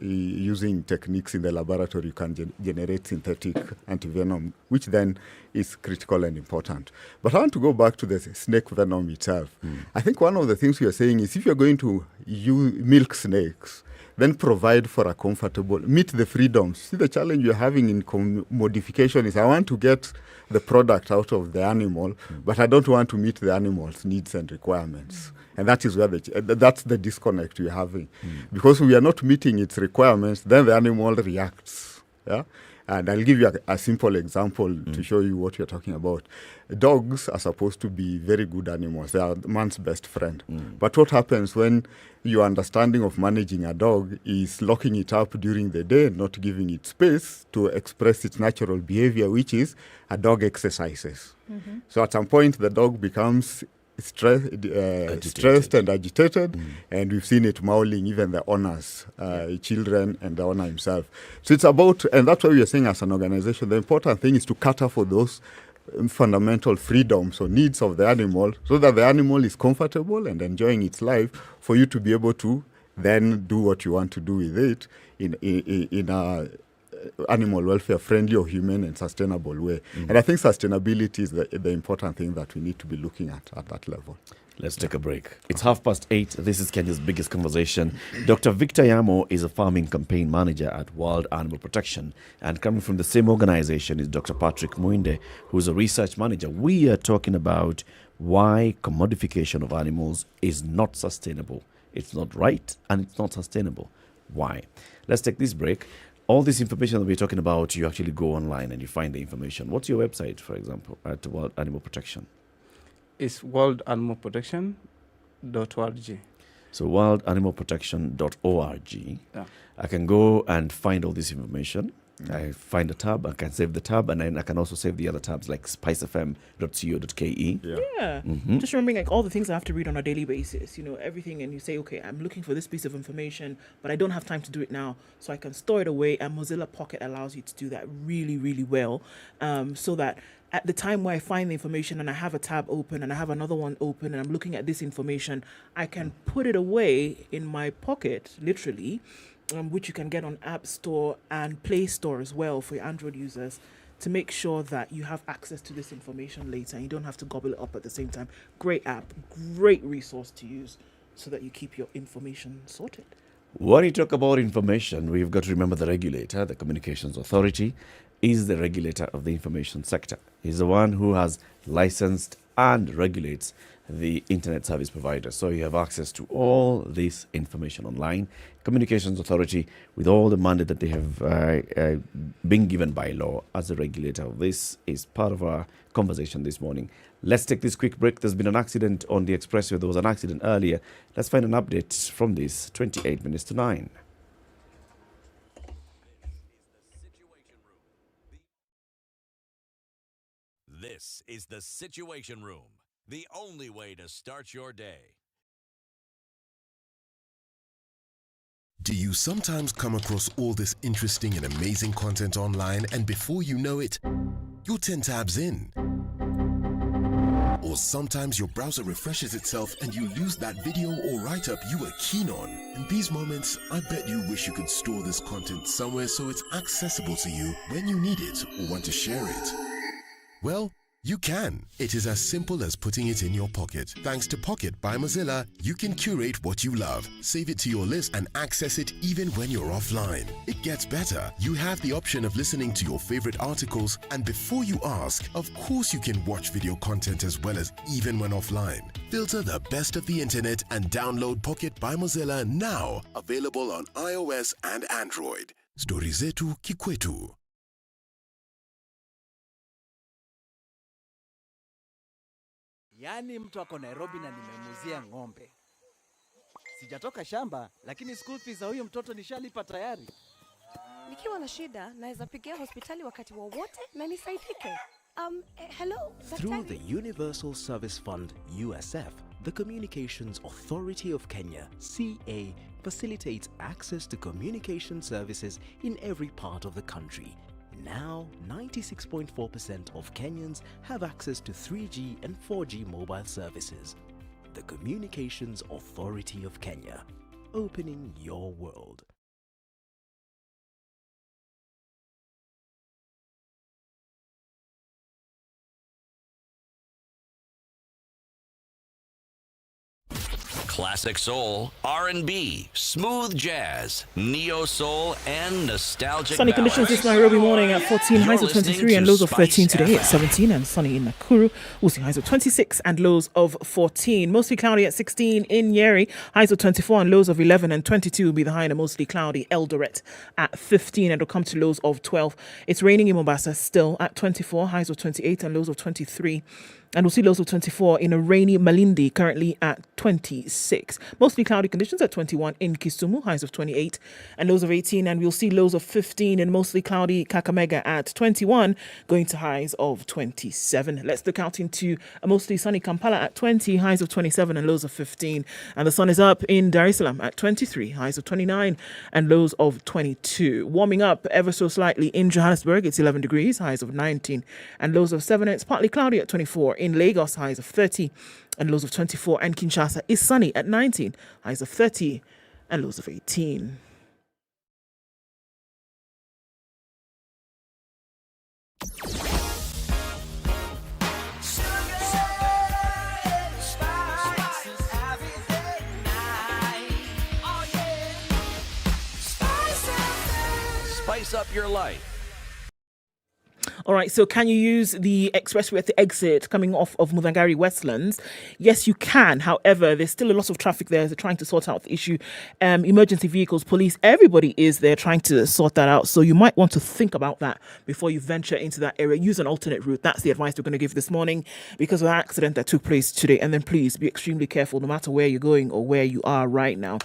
using techniques in the laboratory. You can generate synthetic antivenom, which then is critical and important. But I want to go back to the snake venom itself. I think one of the things we are saying is if you're going to milk snakes, then provide for a comfortable, meet the freedoms. See, the challenge you're having in commodification is I want to get the product out of the animal, but I don't want to meet the animal's needs and requirements. And that is where that's the disconnect you're having. Because we are not meeting its requirements, then the animal reacts. Yeah. And I'll give you a simple example to show you what you're talking about. Dogs are supposed to be very good animals. They are man's best friend. But what happens when your understanding of managing a dog is locking it up during the day and not giving it space to express its natural behavior, which is a dog exercises. So at some point, the dog becomes stressed and agitated, and we've seen it mauling even the owners, children and the owner himself. So it's about, and that's why we are saying as an organization, the important thing is to cater for those fundamental freedoms or needs of the animal so that the animal is comfortable and enjoying its life for you to be able to then do what you want to do with it in a animal welfare friendly or human and sustainable way. And I think sustainability is the important thing that we need to be looking at that level. Let's take a break. It's 8:30. This is Kenya's biggest conversation. Dr. Victor Yamo is a farming campaign manager at World Animal Protection. And coming from the same organization is Dr. Patrick Muinde, who's a research manager. We are talking about why commodification of animals is not sustainable. It's not right and it's not sustainable. Why? Let's take this break. All this information that we're talking about, you actually go online and you find the information. What's your website, for example, at World Animal Protection? It's worldanimalprotection.org. So worldanimalprotection.org. Yeah. I can go and find all this information. I find a tab, I can save the tab, and then I can also save the other tabs like spicefm.co.ke. Yeah. Just remembering like all the things I have to read on a daily basis, everything, and you say, okay, I'm looking for this piece of information, but I don't have time to do it now, so I can store it away, and Mozilla Pocket allows you to do that really, really well, so that at the time where I find the information and I have a tab open and I have another one open and I'm looking at this information, I can put it away in my pocket, literally, which you can get on App Store and Play Store as well for your Android users, to make sure that you have access to this information later and you don't have to gobble it up at the same time. Great app, great resource to use so that you keep your information sorted. When you talk about information, we've got to remember the regulator, the Communications Authority, is the regulator of the information sector. He's the one who has licensed and regulates the internet service provider. So you have access to all this information online. Communications Authority, with all the mandate that they have been given by law as the regulator of this, is part of our conversation this morning. Let's take this quick break. There's been an accident on the Expressway. There was an accident earlier. Let's find an update from this, 28 minutes to 9. This is the Situation Room, the only way to start your day. Do you sometimes come across all this interesting and amazing content online, and before you know it, you're 10 tabs in? Or sometimes your browser refreshes itself and you lose that video or write-up you were keen on. In these moments, I bet you wish you could store this content somewhere so it's accessible to you when you need it or want to share it. Well, you can. It is as simple as putting it in your pocket. Thanks to Pocket by Mozilla, you can curate what you love, save it to your list, and access it even when you're offline. It gets better. You have the option of listening to your favorite articles, and before you ask, of course you can watch video content as well as even when offline. Filter the best of the internet and download Pocket by Mozilla now. Available on iOS and Android. Stori zetu kikwetu. Yaani mtu ako Nairobi na nimemuzia ng'ombe. Sijatoka shamba, lakini school fees za huyo mtoto nishalipa tayari. Nikiwa na shida, naweza pigia hospitali wakati wowote na nisaidike. Hello, Through the Universal Service Fund, USF, the Communications Authority of Kenya, CA, facilitates access to communication services in every part of the country. Now, 96.4% of Kenyans have access to 3G and 4G mobile services. The Communications Authority of Kenya, opening your world. Classic soul, R&B, smooth jazz, neo soul, and nostalgic Sunny ballads. conditions this Nairobi morning at 14, highs of 23 and lows of 13 today at 17, and sunny in Nakuru. We'll see highs of 26 and lows of 14. Mostly cloudy at 16 in Nyeri, highs of 24 and lows of 11, and 22 will be the high in a mostly cloudy Eldoret at 15, and it'll come to lows of 12. It's raining in Mombasa still at 24, highs of 28 and lows of 23. And we'll see lows of 24 in a rainy Malindi, currently at 26. Mostly cloudy conditions at 21 in Kisumu, highs of 28 and lows of 18. And we'll see lows of 15 in mostly cloudy Kakamega at 21, going to highs of 27. Let's look out into a mostly sunny Kampala at 20, highs of 27 and lows of 15. And the sun is up in Dar es Salaam at 23, highs of 29 and lows of 22. Warming up ever so slightly in Johannesburg, it's 11 degrees, highs of 19 and lows of 7. It's partly cloudy at 24. In Lagos, highs of 30 and lows of 24. And Kinshasa is sunny at 19, highs of 30 and lows of 18. Spice up your life. All right, so can you use the expressway at the exit coming off of Muthangari Westlands? Yes, you can. However, there's still a lot of traffic there. They're trying to sort out the issue. Emergency vehicles, police, everybody is there trying to sort that out. So you might want to think about that before you venture into that area. Use an alternate route. That's the advice we're going to give this morning because of the accident that took place today. And then please be extremely careful no matter where you're going or where you are right now.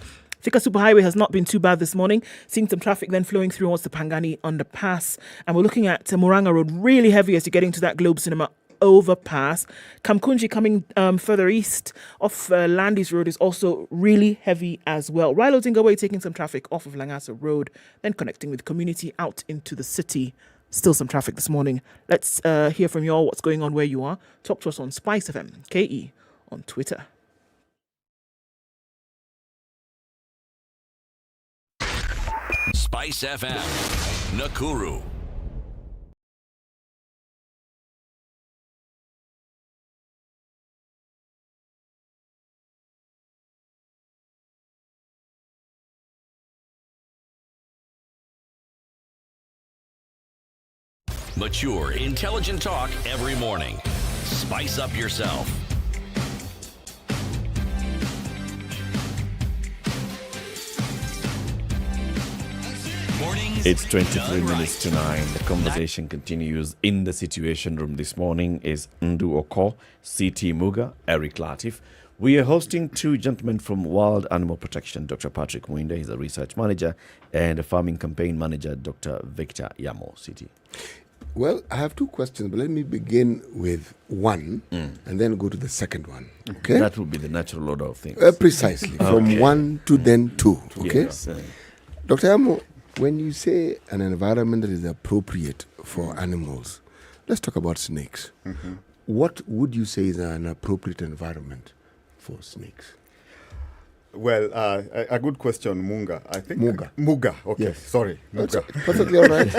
Thika Superhighway has not been too bad this morning. Seeing some traffic then flowing through towards the Pangani underpass. And we're looking at Muranga Road really heavy as you're getting to that Globe Cinema overpass. Kamkunji coming further east off Landis Road is also really heavy as well. Rilo Dingaway taking some traffic off of Langasa Road, then connecting with community out into the city. Still some traffic this morning. Let's hear from you all what's going on where you are. Talk to us on SpiceFM, KE, on Twitter. Spice FM, Nakuru. Mature, intelligent talk every morning. Spice up yourself. It's 23 minutes to 9. The conversation continues in the Situation Room this morning is Ndu Okoh, CT Muga, Eric Latiff. We are hosting two gentlemen from Wild Animal Protection, Dr. Patrick Mwinde, he's a research manager, and a farming campaign manager, Dr. Victor Yamo, CT. Well, I have two questions, but let me begin with one and then go to the second one. Okay? That would be the natural order of things. Precisely. From one to then two. Okay? Yes. Dr. Yamo, when you say an environment that is appropriate for animals, let's talk about snakes. What would you say is an appropriate environment for snakes? Well, a good question, Muga. I think Muga. Okay, yes. Sorry, Muga. Perfectly all right.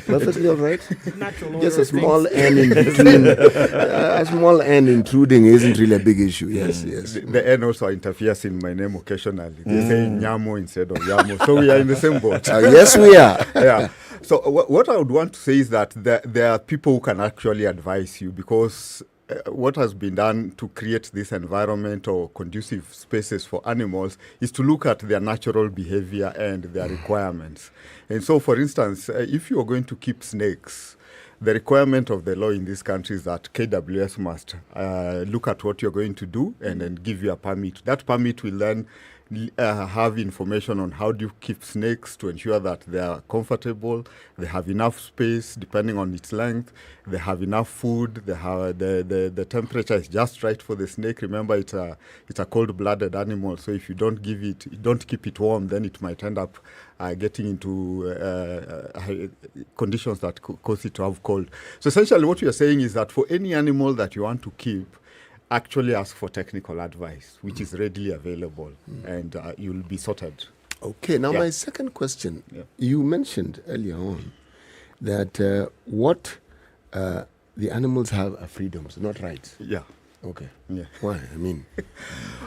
Perfectly all right. Natural Just a small N in between. A small N intruding isn't really a big issue. Yes, yes. The N also interferes in my name occasionally. They say Nyamo instead of Yamo. So we are in the same boat. Yes, we are. Yeah. So what I would want to say is that there are people who can actually advise you because what has been done to create this environment or conducive spaces for animals is to look at their natural behavior and their requirements. And so, for instance, if you are going to keep snakes, the requirement of the law in this country is that KWS must look at what you're going to do and then give you a permit. That permit will then have information on how do you keep snakes to ensure that they are comfortable, they have enough space depending on its length, they have enough food, they have the temperature is just right for the snake. Remember, it's a cold-blooded animal, so if you don't keep it warm, then it might end up getting into conditions that cause it to have cold. So essentially what we are saying is that for any animal that you want to keep, actually ask for technical advice, which is readily available, and you'll be sorted. Okay, now my second question. You mentioned earlier on that what the animals have are freedoms, not rights. Yeah. Okay. Yeah. Why? I mean,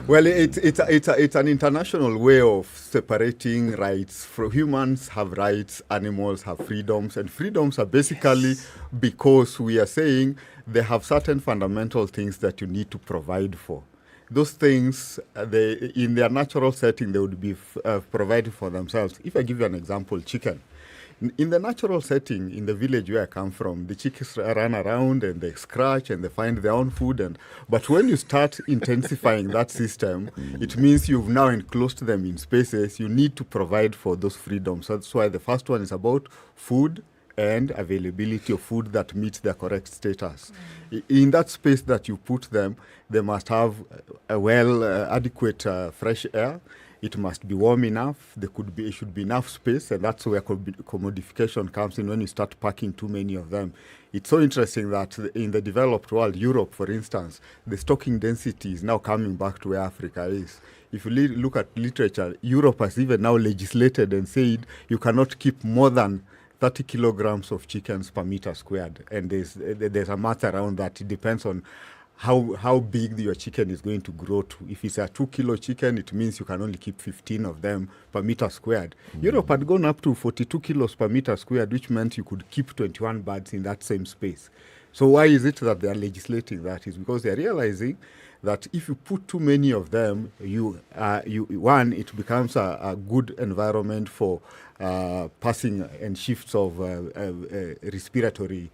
well, it's an international way of separating rights. For humans have rights, animals have freedoms, and freedoms are basically because we are saying they have certain fundamental things that you need to provide for. Those things, in their natural setting, they would be provided for themselves. If I give you an example, chicken. In the natural setting, in the village where I come from, the chickens run around and they scratch and they find their own food. But when you start intensifying that system, it means you've now enclosed them in spaces. You need to provide for those freedoms. So that's why the first one is about food and availability of food that meets their correct status. In that space that you put them, they must have adequate fresh air. It must be warm enough. It should be enough space, and that's where commodification comes in when you start packing too many of them. It's so interesting that in the developed world, Europe, for instance, the stocking density is now coming back to where Africa is. If you look at literature, Europe has even now legislated and said you cannot keep more than 30 kilograms of chickens per meter squared. And there's a math around that. It depends on how big your chicken is going to grow to. If it's a 2-kilo chicken, it means you can only keep 15 of them per meter squared. Europe had gone up to 42 kilos per meter squared, which meant you could keep 21 birds in that same space. So why is it that they are legislating that? Is because they're realizing that if you put too many of them, it becomes a good environment for passing and shifts of respiratory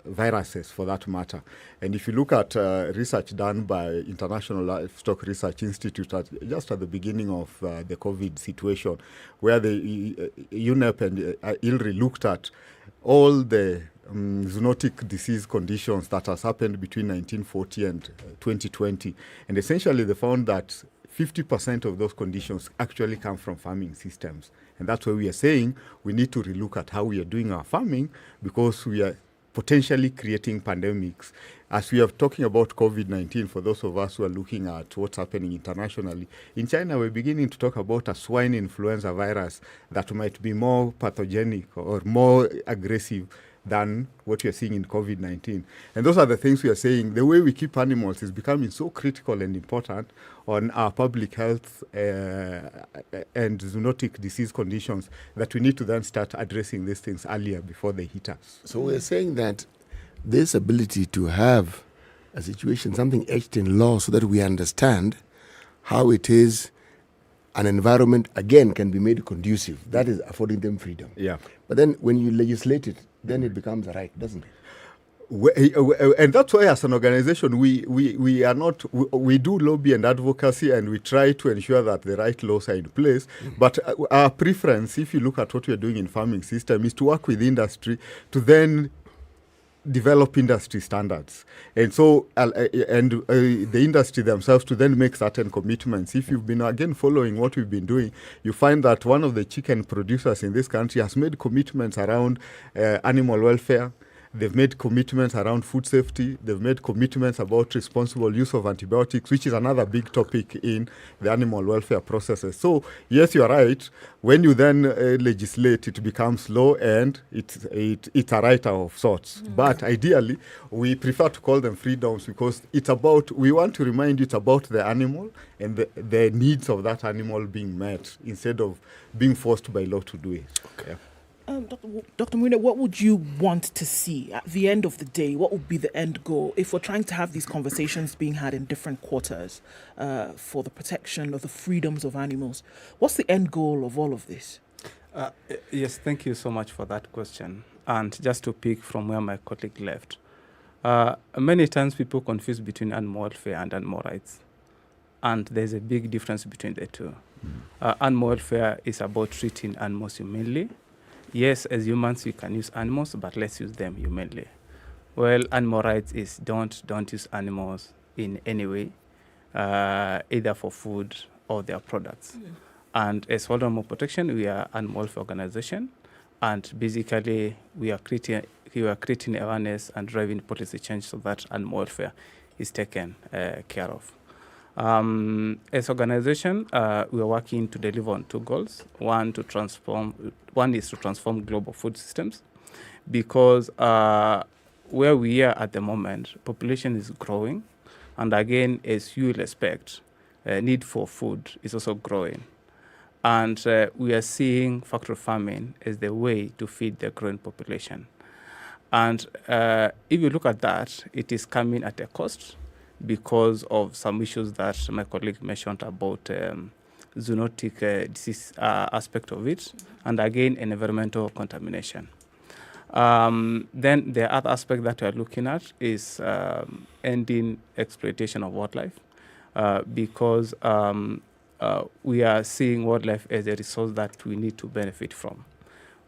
viruses, for that matter. And if you look at research done by International Livestock Research Institute just at the beginning of the COVID situation, where the UNEP and ILRI looked at all the zoonotic disease conditions that has happened between 1940 and 2020. And essentially they found that 50% of those conditions actually come from farming systems. And that's why we are saying we need to relook at how we are doing our farming, because we are potentially creating pandemics. As we are talking about COVID-19, for those of us who are looking at what's happening internationally, in China we're beginning to talk about a swine influenza virus that might be more pathogenic or more aggressive than what we are seeing in COVID-19. And those are the things we are saying. The way we keep animals is becoming so critical and important on our public health and zoonotic disease conditions that we need to then start addressing these things earlier before they hit us. So we're saying that this ability to have a situation, something etched in law so that we understand how it is an environment, again, can be made conducive. That is affording them freedom. Yeah. But then when you legislate it, then it becomes a right, doesn't it? And that's why as an organization, we do lobby and advocacy, and we try to ensure that the right laws are in place. But our preference, if you look at what we are doing in farming system, is to work with industry to then develop industry standards, and so the industry themselves to then make certain commitments. If you've been again following what we've been doing, you find that one of the chicken producers in this country has made commitments around animal welfare. They've made commitments around food safety. They've made commitments about responsible use of antibiotics, which is another big topic in the animal welfare processes. So, yes, you're right. When you then legislate, it becomes law and it's a right of sorts. But ideally, we prefer to call them freedoms because we want to remind you it's about the animal and the needs of that animal being met instead of being forced by law to do it. Okay. Dr. Marina, what would you want to see at the end of the day? What would be the end goal if we're trying to have these conversations being had in different quarters for the protection of the freedoms of animals? What's the end goal of all of this? Yes, thank you so much for that question. And just to pick from where my colleague left, many times people confuse between animal welfare and animal rights. and there's a big difference between the two. Animal welfare is about treating animals humanely. Yes, as humans, we can use animals, but let's use them humanly. Well, animal rights is don't use animals in any way, either for food or their products. And as World Animal Protection, we are an animal welfare organization, and basically we are creating awareness and driving policy change so that animal welfare is taken care of. As organization, we are working to deliver on two goals. One is to transform global food systems, because where we are at the moment, population is growing, and again, as you will expect, need for food is also growing. And we are seeing factory farming as the way to feed the growing population. And if you look at that, it is coming at a cost because of some issues that my colleague mentioned about zoonotic disease aspect of it, and again, environmental contamination. Then the other aspect that we are looking at is ending exploitation of wildlife, because we are seeing wildlife as a resource that we need to benefit from.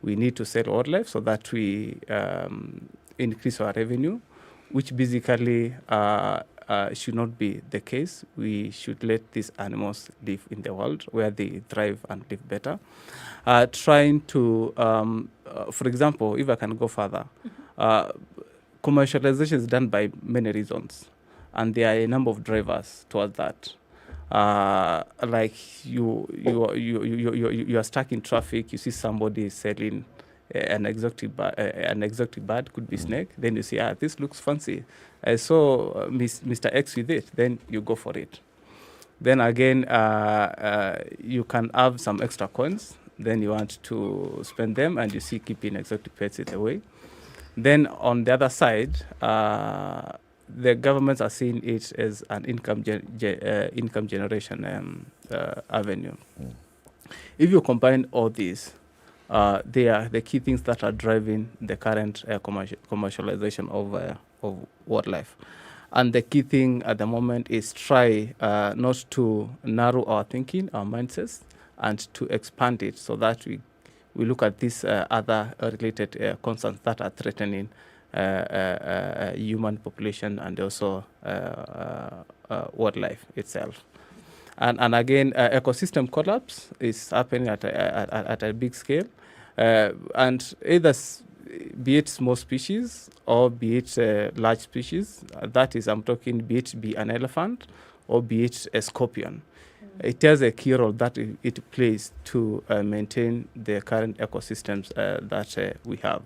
We need to sell wildlife so that we increase our revenue, which basically should not be the case. We should let these animals live in the world where they thrive and live better. Trying to, for example, if I can go further, commercialization is done by many reasons, and there are a number of drivers towards that. Like you are stuck in traffic. You see somebody selling an exotic bird, could be snake. Then you say, this looks fancy. I saw Mr. X with it. Then you go for it. Then again, you can have some extra coins. Then you want to spend them, and you see keeping exotic pets in the way. Then on the other side, the governments are seeing it as an income generation avenue. If you combine all these, they are the key things that are driving the current commercialization of wildlife. And the key thing at the moment is try not to narrow our thinking, our mindsets, and to expand it so that we look at these other related concerns that are threatening human population and also wildlife itself. And again, ecosystem collapse is happening at a big scale, and either be it small species or be it large species, that is, I'm talking, be it be an elephant or be it a scorpion. It has a key role that it plays to maintain the current ecosystems that we have.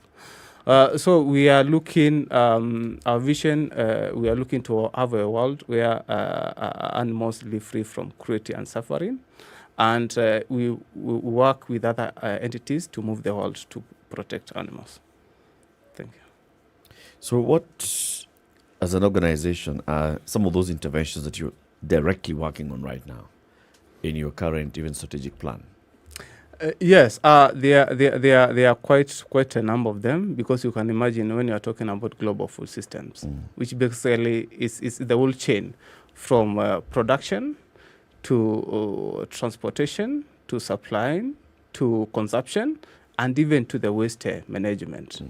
So we are looking, our vision, we are looking to have a world where animals live free from cruelty and suffering. And we work with other entities to move the world to protect animals. Thank you. So what, as an organization, are some of those interventions that you're directly working on right now in your current even strategic plan? Yes, there are quite a number of them, because you can imagine when you are talking about global food systems, which basically is the whole chain from production to transportation to supplying to consumption and even to the waste management.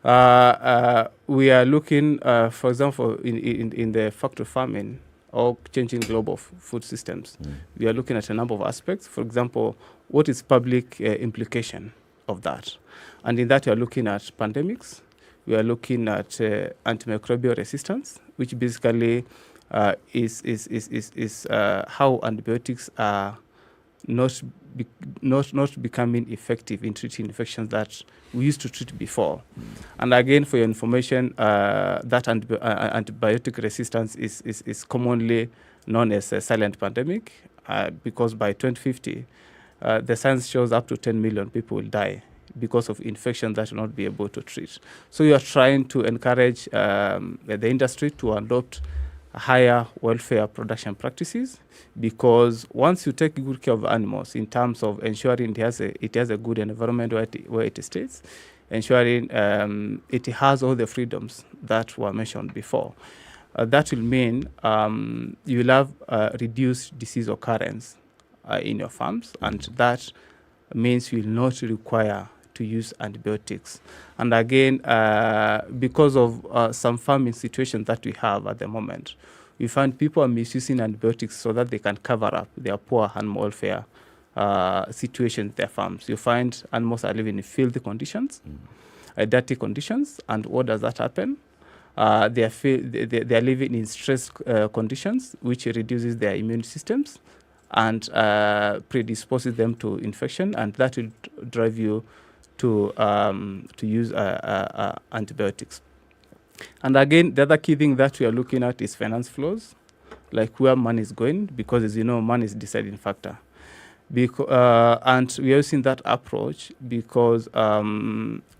We are looking, for example, in the factory farming or changing global food systems. We are looking at a number of aspects. For example, what is public implication of that? And in that, we are looking at pandemics. We are looking at antimicrobial resistance, which basically is how antibiotics are not becoming effective in treating infections that we used to treat before. And again, for your information, that antibiotic resistance is commonly known as a silent pandemic, because by 2050, the science shows up to 10 million people will die because of infections that will not be able to treat. So you are trying to encourage the industry to adopt higher welfare production practices, because once you take good care of animals in terms of ensuring it has a good environment where it stays, ensuring it has all the freedoms that were mentioned before, that will mean you will have reduced disease occurrence in your farms, and that means you will not require to use antibiotics. And again, because of some farming situations that we have at the moment, we find people are misusing antibiotics so that they can cover up their poor animal welfare situation in their farms. You find animals are living in filthy conditions, dirty conditions, and what does that happen? They are living in stress conditions, which reduces their immune systems and predisposes them to infection, and that will drive you to use antibiotics. And again, the other key thing that we are looking at is finance flows, like where money is going, because as you know, money is a deciding factor. And we have seen that approach because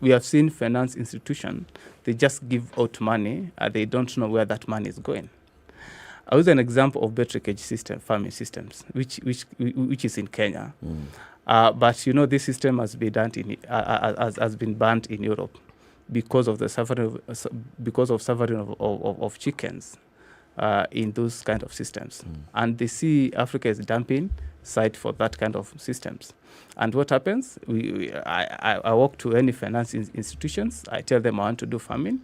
we have seen finance institutions, they just give out money, they don't know where that money is going. I use an example of beverage system, farming systems, which is in Kenya. But you know, this system has been done has been banned in Europe because of the suffering of chickens in those kind of systems, and they see Africa as a dumping site for that kind of systems. And what happens? I walk to any finance institutions. I tell them I want to do farming.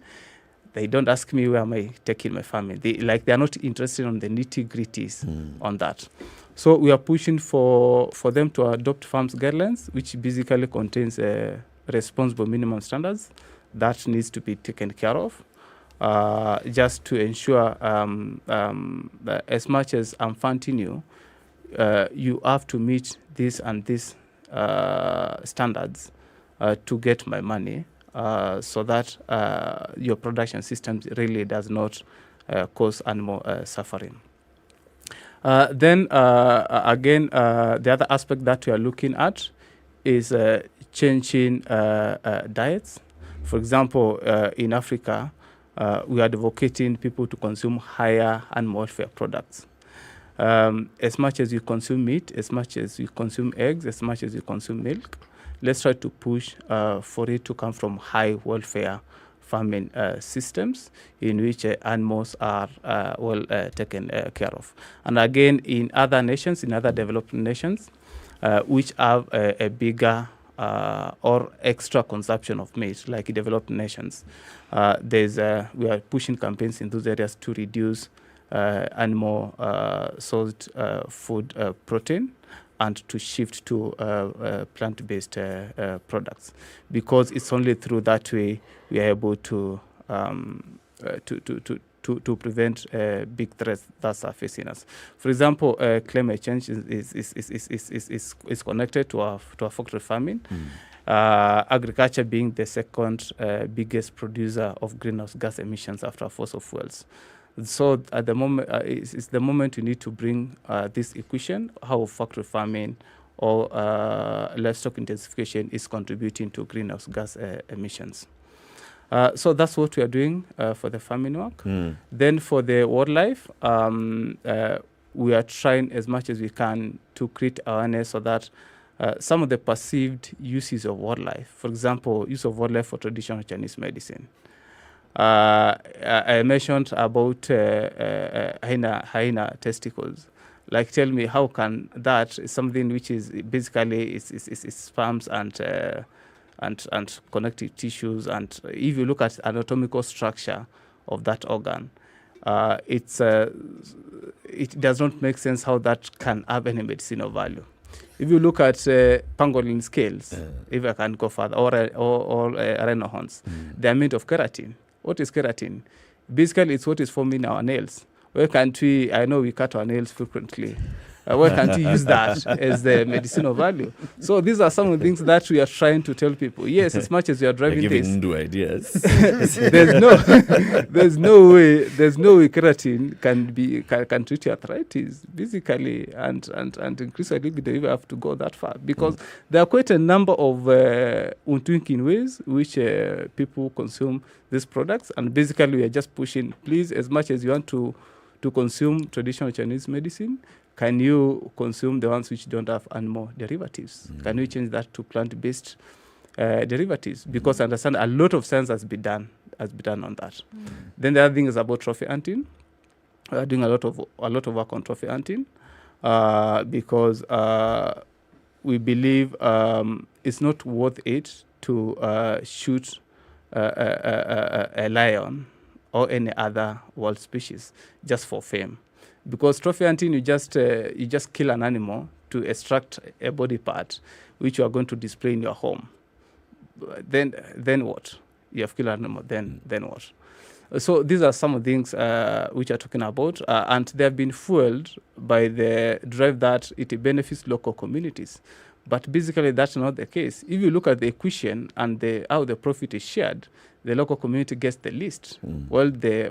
They don't ask me where am I taking my farming. They are not interested on the nitty-gritties on that. So we are pushing for them to adopt farms guidelines, which basically contains responsible minimum standards that needs to be taken care of, just to ensure that as much as I'm funding you, you have to meet this and this standards to get my money, so that your production system really does not cause animal suffering. Then again, the other aspect that we are looking at is changing diets. For example, in Africa, we are advocating people to consume higher animal welfare products. As much as you consume meat, as much as you consume eggs, as much as you consume milk, let's try to push for it to come from high welfare farming systems in which animals are well taken care of. And again, in other nations, in other developing nations, which have a bigger or extra consumption of meat, like in developed nations, we are pushing campaigns in those areas to reduce animal sourced food protein and to shift to plant-based products, because it's only through that way we are able to prevent big threats that are facing us. For example, climate change is connected to our factory farming. Agriculture being the second biggest producer of greenhouse gas emissions after fossil fuels. So at the moment, it's the moment we need to bring this equation, how factory farming or livestock intensification is contributing to greenhouse gas emissions. So that's what we are doing for the farming work. Then for the wildlife, we are trying as much as we can to create awareness so that some of the perceived uses of wildlife, for example, use of wildlife for traditional Chinese medicine. I mentioned about hyena testicles. Like, tell me, how can that, something which is basically is sperms and connective tissues, and if you look at anatomical structure of that organ, it does not make sense how that can have any medicinal value. If you look at pangolin scales, if I can go further, or rhino horns, they are made of keratin. What is keratin? Basically, it's what is forming our nails. Where can't we, I know we cut our nails frequently. Why can't we use that as the medicinal value? So these are some of the things that we are trying to tell people. Yes, as much as we are driving this, new ideas. there's no way keratin can treat arthritis basically, and increase our libido. We have to go that far because there are quite a number of unthinking ways which people consume these products, and basically we are just pushing. Please, as much as you want to consume traditional Chinese medicine, can you consume the ones which don't have animal derivatives? Can you change that to plant-based derivatives? Because I understand a lot of science has been done on that. Then the other thing is about trophy hunting. doing a lot of work on trophy hunting because we believe it's not worth it to shoot a lion or any other wild species just for fame, because trophy hunting you just kill an animal to extract a body part which you are going to display in your home. Then what? You have killed an animal. Then what? So these are some of the things which are talking about, and they have been fueled by the drive that it benefits local communities. But basically, that's not the case. If you look at the equation and how the profit is shared, the local community gets the least, while the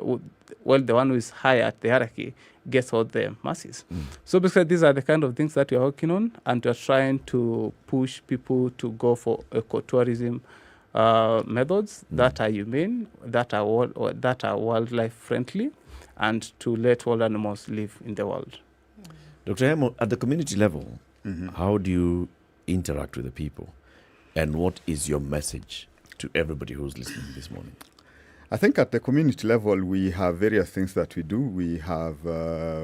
one who is higher at the hierarchy gets all the masses. So basically, these are the kind of things that we are working on, and we are trying to push people to go for ecotourism methods that are humane, that are wildlife friendly, and to let all animals live in the world. Dr. Hemo, at the community level, how do you interact with the people, and what is your message to everybody who's listening this morning? I think at the community level, we have various things that we do. We have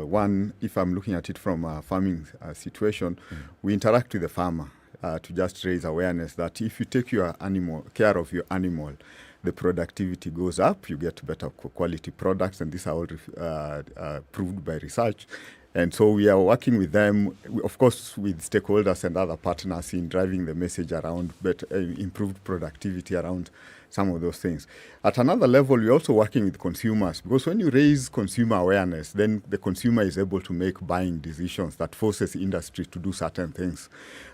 one, if I'm looking at it from a farming situation, we interact with the farmer to just raise awareness that if you take care of your animal, the productivity goes up, you get better quality products, and these are all proved by research. And so we are working with them, of course, with stakeholders and other partners in driving the message around improved productivity around some of those things. At another level, we're also working with consumers, because when you raise consumer awareness, then the consumer is able to make buying decisions that forces industry to do certain things.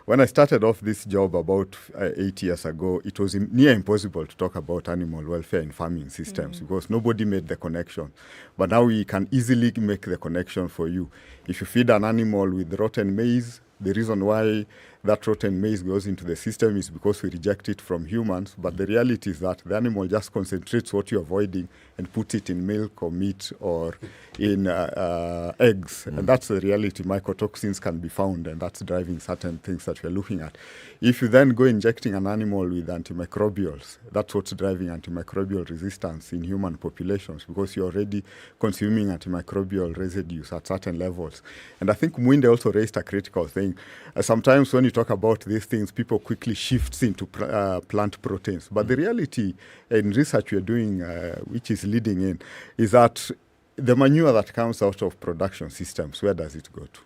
When I started off this job about 8 years ago, it was near impossible to talk about animal welfare in farming systems because nobody made the connection. But now we can easily make the connection for you. If you feed an animal with rotten maize, the reason why that rotten maize goes into the system is because we reject it from humans, but the reality is that the animal just concentrates what you're avoiding and puts it in milk or meat or in eggs. And that's the reality. Mycotoxins can be found, and that's driving certain things that we're looking at. If you then go injecting an animal with antimicrobials, that's what's driving antimicrobial resistance in human populations, because you're already consuming antimicrobial residues at certain levels. And I think Mwinde also raised a critical thing. Sometimes when you talk about these things, people quickly shifts into plant proteins. But the reality in research we're doing, which is leading in, is that the manure that comes out of production systems, where does it go to?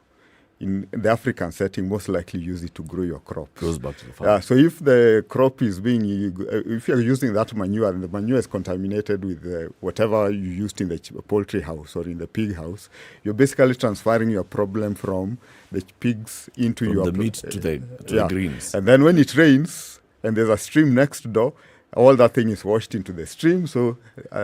In the African setting, most likely use it to grow your crop. Goes back to the farm. So if the crop is if you're using that manure and the manure is contaminated with whatever you used in the poultry house or in the pig house, you're basically transferring your problem from the pigs into the meat to the greens. And then when it rains and there's a stream next door, all that thing is washed into the stream, so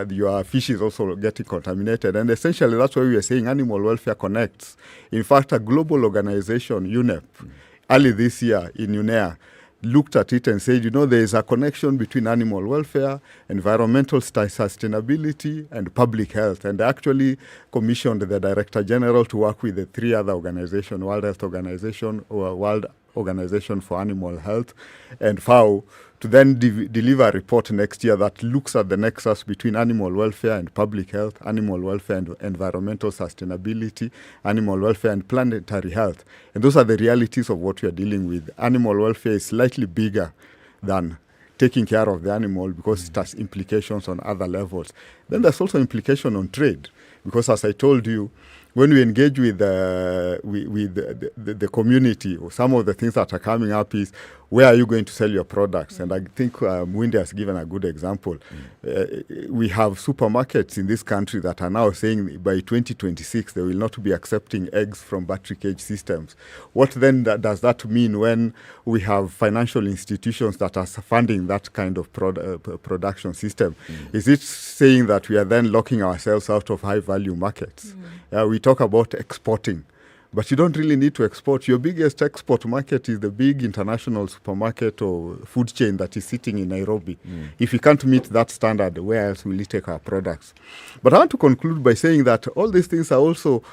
your fish is also getting contaminated. And essentially, that's why we are saying animal welfare connects. In fact, a global organization, UNEP, early this year in UNEA, looked at it and said, there is a connection between animal welfare, environmental sustainability, and public health. And they actually commissioned the Director General to work with the three other organizations, World Health Organization, or World Organization for Animal Health, and FAO, to then deliver a report next year that looks at the nexus between animal welfare and public health, animal welfare and environmental sustainability, animal welfare and planetary health. And those are the realities of what we are dealing with. Animal welfare is slightly bigger than taking care of the animal because it has implications on other levels. Then there's also implication on trade, because as I told you, when we engage with the community, or some of the things that are coming up is, where are you going to sell your products? And I think Mwinde has given a good example. We have supermarkets in this country that are now saying by 2026 they will not be accepting eggs from battery cage systems. What then does that mean when we have financial institutions that are funding that kind of production system? Is it saying that we are then locking ourselves out of high-value markets? We talk about exporting, but you don't really need to export. Your biggest export market is the big international supermarket or food chain that is sitting in Nairobi. If you can't meet that standard, where else will you take our products? But I want to conclude by saying that all these things are also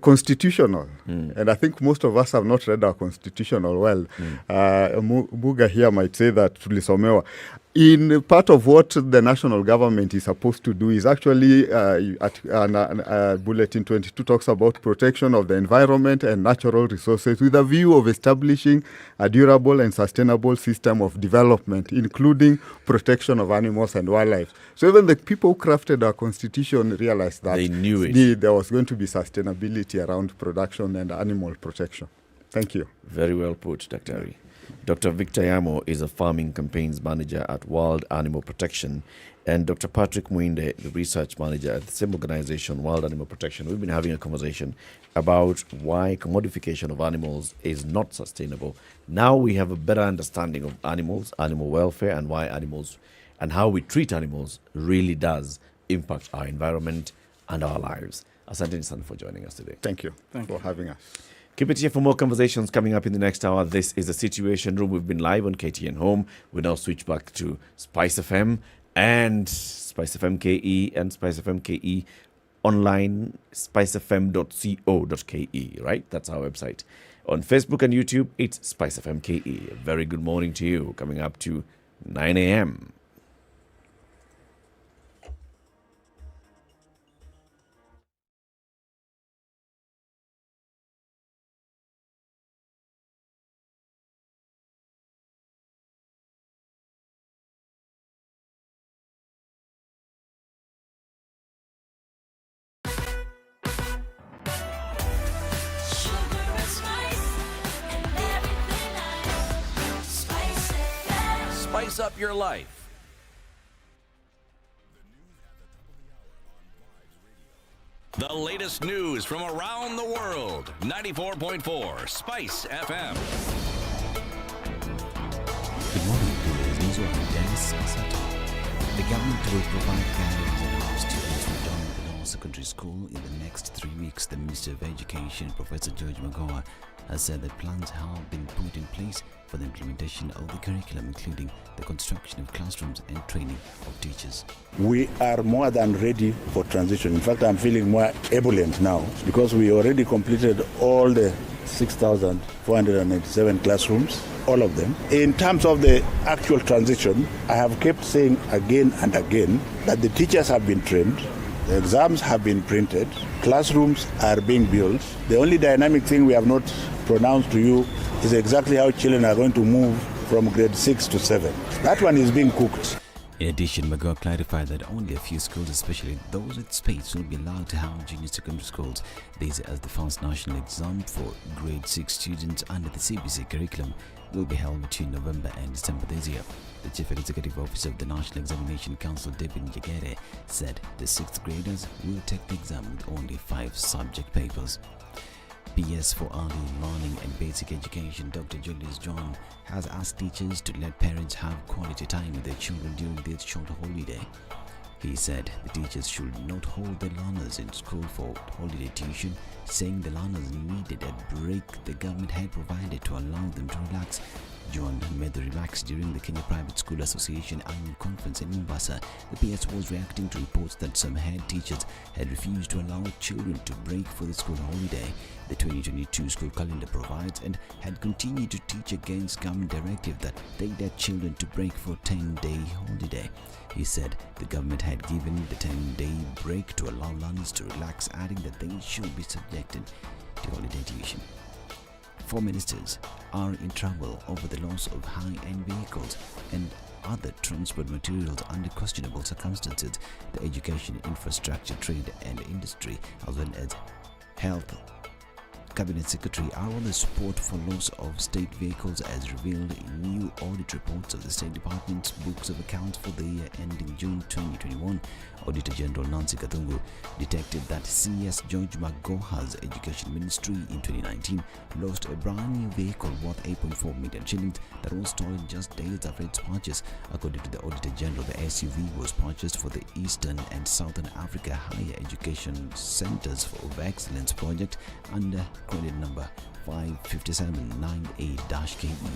constitutional. And I think most of us have not read our constitutional well. Muga here might say that tulisomewa. In part of what the national government is supposed to do is actually, Bulletin 22 talks about protection of the environment and natural resources with a view of establishing a durable and sustainable system of development, including protection of animals and wildlife. So even the people who crafted our constitution realized that they knew it. There was going to be sustainability around production and animal protection. Thank you. Very well put, Dr. Ari. Dr. Victor Yamo is a farming campaigns manager at Wild Animal Protection, and Dr. Patrick Mwinde, the research manager at the same organization, Wild Animal Protection. We've been having a conversation about why commodification of animals is not sustainable. Now we have a better understanding of animals, animal welfare, and why animals and how we treat animals really does impact our environment and our lives. Asante sana for joining us today. Thank you for having us. Keep it here for more conversations coming up in the next hour. This is the Situation Room. We've been live on KTN Home. We now switch back to SpiceFM and SpiceFM KE and SpiceFM KE online, spicefm.co.ke, right? That's our website. On Facebook and YouTube, it's SpiceFM KE. A very good morning to you. Coming up to 9 a.m. Spice up your life. The latest news from around the world. 94.4 Spice FM. Good morning, News on Dennis Sato. The government will provide guidance and help students return to the Law Secondary School in the next 3 weeks. The Minister of Education, Professor George Muga, has said that plans have been put in place for the implementation of the curriculum, including the construction of classrooms and training of teachers. We are more than ready for transition. In fact, I'm feeling more ebullient now because we already completed all the 6,487 classrooms, all of them. In terms of the actual transition, I have kept saying again and again that the teachers have been trained, the exams have been printed, classrooms are being built. The only dynamic thing we have not pronounced to you is exactly how children are going to move from grade 6 to 7. That one is being cooked. In addition, Muga clarified that only a few schools, especially those with space, will be allowed to have junior secondary schools. This as the first national exam for grade 6 students under the CBC curriculum will be held between November and December this year. The Chief Executive Officer of the National Examination Council, Debin Jagere, said the 6th graders will take the exam with only 5 subject papers. PS for Early Learning and Basic Education, Dr. Julius John, has asked teachers to let parents have quality time with their children during their short holiday. He said the teachers should not hold the learners in school for holiday tuition, saying the learners needed a break the government had provided to allow them to relax. John made the remarks during the Kenya Private School Association annual conference in Mombasa. The PS was reacting to reports that some head teachers had refused to allow children to break for the school holiday. The 2022 school calendar provides and had continued to teach against government directive that they let children to break for 10-day holiday. He said the government had given the 10-day break to allow learners to relax, adding that they should be subjected to holiday tuition. 4 ministers are in trouble over the loss of high-end vehicles and other transport materials under questionable circumstances. The Education, Infrastructure, Trade and Industry, as well as Health Cabinet Secretary are on the support for loss of state vehicles as revealed in new audit reports of the State Department's books of accounts for the year ending June 2021. Auditor General Nancy Kathungu detected that CS George Magoha's Education Ministry in 2019 lost a brand new vehicle worth 8.4 million shillings that was stolen just days after its purchase. According to the Auditor General, the SUV was purchased for the Eastern and Southern Africa Higher Education Centers of Excellence project under credit number 55798-KE.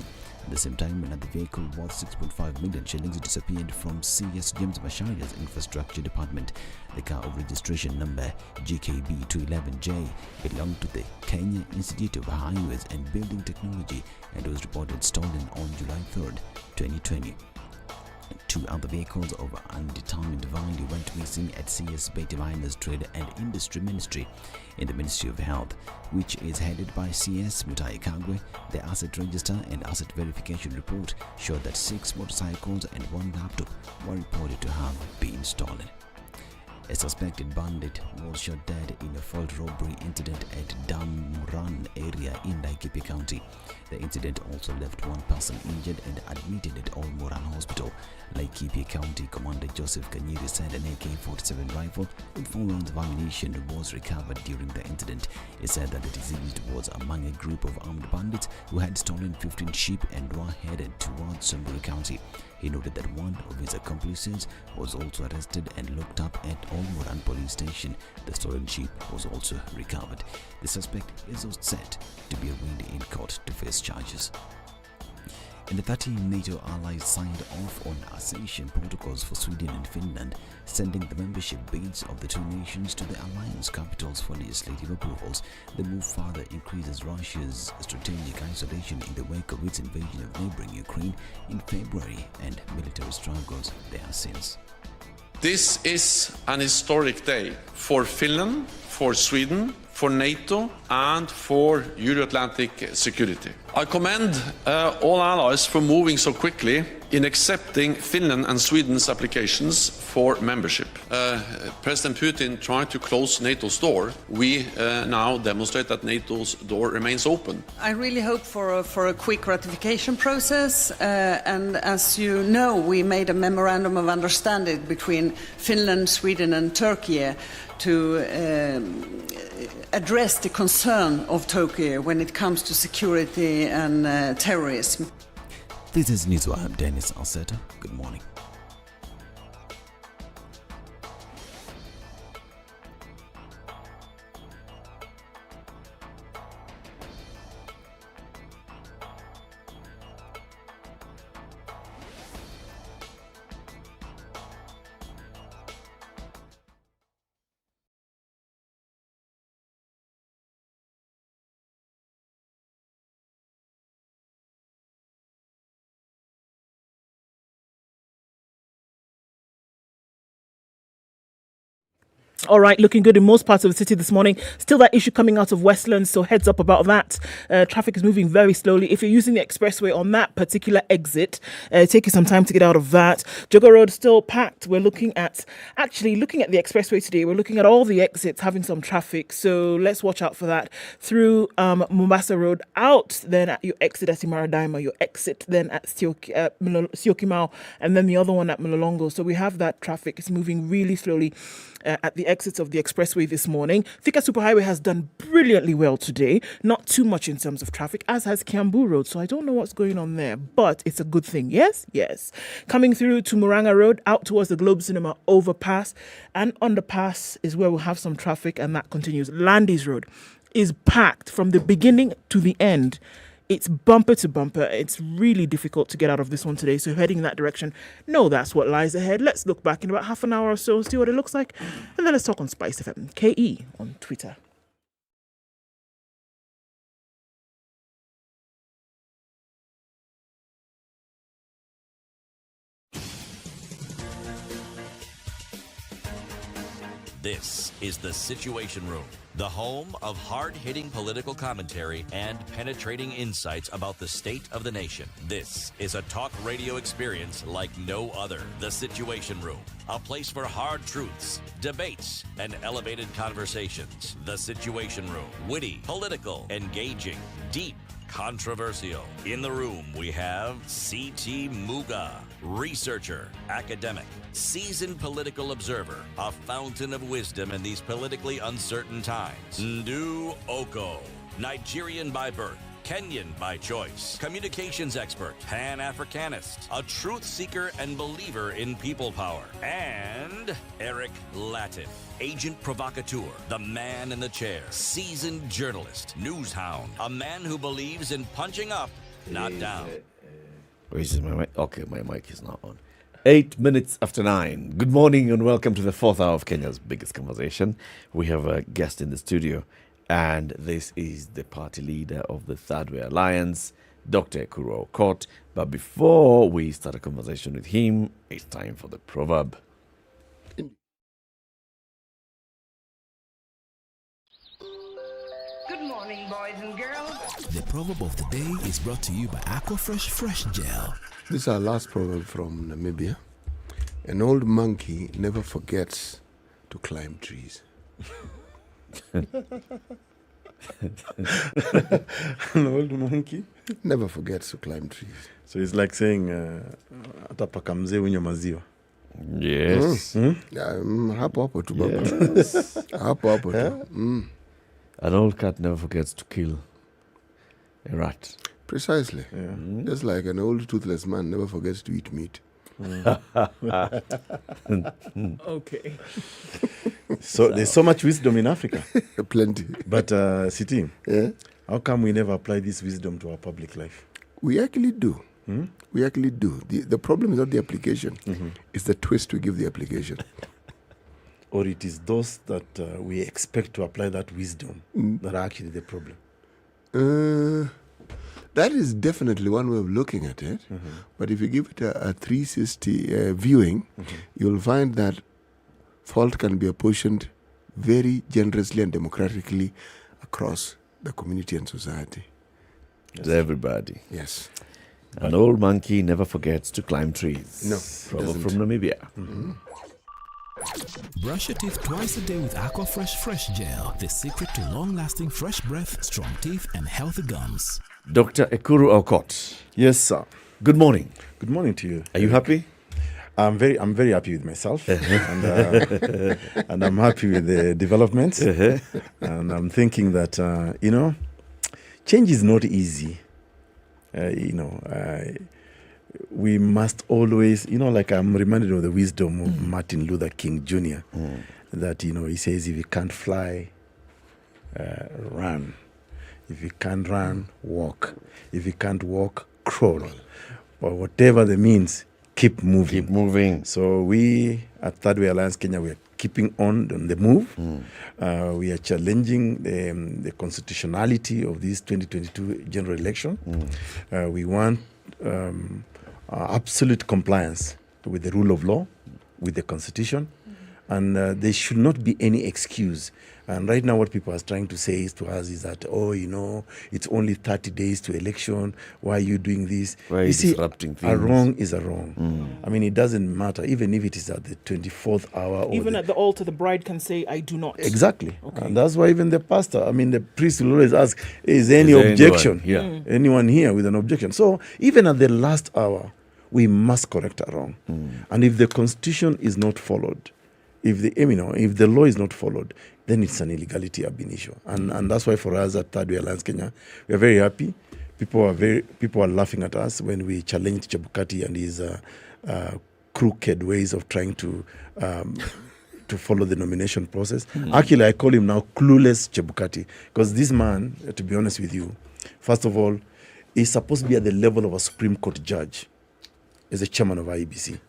At the same time, another vehicle worth 6.5 million shillings disappeared from CS James Masharia's Infrastructure Department. The car of registration number GKB 211J belonged to the Kenya Institute of Highways and Building Technology and was reported stolen on July 3rd, 2020. 2 other vehicles of undetermined value went missing at CS Beta Miners Trade and Industry Ministry in the Ministry of Health, which is headed by CS Mutai Kagwe. The asset register and asset verification report showed that 6 motorcycles and 1 laptop were reported to have been stolen. A suspected bandit was shot dead in a failed robbery incident at Damran area in Laikipia County. The incident also left 1 person injured and admitted at Olmoran Hospital. Laikipia County Commander Joseph Kanyiri said an AK-47 rifle with 4 rounds of ammunition was recovered during the incident. He said that the deceased was among a group of armed bandits who had stolen 15 sheep and were headed towards Samburu County. He noted that 1 of his accomplices was also arrested and locked up at Olmoran police station. The stolen sheep was also recovered. The suspect is set to be arraigned in court to face charges. And the 13 NATO allies signed off on accession protocols for Sweden and Finland, sending the membership bids of the 2 nations to the alliance capitals for legislative approvals. The move further increases Russia's strategic isolation in the wake of its invasion of neighboring Ukraine in February and military struggles there since. This is an historic day for Finland, for Sweden, for NATO and for Euro-Atlantic security. I commend all allies for moving so quickly in accepting Finland and Sweden's applications for membership. President Putin tried to close NATO's door. We now demonstrate that NATO's door remains open. I really hope for a quick ratification process, and as you know, we made a memorandum of understanding between Finland, Sweden and Turkey to address the concern of Turkey when it comes to security and terrorism. This is Nizwa. I'm Dennis Alseta. Good morning. All right, looking good in most parts of the city this morning. Still that issue coming out of Westlands, so heads up about that. Traffic is moving very slowly. If you're using the expressway on that particular exit, take you some time to get out of that. Jogo Road still packed. We're looking at the expressway today. We're looking at all the exits having some traffic, so let's watch out for that. Through Mombasa Road, out then at your exit at Imaradaima, your exit then at Siokimau, and then the other one at Mlolongo. So we have that traffic. It's moving really slowly at the exits of the expressway this morning. Thika Superhighway has done brilliantly well today. Not too much in terms of traffic, as has Kiambu Road. So I don't know what's going on there, but it's a good thing. Yes? Yes. Coming through to Muranga Road, out towards the Globe Cinema overpass and underpass is where we'll have some traffic, and that continues. Landis Road is packed from the beginning to the end. It's bumper to bumper. It's really difficult to get out of this one today. So heading in that direction, no, that's what lies ahead. Let's look back in about half an hour or so, see what it looks like. And then let's talk on SpiceFM. KE on Twitter. This is the Situation Room, the home of hard-hitting political commentary and penetrating insights about the state of the nation. This is a talk radio experience like no other. The Situation Room, a place for hard truths, debates, and elevated conversations. The Situation Room, witty, political, engaging, deep, controversial. In the room, we have C.T. Muga, researcher, academic, seasoned political observer, a fountain of wisdom in these politically uncertain times. Ndu Okoh, Nigerian by birth, Kenyan by choice, communications expert, Pan-Africanist, a truth seeker and believer in people power, and Eric Latiff, agent provocateur, the man in the chair, seasoned journalist, news hound, a man who believes in punching up, not down. Where is my mic? Okay, my mic is not on. 8 minutes after 9. Good morning and welcome to the 4th hour of Kenya's biggest conversation. We have a guest in the studio, and this is the party leader of the Third Way Alliance, Dr. Okoh Court. But before we start a conversation with him, it's time for the proverb. Good morning, boys and girls. The proverb of the day is brought to you by Aqua Fresh Gel. This is our last proverb from Namibia. An old monkey never forgets to climb trees. An old monkey never forgets to climb trees. So it's like saying, atapaka mzee unywe maziwa. Yes. Hapo hapo tu baba. Yes. Hapo hapo tu. An old cat never forgets to kill a rat. Precisely. Just like an old toothless man never forgets to eat meat. Okay. So there's so much wisdom in Africa. Plenty. But Siti, how come we never apply this wisdom to our public life? We actually do. We actually do. The problem is not the application. It's the twist we give the application. Or it is those that we expect to apply that wisdom that are actually the problem. That is definitely one way of looking at it. But if you give it a 360 viewing, you'll find that fault can be apportioned very generously and democratically across the community and society. To everybody. Yes. An old monkey never forgets to climb trees. No, Proverb from Namibia. Brush your teeth twice a day with Aqua Fresh Gel. The secret to long-lasting fresh breath, strong teeth, and healthy gums. Dr. Okoh Court. Yes, sir. Good morning. Good morning to you. Are you happy? I'm very happy with myself, and I'm happy with the developments. And I'm thinking that change is not easy. We must always, like I'm reminded of the wisdom of Martin Luther King Jr. That he says, if you can't fly, run. If you can't run, walk. If you can't walk, crawl. Or whatever the means, keep moving. Keep moving. So we at Third Way Alliance Kenya, we are keeping on the move. We are challenging the constitutionality of this 2022 general election. We want absolute compliance with the rule of law, with the constitution, and there should not be any excuse. And right now what people are trying to say to us is that, it's only 30 days to election. Why are you doing this? Why are you disrupting things? A wrong is a wrong. I mean, it doesn't matter, even if it is at the 24th hour. Even at the altar, the bride can say, I do not. Exactly. Okay. And that's why even the pastor, the priest will always ask, is there any objection? Anyone here with an objection? So even at the last hour, we must correct a wrong. And if the constitution is not followed, if the law is not followed, then it's an illegality ab initio. And that's why for us at Third Way Alliance Kenya, we are very happy. People are laughing at us when we challenged Chebukati and his crooked ways of trying to follow the nomination process. Actually, I call him now clueless Chebukati, because this man, to be honest with you, first of all, is supposed to be at the level of a Supreme Court judge as a chairman of IEBC.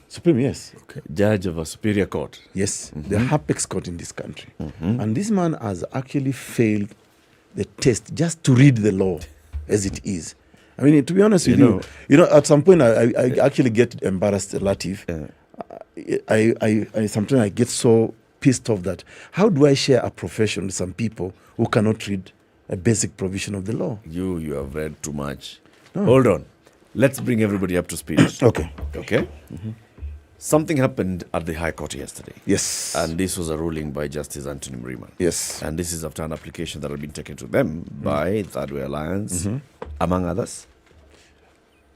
Supreme, yes. Okay. Judge of a superior court. Yes, the apex court in this country. And this man has actually failed the test just to read the law as it is. I mean, to be honest with you, at some point I actually get embarrassed, Latiff. I sometimes I get so pissed off that how do I share a profession with some people who cannot read a basic provision of the law? You have read too much. No. Hold on. Let's bring everybody up to speed. Okay. Something happened at the High Court yesterday. Yes. And this was a ruling by Justice Anthony Mrima. Yes. And this is after an application that had been taken to them by Third Way Alliance, among others.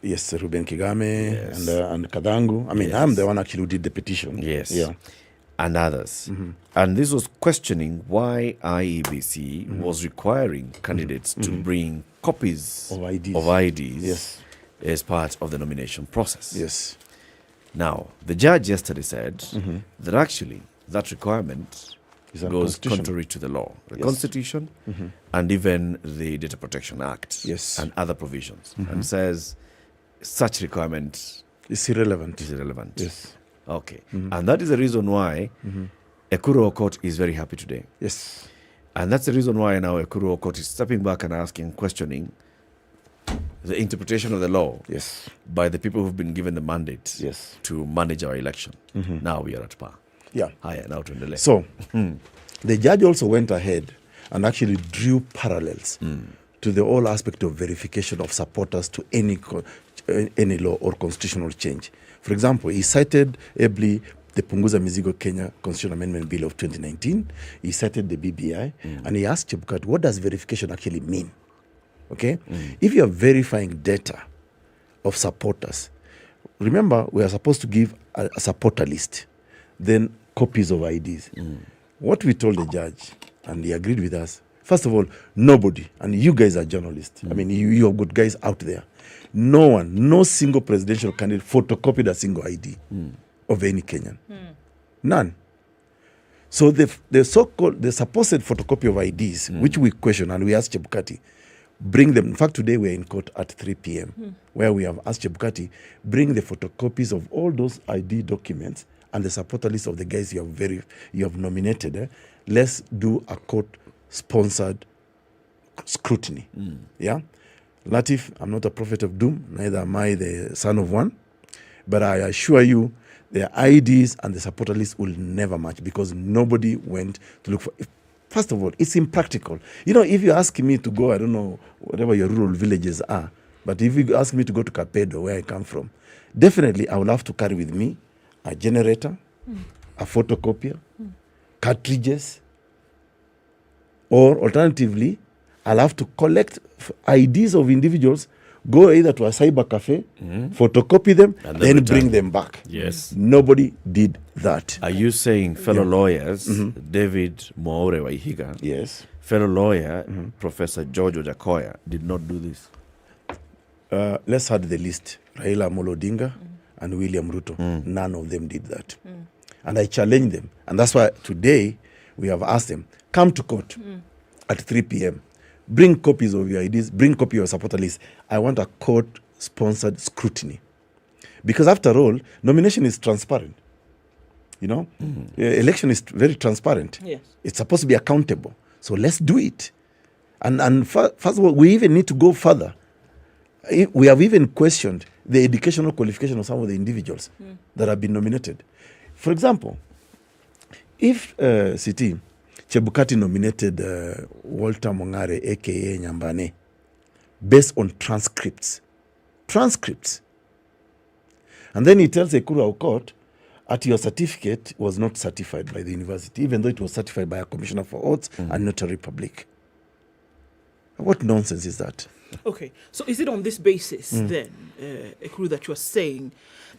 Yes, Ruben Kigame and Kadangu. I'm the one actually who did the petition. Yes. Yeah. And others. And this was questioning why IEBC was requiring candidates to bring copies of IDs. Yes. As part of the nomination process. Yes. Now, the judge yesterday said that actually that requirement goes contrary to the law, the Constitution, and even the Data Protection Act and other provisions, and says such requirement is irrelevant. Yes. Okay. And that is the reason why Okoh Court is very happy today. Yes. And that's the reason why now Okoh Court is stepping back and questioning the interpretation of the law yes, by the people who've been given the mandate yes, to manage our election. Mhm. Now we are at par. Yeah. Higher now to the left. So the judge also went ahead and actually drew parallels to the whole aspect of verification of supporters to any law or constitutional change. For example, he cited ably the Punguza Mizigo Kenya Constitutional Amendment Bill of 2019. He cited the BBI, and he asked Chebukati, what does verification actually mean? Okay? If you are verifying data of supporters, remember, we are supposed to give a supporter list, then copies of IDs. What we told the judge, and he agreed with us, first of all, nobody, and you guys are journalists, I mean, you have good guys out there, no single presidential candidate photocopied a single ID of any Kenyan. None. So the supposed photocopy of IDs, which we question, and we asked Chebukati, bring them. In fact, today we're in court at 3 p.m., where we have asked Chebukati, bring the photocopies of all those ID documents and the supporter list of the guys you have nominated. Let's do a court-sponsored scrutiny. Yeah? Latiff, I'm not a prophet of doom, neither am I the son of one, but I assure you, the IDs and the supporter list will never match because nobody went to look for. First of all, it's impractical. You know, if you ask me to go, I don't know, whatever your rural villages are, but if you ask me to go to Kapedo, where I come from, definitely I will have to carry with me a generator, a photocopier, cartridges, or alternatively, I'll have to collect IDs of individuals, go either to a cyber cafe, photocopy them, and then bring them back. Yes. Nobody did that. Are you saying fellow lawyers, David Mwaure Waihiga, yes, fellow lawyer, Professor George Ojakoya, did not do this? Let's add the list. Raila Amolo Odinga and William Ruto. None of them did that. And I challenged them. And that's why today we have asked them, come to court at 3 p.m. Bring copies of your IDs, bring copy of your supporter list. I want a court-sponsored scrutiny. Because after all, nomination is transparent. You know, election is very transparent. Yes. It's supposed to be accountable. So let's do it. And first of all, we even need to go further. We have even questioned the educational qualification of some of the individuals that have been nominated. For example, if CT Chebukati nominated Walter Mongare, a.k.a. Nyambane, based on transcripts. And then he tells Ekuru court that your certificate was not certified by the university, even though it was certified by a commissioner for oaths and notary public. What nonsense is that? Okay, so is it on this basis then, Ekuru, that you're saying,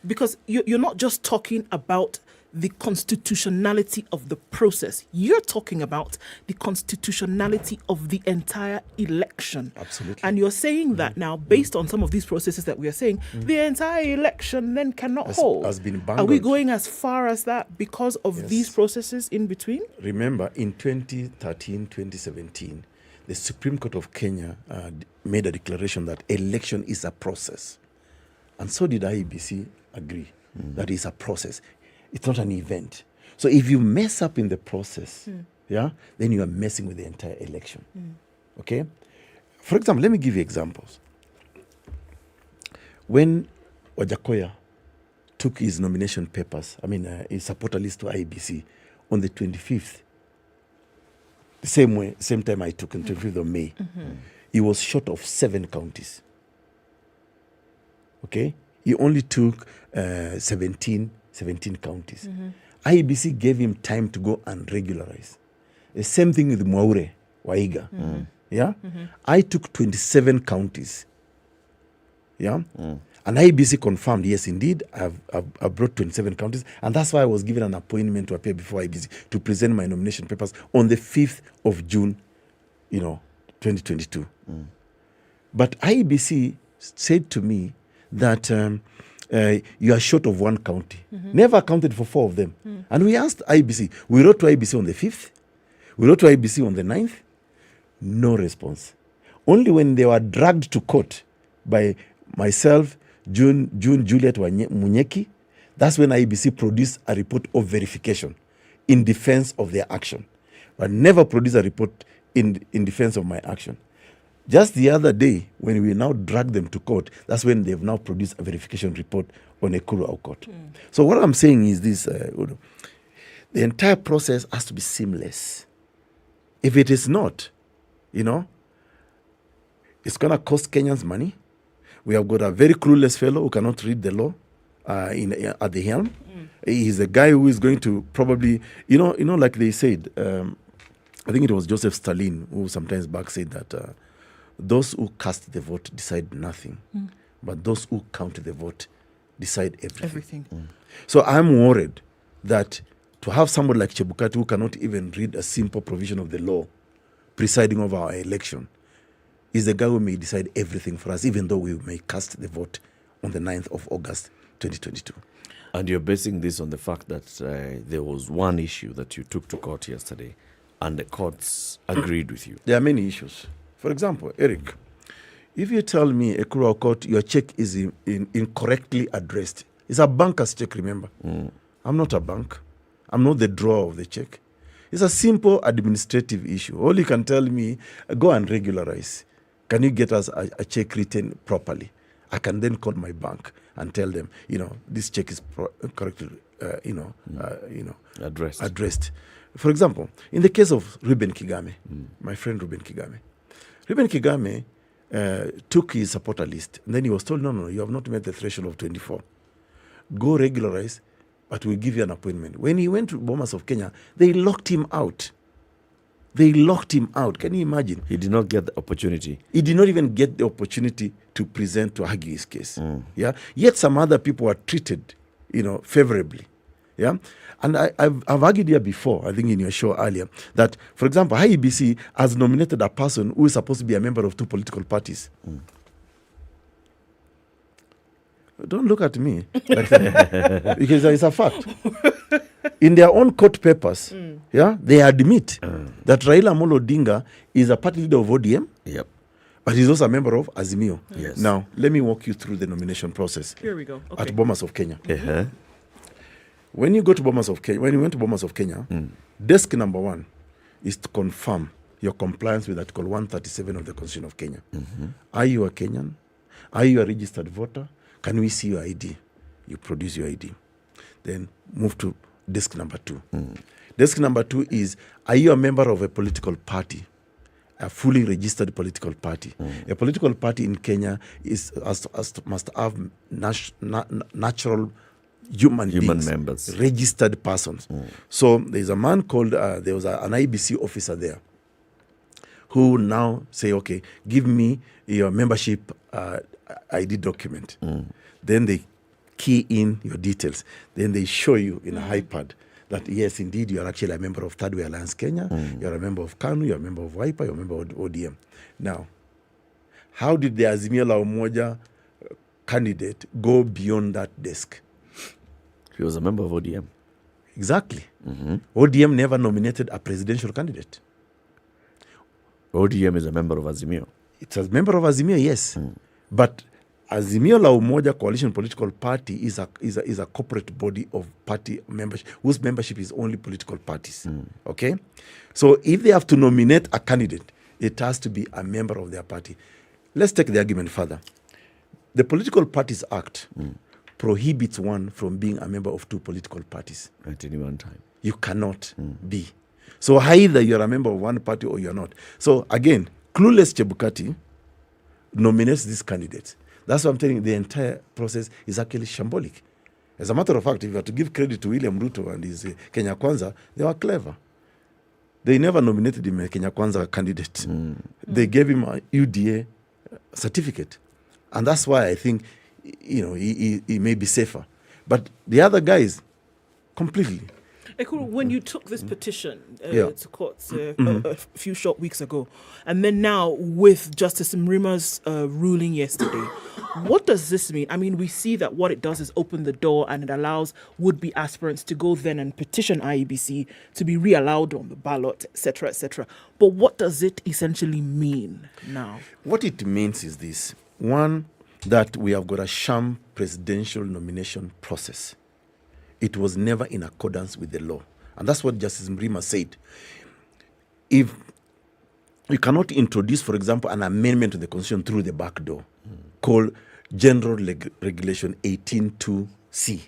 because you're not just talking about the constitutionality of the process, you're talking about the constitutionality of the entire election. Absolutely. And you're saying that now, based on some of these processes that we are saying, the entire election then cannot hold. Has been Are we going as far as that because of these processes in between? Remember, in 2013, 2017, the Supreme Court of Kenya made a declaration that election is a process. And so did IEBC agree that it's a process. It's not an event. So if you mess up in the process, then you are messing with the entire election. Okay? For example, let me give you examples. When Ojakoya took his nomination papers, his supporter list to IEBC on the 25th, the same time I took on 25th of May, he was short of 7 counties. Okay? He only took 17 counties. IEBC gave him time to go and regularize. The same thing with Mwaure Waihiga. Yeah? I took 27 counties. Yeah? And IEBC confirmed, yes, indeed, I've brought 27 counties. And that's why I was given an appointment to appear before IEBC to present my nomination papers on the 5th of June, 2022. But IEBC said to me that you are short of 1 county. Never accounted for 4 of them. And we asked IEBC. We wrote to IEBC on the 5th. We wrote to IEBC on the 9th. No response. Only when they were dragged to court by myself, June Juliet Munyeki, that's when IEBC produced a report of verification in defense of their action. But never produced a report in defense of my action. Just the other day, when we now drag them to court, that's when they've now produced a verification report on Nakuru court. So what I'm saying is this, the entire process has to be seamless. If it is not, it's going to cost Kenyans money. We have got a very clueless fellow who cannot read the law at the helm. He's a guy who is going to probably, like they said, I think it was Joseph Stalin who sometimes back said that those who cast the vote decide nothing, but those who count the vote decide everything. So I'm worried that to have somebody like Chebukati who cannot even read a simple provision of the law presiding over our election is the guy who may decide everything for us, even though we may cast the vote on the 9th of August, 2022. And you're basing this on the fact that there was one issue that you took to court yesterday and the courts agreed with you. There are many issues. For example, Eric, if you tell me, Ekuru Court, your check is incorrectly addressed, it's a banker's check, remember? I'm not a bank. I'm not the drawer of the check. It's a simple administrative issue. All you can tell me, go and regularize. Can you get us a check written properly? I can then call my bank and tell them, this check is correctly, addressed. For example, in the case of Reuben Kigame, my friend Reuben Kigame took his supporter list, and then he was told, no, you have not met the threshold of 24. Go regularize, but we'll give you an appointment. When he went to Bomas of Kenya, they locked him out. Can you imagine? He did not get the opportunity. He did not even get the opportunity to present, to argue his case. Yeah. Yet some other people were treated, favorably. Yeah. And I've argued here before, I think in your show earlier, that, for example, IEBC has nominated a person who is supposed to be a member of two political parties. Don't look at me like that, because it's a fact. In their own court papers, they admit that Raila Amolo Odinga is a party leader of ODM, but he's also a member of Azimio. Yes. Now, let me walk you through the nomination process. Here we go. Okay. At Bomas of Kenya. When you go to Bomas of Kenya, when you went to Bomas of Kenya, desk number 1 is to confirm your compliance with Article 137 of the Constitution of Kenya. Are you a Kenyan? Are you a registered voter? Can we see your ID? You produce your ID. Then move to desk number 2. Desk number 2 is, are you a member of a political party? A fully registered political party. A political party in Kenya must have natural human beings, members, registered persons. So there's a man called, there was an IEBC officer there who now say, okay, give me your membership ID document. Then they key in your details. Then they show you in a iPad that, yes, indeed, you are actually a member of Third Way Alliance Kenya, you're a member of KANU, you're a member of WIPA, you're a member of ODM. Now, how did the Azimio la Umoja candidate go beyond that desk? He was a member of ODM. Exactly. ODM never nominated a presidential candidate. ODM is a member of Azimio. It's a member of Azimio, yes. But Azimio la Umoja Coalition Political Party is a corporate body of party membership, whose membership is only political parties. Okay? So if they have to nominate a candidate, it has to be a member of their party. Let's take the argument further. The Political Parties Act prohibits one from being a member of two political parties. At any one time. You cannot be. So either you're a member of one party or you're not. So again, clueless Chebukati nominates these candidates. That's why I'm telling you, the entire process is actually shambolic. As a matter of fact, if you have to give credit to William Ruto and his Kenya Kwanza, they were clever. They never nominated him a Kenya Kwanza candidate. They gave him a UDA certificate. And that's why I think, he may be safer. But the other guys, completely. Ekuru, when you took this petition to courts a few short weeks ago, and then now with Justice Mrima's ruling yesterday, what does this mean? I mean, we see that what it does is open the door and it allows would-be aspirants to go then and petition IEBC to be re-allowed on the ballot, etc., etc. But what does it essentially mean now? What it means is this. One, that we have got a sham presidential nomination process. It was never in accordance with the law. And that's what Justice Mrima said. If you cannot introduce, for example, an amendment to the Constitution through the back door called General Regulation 18.2C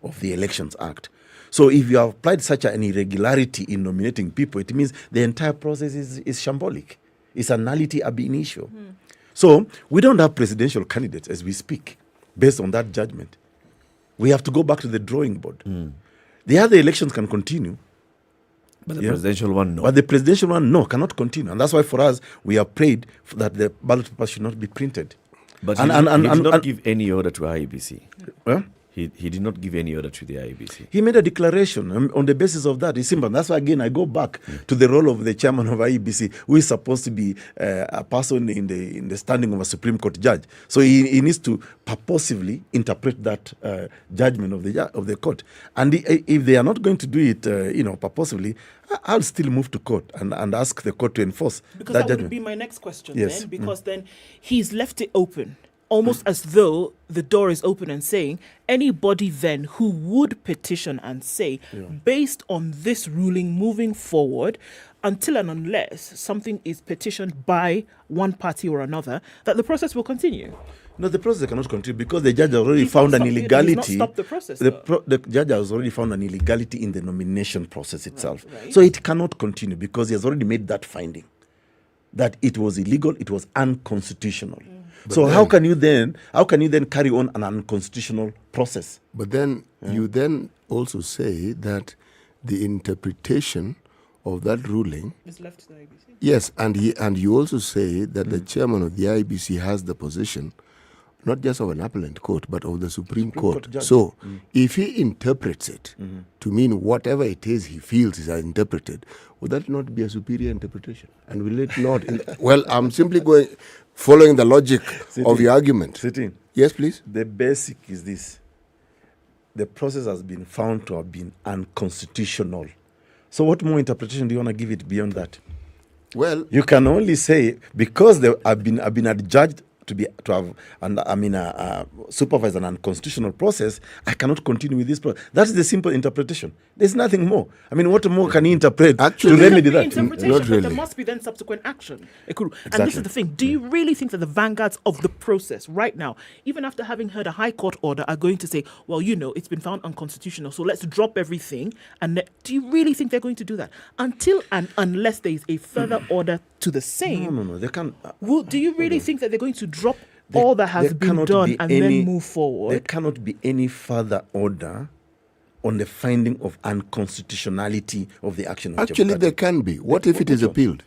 of the Elections Act. So if you have applied such an irregularity in nominating people, it means the entire process is shambolic. It's a nullity ab initio. So we don't have presidential candidates as we speak based on that judgment. We have to go back to the drawing board. The other elections can continue. But the presidential one, no. But the presidential one, no, cannot continue. And that's why for us, we have prayed that the ballot paper should not be printed. But he did not give any order to IEBC. Well, he did not give any order to the IEBC. He made a declaration on the basis of that. It's simple. That's why, again, I go back to the role of the chairman of IEBC, who is supposed to be a person in the standing of a Supreme Court judge. So he needs to purposively interpret that judgment of the court. And if they are not going to do it, purposively, I'll still move to court and ask the court to enforce because that that judgment. would be my next question Yes. then, because then he's left it open. Almost as though the door is open and saying anybody then who would petition and say, based on this ruling moving forward, until and unless something is petitioned by one party or another, that the process will continue. No, the process cannot continue because the judge has already found an illegality. He's not stopped the process. The judge has already found an illegality in the nomination process itself. Right. So it cannot continue because he has already made that finding that it was illegal, it was unconstitutional. So how can you then carry on an unconstitutional process? But then you then also say that the interpretation of that ruling is left to the IEBC. Yes, and you also say that the chairman of the IEBC has the position not just of an appellate court but of the Supreme Court. So if he interprets it to mean whatever it is he feels is interpreted, would that not be a superior interpretation? And will it not? Well, I'm simply following the logic of your argument. Yes, please. The basic is this. The process has been found to have been unconstitutional. So what more interpretation do you want to give it beyond that? Well, you can only say because they have been adjudged to have supervised an unconstitutional process, I cannot continue with this process. That's the simple interpretation. There's nothing more. I mean, what more can you interpret to remedy that? Not really. But there must be then subsequent action. Exactly. And this is the thing. Do you really think that the vanguards of the process right now, even after having heard a high court order, are going to say, well, it's been found unconstitutional, so let's drop everything? And do you really think they're going to do that? Until and unless there is a further order to the same. No, they can't. Do you really think that they're going to drop all that has been done and then move forward? There cannot be any further order on the finding of unconstitutionality of the action of Actually, there can be. What if it is appealed?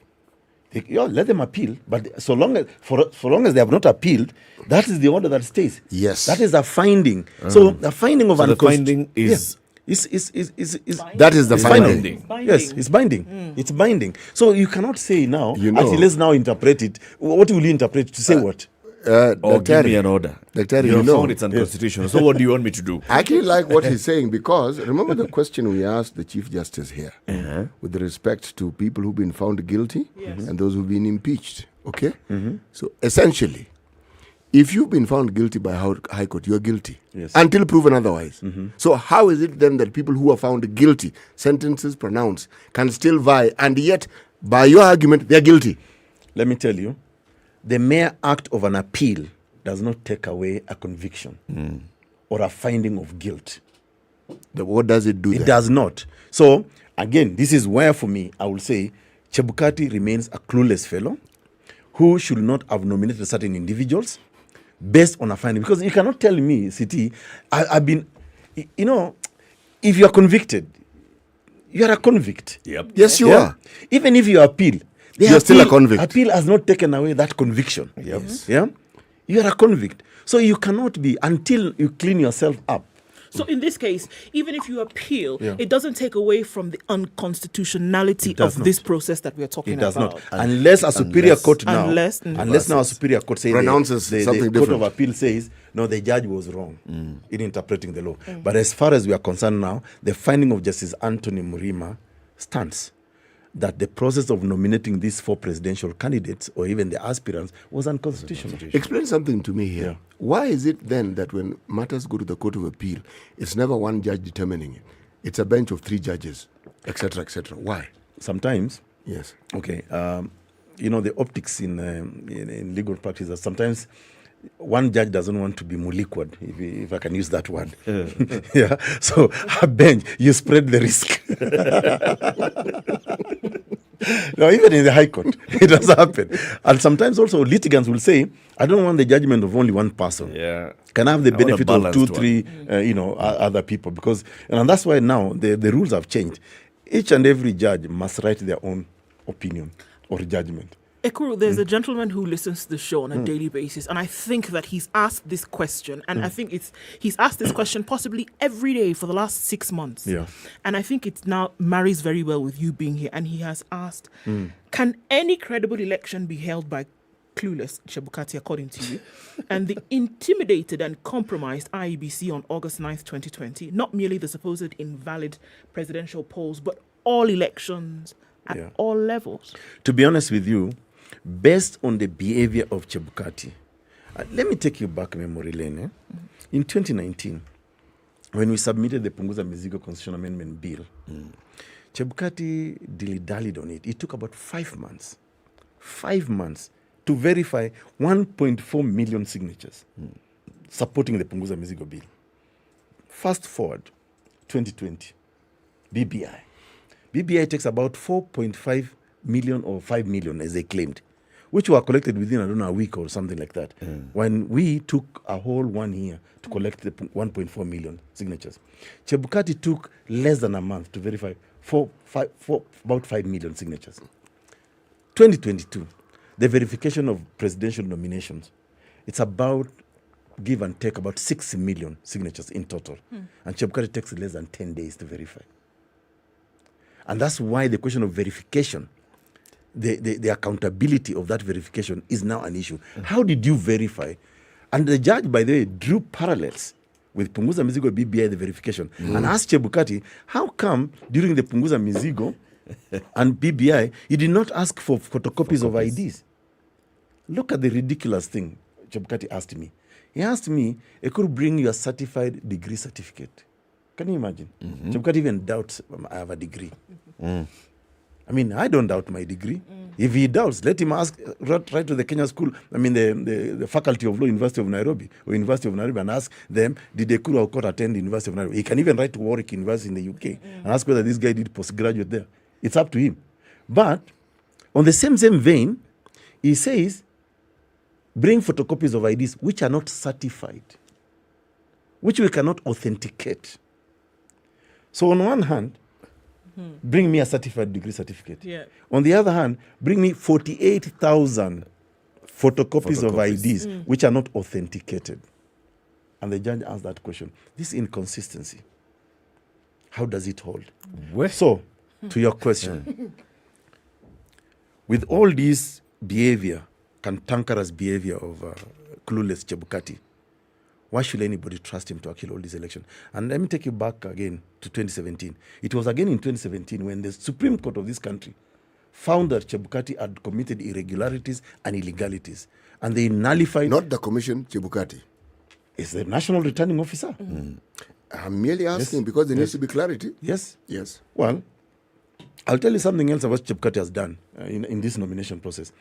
Let them appeal, but so long as they have not appealed, that is the order that stays. Yes, that is a finding. So the finding of unconstitutionality is. That is the finding. Yes, it's binding. It's binding. So you cannot say now, actually, let's now interpret it. What will you interpret to say what? Give me an order. You found it's unconstitutional. So what do you want me to do? I actually like what he's saying because remember the question we asked the Chief Justice here with respect to people who've been found guilty and those who've been impeached. Okay? So essentially, if you've been found guilty by High Court, you're guilty until proven otherwise. So how is it then that people who are found guilty, sentences pronounced, can still vie and yet, by your argument, they're guilty? Let me tell you, the mere act of an appeal does not take away a conviction or a finding of guilt. What does it do? It does not. So, again, this is where, for me, I will say, Chebukati remains a clueless fellow who should not have nominated certain individuals based on a finding. Because you cannot tell me, City, I've been, if you are convicted, you are a convict. Yep. Yes, you are. Even if you appeal, you're still a convict. Appeal has not taken away that conviction. Yes. Yeah? You are a convict. So you cannot be until you clean yourself up. So in this case, even if you appeal, it doesn't take away from the unconstitutionality of this process that we are talking about. It does not. Unless a superior court now, unless now a superior court says pronounces something the different. Court of Appeal says, no, the judge was wrong in interpreting the law. But as far as we are concerned now, the finding of Justice Anthony Murima stands. That the process of nominating these 4 presidential candidates or even the aspirants was unconstitutional. Explain something to me here. Why is it then that when matters go to the Court of Appeal, it's never one judge determining it? It's a bench of 3 judges, etc., etc. Why? Sometimes Yes. Okay. The optics in legal practice are sometimes one judge doesn't want to be muliquid, if I can use that word. Yeah. So a bench, you spread the risk. Now, even in the High Court, it does happen. And sometimes also litigants will say, I don't want the judgment of only one person. Yeah. Can I have the benefit of 2, 3, other people? And that's why now the rules have changed. Each and every judge must write their own opinion or judgment. Ekuru, there's a gentleman who listens to the show on a daily basis, and I think that he's asked this question, and I think he's asked this question possibly every day for the last 6 months. Yeah. And I think it now marries very well with you being here, and he has asked, can any credible election be held by clueless Chebukati, according to you? And the intimidated and compromised IEBC on August 9th, 2020, not merely the supposed invalid presidential polls, but all elections at all levels. To be honest with you, based on the behavior of Chebukati, let me take you back memory lane. In 2019, when we submitted the Punguza Mizigo Constitutional Amendment Bill, Chebukati dilly-dallied on it. It took about 5 months. 5 months to verify 1.4 million signatures supporting the Punguza Mizigo Bill. Fast forward, 2020, BBI. BBI takes about 4.5 million or 5 million, as they claimed, which were collected within, I don't know, a week or something like that. When we took a whole 1 year to collect the 1.4 million signatures. Chebukati took less than a month to verify about 5 million signatures. 2022, the verification of presidential nominations, it's about, give and take, about 6 million signatures in total. And Chebukati takes less than 10 days to verify. And that's why the question of verification, the accountability of that verification is now an issue. How did you verify? And the judge, by the way, drew parallels with Punguza Mizigo BBI, the verification, and asked Chebukati, how come during the Punguza Mizigo and BBI, you did not ask for photocopies of IDs? Look at the ridiculous thing Chebukati asked me. He asked me, I could bring you a certified degree certificate. Can you imagine? Chebukati even doubts I have a degree. I mean, I don't doubt my degree. If he doubts, let him ask, write to the Kenya School, the Faculty of Law, University of Nairobi, or University of Nairobi, and ask them, did Ekuru Okoh attend the University of Nairobi? He can even write to Warwick University in the UK and ask whether this guy did postgraduate there. It's up to him. But on the same vein, he says, bring photocopies of IDs which are not certified, which we cannot authenticate. So on one hand, bring me a certified degree certificate. Yeah. On the other hand, bring me 48,000 photocopies of IDs which are not authenticated. And the judge asked that question. This inconsistency, how does it hold? So, to your question, with all this behavior, cantankerous behavior of clueless Chebukati, why should anybody trust him to actually hold this election? And let me take you back again to 2017. It was again in 2017 when the Supreme Court of this country found that Chebukati had committed irregularities and illegalities. And they nullified... Not the commission, Chebukati. It's the National Returning Officer. I'm merely asking because there needs to be clarity. Yes. Yes. Well, I'll tell you something else about what Chebukati has done in this nomination process.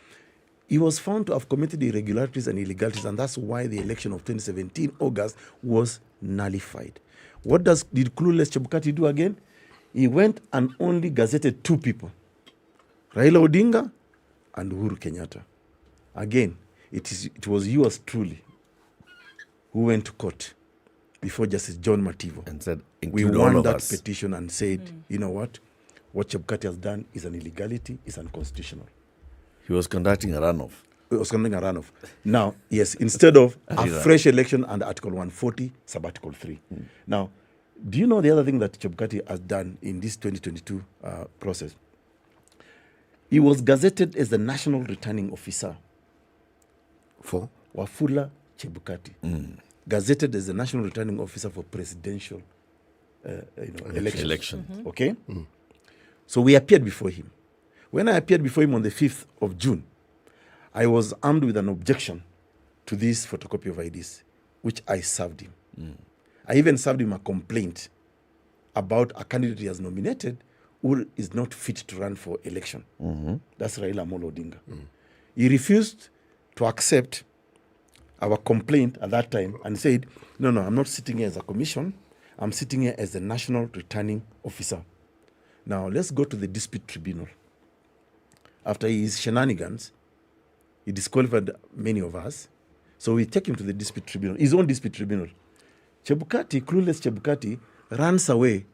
He was found to have committed irregularities and illegalities, and that's why the election of 2017, August, was nullified. What did clueless Chebukati do again? He went and only gazetted 2 people, Raila Odinga and Uhuru Kenyatta. Again, it was yours truly who went to court before Justice John Mativo and said, we won that petition and said, you know what Chebukati has done is an illegality, is unconstitutional. He was conducting a runoff. Now, yes, instead of a fresh election under Article 140, Sub-Article 3. Now, do you know the other thing that Chebukati has done in this 2022 process? He was gazetted as the National Returning Officer for Wafula Chebukati. Gazetted as the National Returning Officer for presidential elections. Okay? So we appeared before him. When I appeared before him on the 5th of June, I was armed with an objection to this photocopy of IDs, which I served him. I even served him a complaint about a candidate he has nominated who is not fit to run for election. That's Raila Amolo Odinga. He refused to accept our complaint at that time and said, no, I'm not sitting here as a commission. I'm sitting here as the National Returning Officer. Now, let's go to the dispute tribunal. After his shenanigans, he disqualified many of us. So we take him to the dispute tribunal, his own dispute tribunal. Chebukati, clueless Chebukati, runs away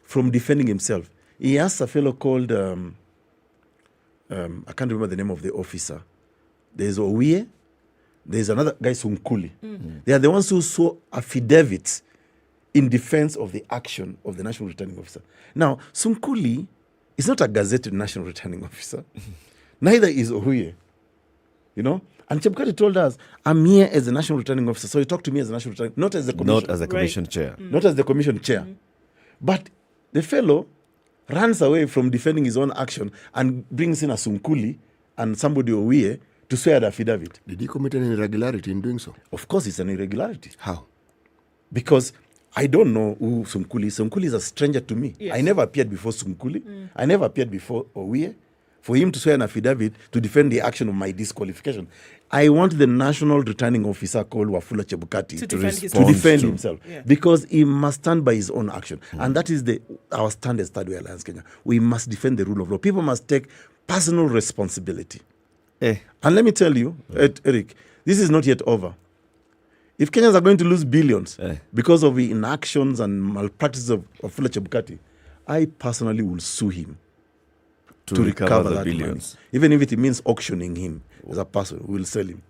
from defending himself. He asks a fellow called, I can't remember the name of the officer. There's Owie, there's another guy, Sunkuli. They are the ones who saw affidavits in defense of the action of the National Returning Officer. Now, Sunkuli is not a gazetted National Returning Officer. Neither is Owie. You know? And Chebukati told us, I'm here as the National Returning Officer. So he talked to me as the National Returning, not as the commission. Not as the commission chair. Not as the commission chair. But the fellow runs away from defending his own action and brings in a Sunkuli and somebody Owie to swear the affidavit. Did he commit an irregularity in doing so? Of course, it's an irregularity. How? Because I don't know who Sunkuli is. Sunkuli is a stranger to me. Yes. I never appeared before Sunkuli. I never appeared before Owie. For him to swear an affidavit to defend the action of my disqualification. I want the National Returning Officer called Wafula Chebukati to defend himself. Yeah. Because he must stand by his own action. And that is our standard Third Way Alliance Kenya. We must defend the rule of law. People must take personal responsibility. And let me tell you, Eric, this is not yet over. If Kenyans are going to lose billions because of the inactions and malpractices of Wafula Chebukati, I personally will sue him to recover the billions. Money. Even if it means auctioning him as a person, we'll sell him.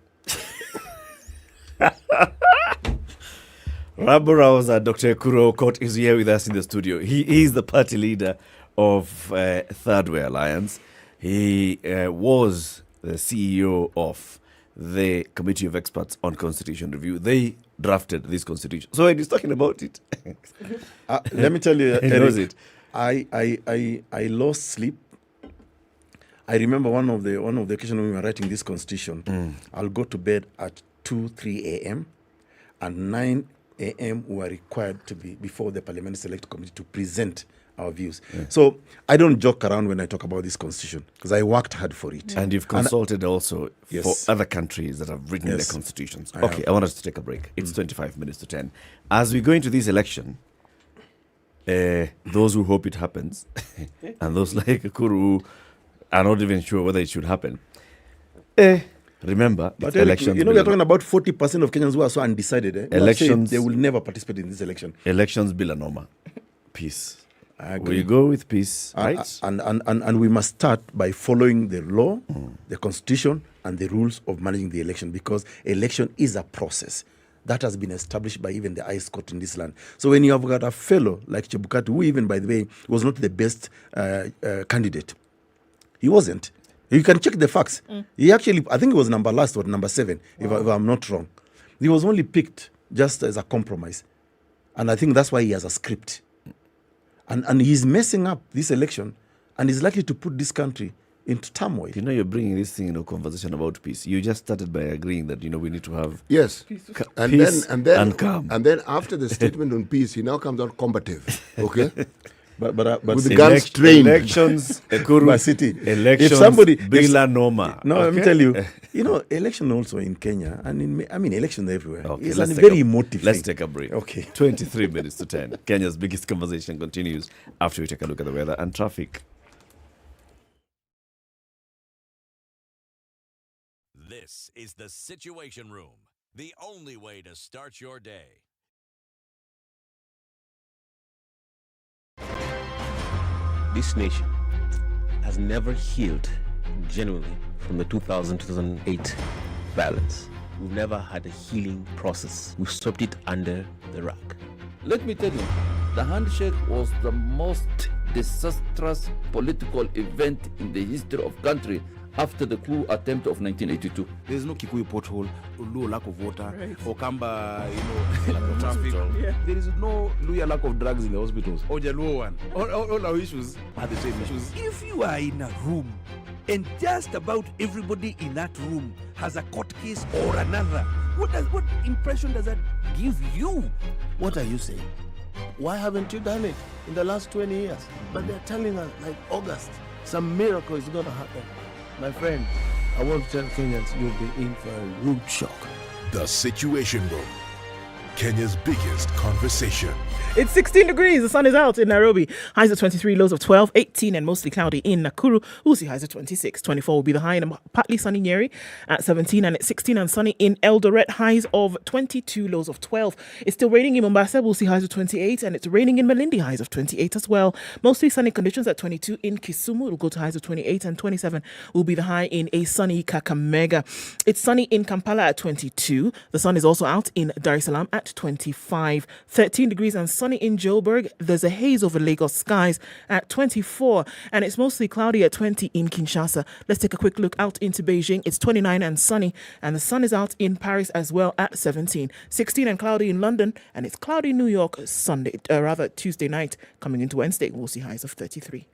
Raborao's Dr. Kuro Okoh is here with us in the studio. He is the party leader of Third Way Alliance. He was the CEO of the Committee of Experts on Constitution Review. They drafted this constitution. So he's talking about it. Let me tell you, he knows it. I lost sleep. I remember one of the occasions when we were writing this constitution, I'll go to bed at 2-3 a.m. and 9 a.m. we were required to be before the Parliamentary Select Committee to present our views. So I don't joke around when I talk about this constitution because I worked hard for it. And you've consulted also for other countries that have written their constitutions. I want us to take a break. It's 25 minutes to 10. As we go into this election, those who hope it happens and those like Kuru are not even sure whether it should happen. Remember, but elections. You know, we are talking about 40% of Kenyans who are so undecided. Elections. They will never participate in this election. Elections bila noma. Peace. We go with peace, right? And we must start by following the law, the constitution, and the rules of managing the election, because election is a process that has been established by even the highest court in this land. So when you have got a fellow like Chebukati, who even, by the way, was not the best candidate, he wasn't. You can check the facts. He actually, I think he was number 7, if I'm not wrong. He was only picked just as a compromise. And I think that's why he has a script. And he's messing up this election and is likely to put this country into turmoil. You know, you're bringing this thing in a conversation about peace. You just started by agreeing that, you know, we need to have peace and calm. And then after the statement on peace, he now comes out combative. Okay? But with the guns trained. Elections, City. Elections, if somebody, bila noma. No, let me tell you, you know, election also in Kenya, and elections everywhere. Okay, it's very emotive. Let's take a break. Okay. 23 minutes to 10. Kenya's biggest conversation continues after we take a look at the weather and traffic. This is the Situation Room, the only way to start your day. This nation has never healed genuinely from the 2000-2008 violence. We've never had a healing process. We've swept it under the rug. Let me tell you, the handshake was the most disastrous political event in the history of country after the coup attempt of 1982. There's no Kikuyu pothole, low lack of water, or Kamba, lack of traffic. There is no Luya lack of drugs in the hospitals. Or Jaluo one. All our issues are the same issues. If you are in a room and just about everybody in that room has a court case or another, what impression does that give you? What are you saying? Why haven't you done it in the last 20 years? But they're telling us, like August, some miracle is going to happen. My friend, I want to tell Kenyans, you'll be in for a rude shock. The Situation Room, Kenya's biggest conversation. It's 16 degrees. The sun is out in Nairobi. Highs of 23, lows of 12, 18 and mostly cloudy in Nakuru. We'll see highs of 26. 24 will be the high in partly sunny Nyeri at 17 and it's 16 and sunny in Eldoret. Highs of 22, lows of 12. It's still raining in Mombasa. We'll see highs of 28 and it's raining in Malindi. Highs of 28 as well. Mostly sunny conditions at 22 in Kisumu. It'll go to highs of 28 and 27 will be the high in a sunny Kakamega. It's sunny in Kampala at 22. The sun is also out in Dar es Salaam at 25. 13 degrees and sunny in Joburg. There's a haze over Lagos skies at 24 and it's mostly cloudy at 20 in Kinshasa. Let's take a quick look out into Beijing. It's 29 and sunny and the sun is out in Paris as well at 17. 16 and cloudy in London and it's cloudy in New York Tuesday night coming into Wednesday. We'll see highs of 33.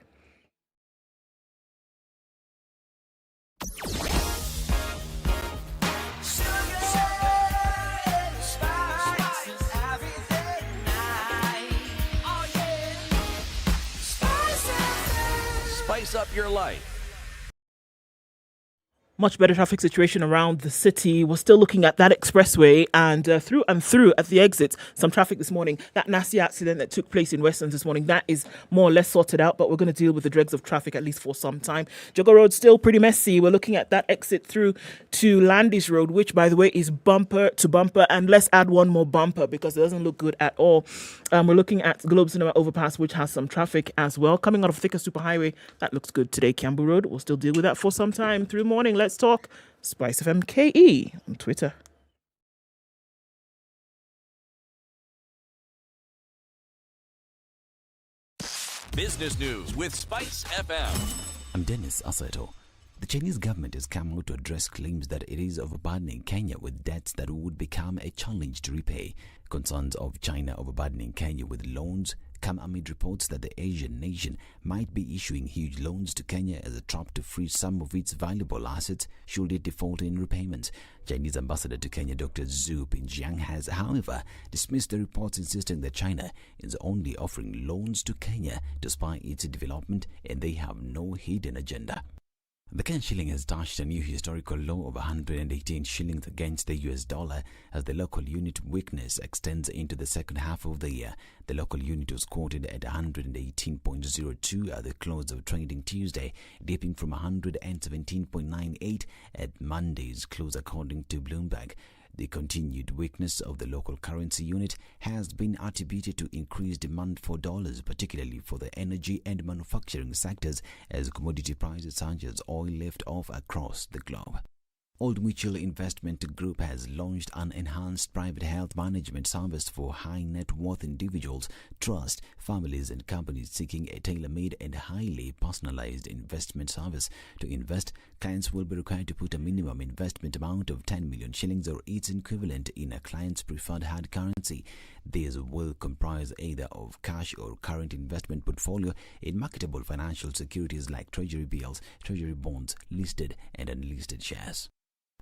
Spice up your life. Much better traffic situation around the city. We're still looking at that expressway and through at the exits, some traffic this morning. That nasty accident that took place in Westlands this morning, that is more or less sorted out, but we're going to deal with the dregs of traffic at least for some time. Jogger Road still pretty messy. We're looking at that exit through to Landis Road, which by the way is bumper to bumper, and let's add one more bumper because it doesn't look good at all. We're looking at Globe Cinema Overpass, which has some traffic as well. Coming out of Thika Superhighway, that looks good today. Kiambu Road, we'll still deal with that for some time through morning. Let's talk SpiceFM KE on Twitter. Business news with Spice FM. I'm Dennis Asato. The Chinese government has come out to address claims that it is overburdening Kenya with debts that would become a challenge to repay. Concerns of China overburdening Kenya with loans come amid reports that the Asian nation might be issuing huge loans to Kenya as a trap to freeze some of its valuable assets should it default in repayments. Chinese ambassador to Kenya Dr. Zhu Pinjiang has, however, dismissed the reports insisting that China is only offering loans to Kenya to spur its development and they have no hidden agenda. The Kenyan shilling has touched a new historical low of 118 shillings against the US dollar as the local unit weakness extends into the second half of the year. The local unit was quoted at 118.02 at the close of trading Tuesday, dipping from 117.98 at Monday's close according to Bloomberg. The continued weakness of the local currency unit has been attributed to increased demand for dollars, particularly for the energy and manufacturing sectors, as commodity prices such as oil left off across the globe. Old Mutual Investment Group has launched an enhanced private health management service for high net worth individuals, trusts, families and companies seeking a tailor-made and highly personalized investment service. To invest, clients will be required to put a minimum investment amount of 10 million shillings or its equivalent in a client's preferred hard currency. These will comprise either of cash or current investment portfolio in marketable financial securities like treasury bills, treasury bonds, listed and unlisted shares.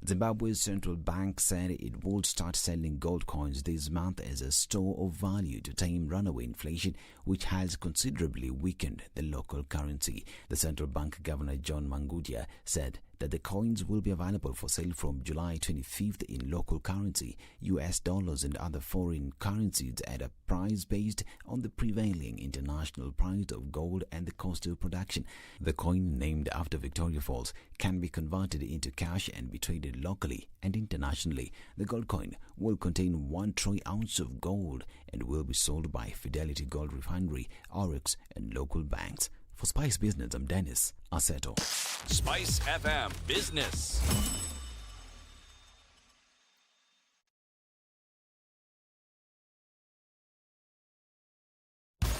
Zimbabwe's central bank said it would start selling gold coins this month as a store of value to tame runaway inflation, which has considerably weakened the local currency. The central bank governor John Mangudia said that the coins will be available for sale from July 25th in local currency, US dollars and other foreign currencies at a price based on the prevailing international price of gold and the cost of production. The coin, named after Victoria Falls, can be converted into cash and be traded locally and internationally. The gold coin will contain 1 troy ounce of gold and will be sold by Fidelity Gold Refinery, Oryx and local banks. For Spice Business, I'm Dennis Aseto. Spice FM Business.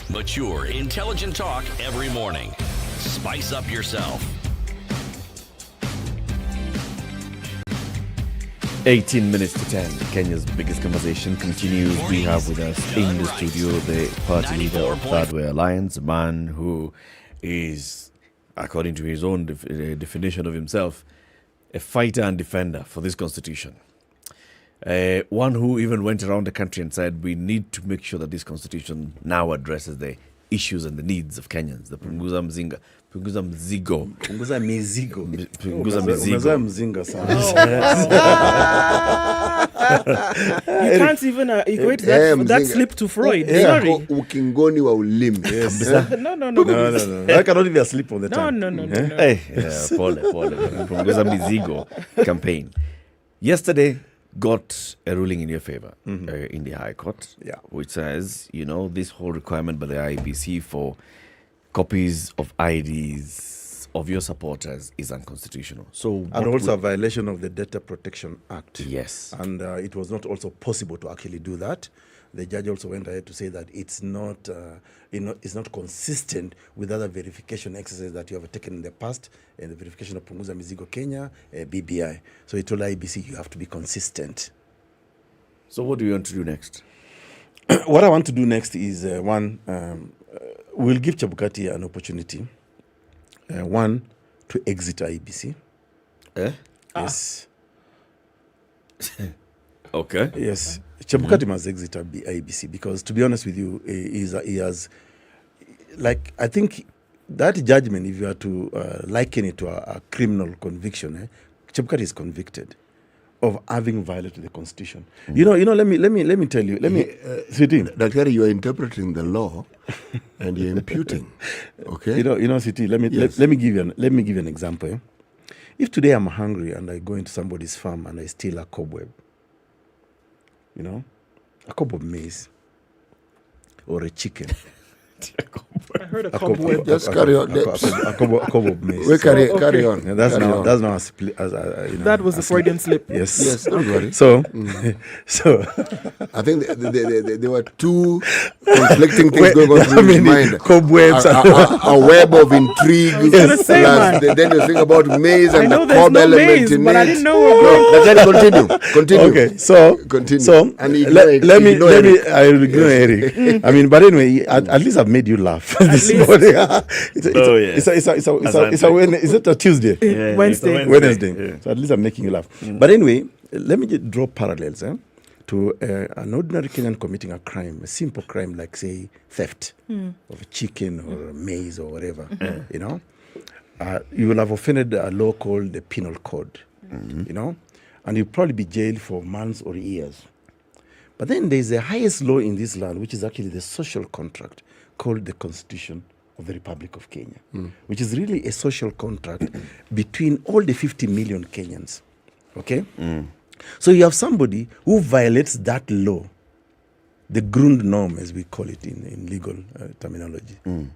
Mature, intelligent talk every morning. Spice up yourself. 18 minutes to 10. Kenya's biggest conversation continues. We have with us in the studio the party leader of Third Way Alliance, a man who is, according to his own definition of himself, a fighter and defender for this constitution. One who even went around the country and said we need to make sure that this constitution now addresses the issues and the needs of Kenyans. The Punguza Mzigo. Punguza mizigo. Punguza mzinga sana. You can't even equate that slip to Freud. Sorry. Ukingoni wa ulimi. No. I cannot even sleep on the tongue. No. Hey, Paul. Punguza Mizigo campaign. Yesterday got a ruling in your favor in the High Court, which says, this whole requirement by the IEBC for copies of IDs of your supporters is unconstitutional. And also a violation of the Data Protection Act. Yes. And it was not also possible to actually do that. The judge also went ahead to say that it's not consistent with other verification exercises that you have taken in the past, and the verification of Punguza Mizigo Kenya, BBI. So he told IEBC you have to be consistent. So what do you want to do next? What I want to do next is, we'll give Chebukati an opportunity, to exit IEBC. Yes. Okay. Yes. Chebukati must exit IEBC because, to be honest with you, he has, I think that judgment, if you are to liken it to a criminal conviction, Chebukati is convicted of having violated the Constitution. Let me tell you. Sweetie, Dr. you are interpreting the law and you're imputing. Okay. Sweetie, let me give you an example. If today I'm hungry and I go into somebody's farm and I steal a cobweb, a cob of maize or a chicken. I heard a cobweb. Just carry on. A cob of maize. We carry on. Yeah, that's now that was the Freudian slip. Yes. Don't worry. So I think there were two conflicting things going on in his mind. Cobwebs. A web of intrigue. Then you think about maize and the cob element in but it. I didn't know. Continue. Okay. So continue. And let me. I will ignore Eric. But anyway, at least I've made you laugh this morning. Is it a Tuesday? Yeah, Wednesday. Yeah. So at least I'm making you laugh. But anyway, let me just draw parallels to an ordinary Kenyan committing a crime, a simple crime like, say, theft of a chicken or a maize or whatever. You will have offended a law called the Penal Code, and you'll probably be jailed for months or years. But then there's the highest law in this land, which is actually the social contract, called the Constitution of the Republic of Kenya, which is really a social contract between all the 50 million Kenyans. Okay? So you have somebody who violates that law, the Grundnorm, as we call it in legal terminology. And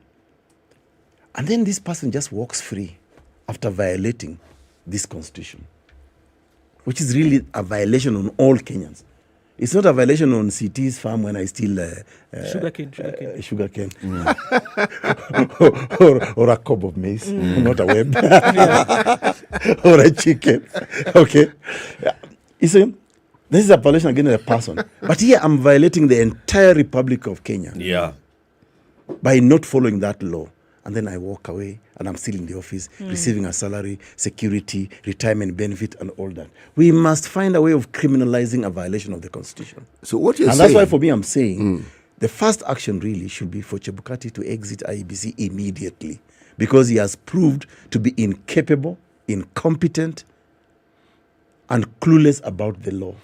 then this person just walks free after violating this Constitution, which is really a violation on all Kenyans. It's not a violation on CT's farm when I steal sugarcane. or a cob of maize, not a web, or a chicken. Okay. You see, this is a violation against a person. But here I'm violating the entire Republic of Kenya. Yeah. By not following that law. And then I walk away and I'm still in the office receiving a salary, security, retirement benefit, and all that. We must find a way of criminalizing a violation of the Constitution. So what you're saying... And that's why for me I'm saying the first action really should be for Chebukati to exit IEBC immediately, because he has proved to be incapable, incompetent, and clueless about the law.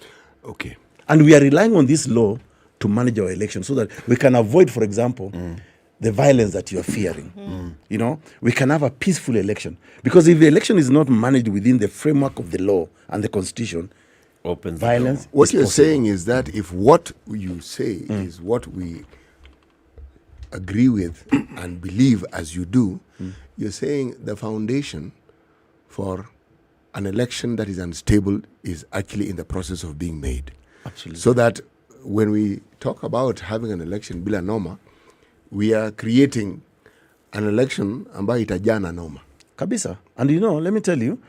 Okay. And we are relying on this law to manage our elections so that we can avoid, for example... the violence that you are fearing. We can have a peaceful election. Because if the election is not managed within the framework of the law and the Constitution, violence what you're saying is that if what you say is what we agree with and believe as you do, you're saying the foundation for an election that is unstable is actually in the process of being made. Absolutely. So that when we talk about having an election bila norma, we are creating an election ambayo itajana noma. Kabisa. And let me tell you,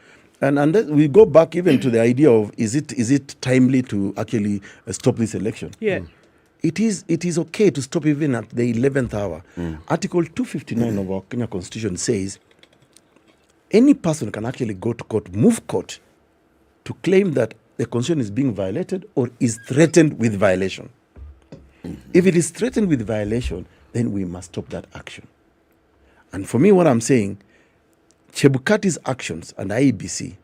and we go back even to the idea of is it timely to actually stop this election? Yeah. It is okay to stop even at the 11th hour. Article 259 of our Kenya Constitution says any person can actually go to court, move court, to claim that the constitution is being violated or is threatened with violation. If it is threatened with violation, then we must stop that action. And for me, what I'm saying, Chebukati's actions and IEBC,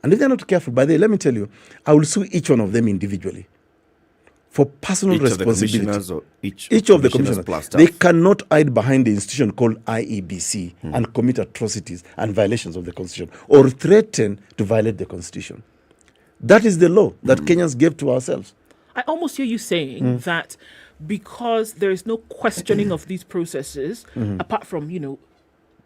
and if they're not careful, by the way, let me tell you, I will sue each one of them individually for personal responsibility. Each of the commissioners. They cannot hide behind the institution called IEBC and commit atrocities and violations of the constitution or threaten to violate the constitution. That is the law that Kenyans gave to ourselves. I almost hear you saying that because there is no questioning of these processes, apart from,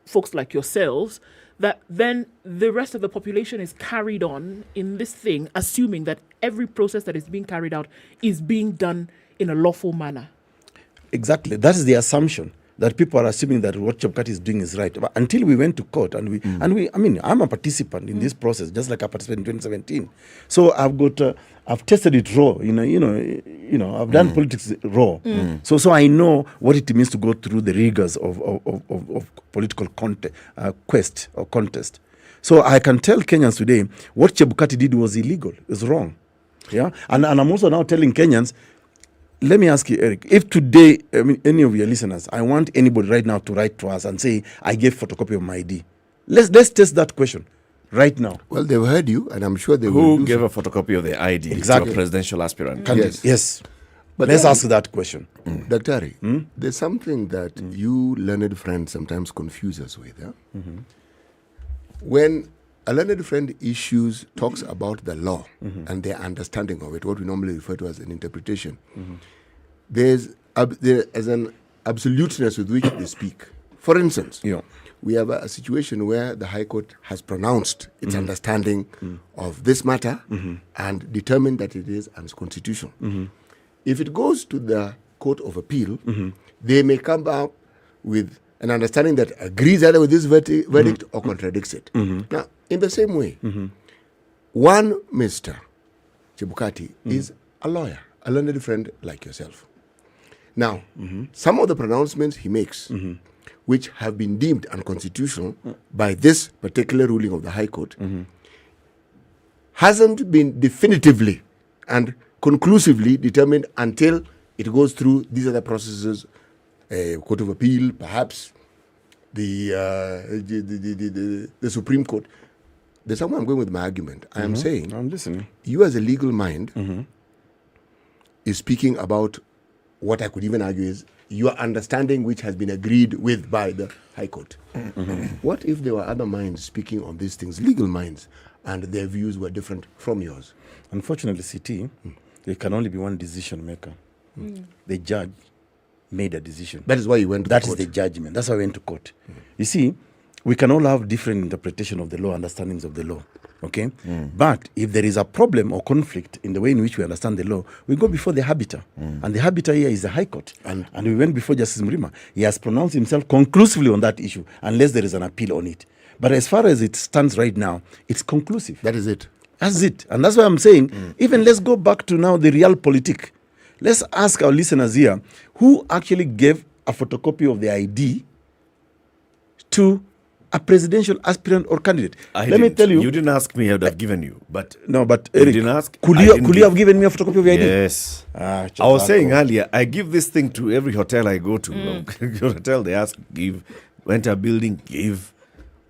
folks like yourselves, that then the rest of the population is carried on in this thing, assuming that every process that is being carried out is being done in a lawful manner. Exactly. That is the assumption, that people are assuming that what Chebukati is doing is right. But until we went to court and I'm a participant in this process, just like I participated in 2017. So I've tested it raw, I've done politics raw. So I know what it means to go through the rigors of political contest. So I can tell Kenyans today, what Chebukati did was illegal, is wrong. Yeah, and I'm also now telling Kenyans, let me ask you, Eric, if today, any of your listeners, I want anybody right now to write to us and say, I gave photocopy of my ID. Let's test that question right now. Well, they've heard you, and I'm sure they will. Who gave a photocopy of the ID to a presidential aspirant? Yes. But let's ask that question. Dr. Ari, there's something that you learned friends sometimes confuse us with. Yeah? When a learned friend talks about the law and their understanding of it, what we normally refer to as an interpretation, there is an absoluteness with which they speak. For instance, we have a situation where the High Court has pronounced its understanding of this matter and determined that it is unconstitutional. If it goes to the Court of Appeal, they may come up with an understanding that agrees either with this verdict or contradicts it. Now, in the same way, one Mr. Chebukati is a lawyer, a learned friend like yourself. Now, some of the pronouncements he makes, which have been deemed unconstitutional by this particular ruling of the High Court, hasn't been definitively and conclusively determined until it goes through these other processes, Court of Appeal, perhaps the Supreme Court. There's somewhere I'm going with my argument. I am saying, I'm listening. You as a legal mind is speaking about what I could even argue is your understanding which has been agreed with by the High Court. What if there were other minds speaking on these things, legal minds, and their views were different from yours? Unfortunately, CT, there can only be one decision maker. The judge made a decision. That is why you went to court. That is the judgment. That's why we went to court. You see, we can all have different interpretation of the law, understandings of the law. Okay? But if there is a problem or conflict in the way in which we understand the law, we go before the arbiter. And the arbiter here is the High Court. And we went before Justice Mrima. He has pronounced himself conclusively on that issue, unless there is an appeal on it. But as far as it stands right now, it's conclusive. That is it. That's it. And that's why I'm saying, even let's go back to now the realpolitik. Let's ask our listeners here, who actually gave a photocopy of the ID to a presidential aspirant or candidate? Let me tell you. You didn't ask me, I would have given you. But no, but Eric, you didn't ask. Could you have given me a photocopy of your ID? Yes. I was saying earlier, I give this thing to every hotel I go to. Your hotel, they ask, give. Went to a building, give.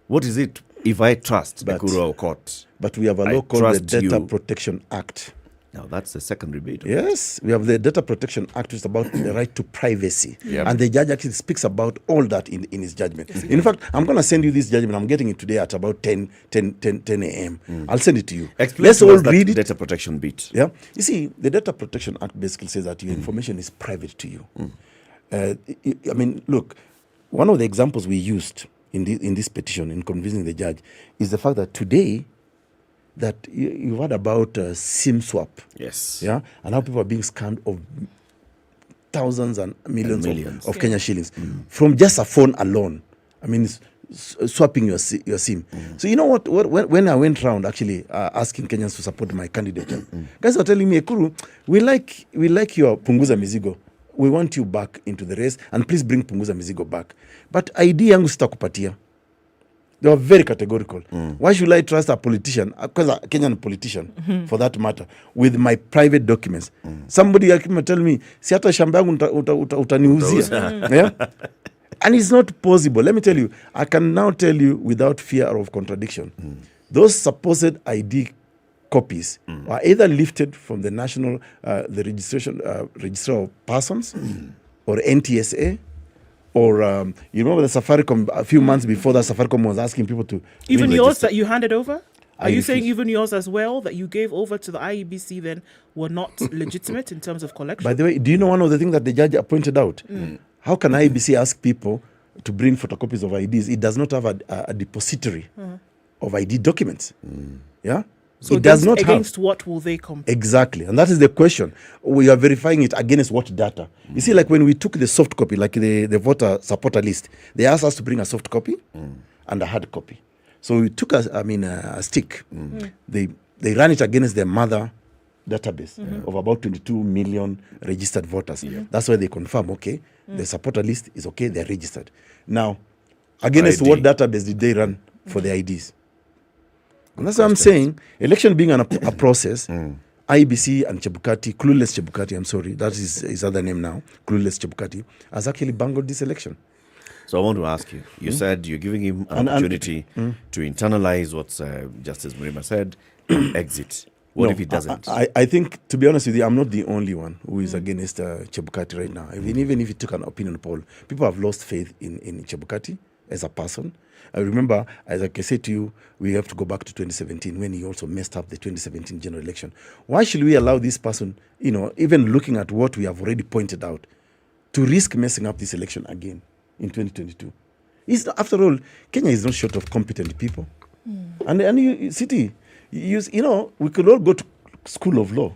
What is it if I trust Nakuru or court? But we have a law called the Data Protection Act. Now, that's the secondary bit. Yes, we have the Data Protection Act, which is about the right to privacy. And the judge actually speaks about all that in his judgment. In fact, I'm going to send you this judgment. I'm getting it today at about 10 a.m. I'll send it to you. Let's all read it. Data protection bit. Yeah. You see, the Data Protection Act basically says that your information is private to you. I mean, look, one of the examples we used in this petition in convincing the judge is the fact that today, that you've heard about SIM swap. Yes. Yeah. And how people are being scammed of thousands and millions. Of Kenya shillings from just a phone alone. I mean, swapping your SIM. So you know what? When I went around actually asking Kenyans to support my candidate, guys were telling me, Ekuru, we like your Punguza Mizigo. We want you back into the race, and please bring Punguza Mizigo back. But ID yangu sitakupatia. They were very categorical. Why should I trust a politician, a Kenyan politician, for that matter, with my private documents? Somebody came tell me, si hata shamba yangu utaniuzia. Yeah? And it's not possible. Let me tell you, I can now tell you without fear of contradiction, those supposed ID copies are either lifted from the national, the register of persons, or NTSA, or you remember the Safaricom, a few months before that, Safaricom was asking people to even yours that you handed over? Are you saying even yours as well that you gave over to the IEBC then were not legitimate in terms of collection? By the way, do you know one of the things that the judge pointed out? How can IEBC ask people to bring photocopies of IDs? It does not have a depository of ID documents. Yeah? So it does not against have. What will they compare? Exactly. And that is the question. We are verifying it against what data? You see, like when we took the soft copy, like the voter supporter list, they asked us to bring a soft copy and a hard copy. So we took a stick. They ran it against their mother database of about 22 million registered voters. That's why they confirm, okay, the supporter list is okay, they're registered. Now, against what database did they run for the IDs? And that's what I'm saying. Election being a process, IEBC and Chebukati, Clueless Chebukati, I'm sorry, that is his other name now, Clueless Chebukati, has actually bungled this election. So I want to ask you, you said you're giving him an opportunity to internalize what Justice Mrima said and exit. What if he doesn't? I think, to be honest with you, I'm not the only one who is against Chebukati right now. Even if he took an opinion poll, people have lost faith in Chebukati as a person. I remember, as I can say to you, we have to go back to 2017 when he also messed up the 2017 general election. Why should we allow this person, even looking at what we have already pointed out, to risk messing up this election again in 2022? After all, Kenya is not short of competent people. And you, City, we could all go to school of law,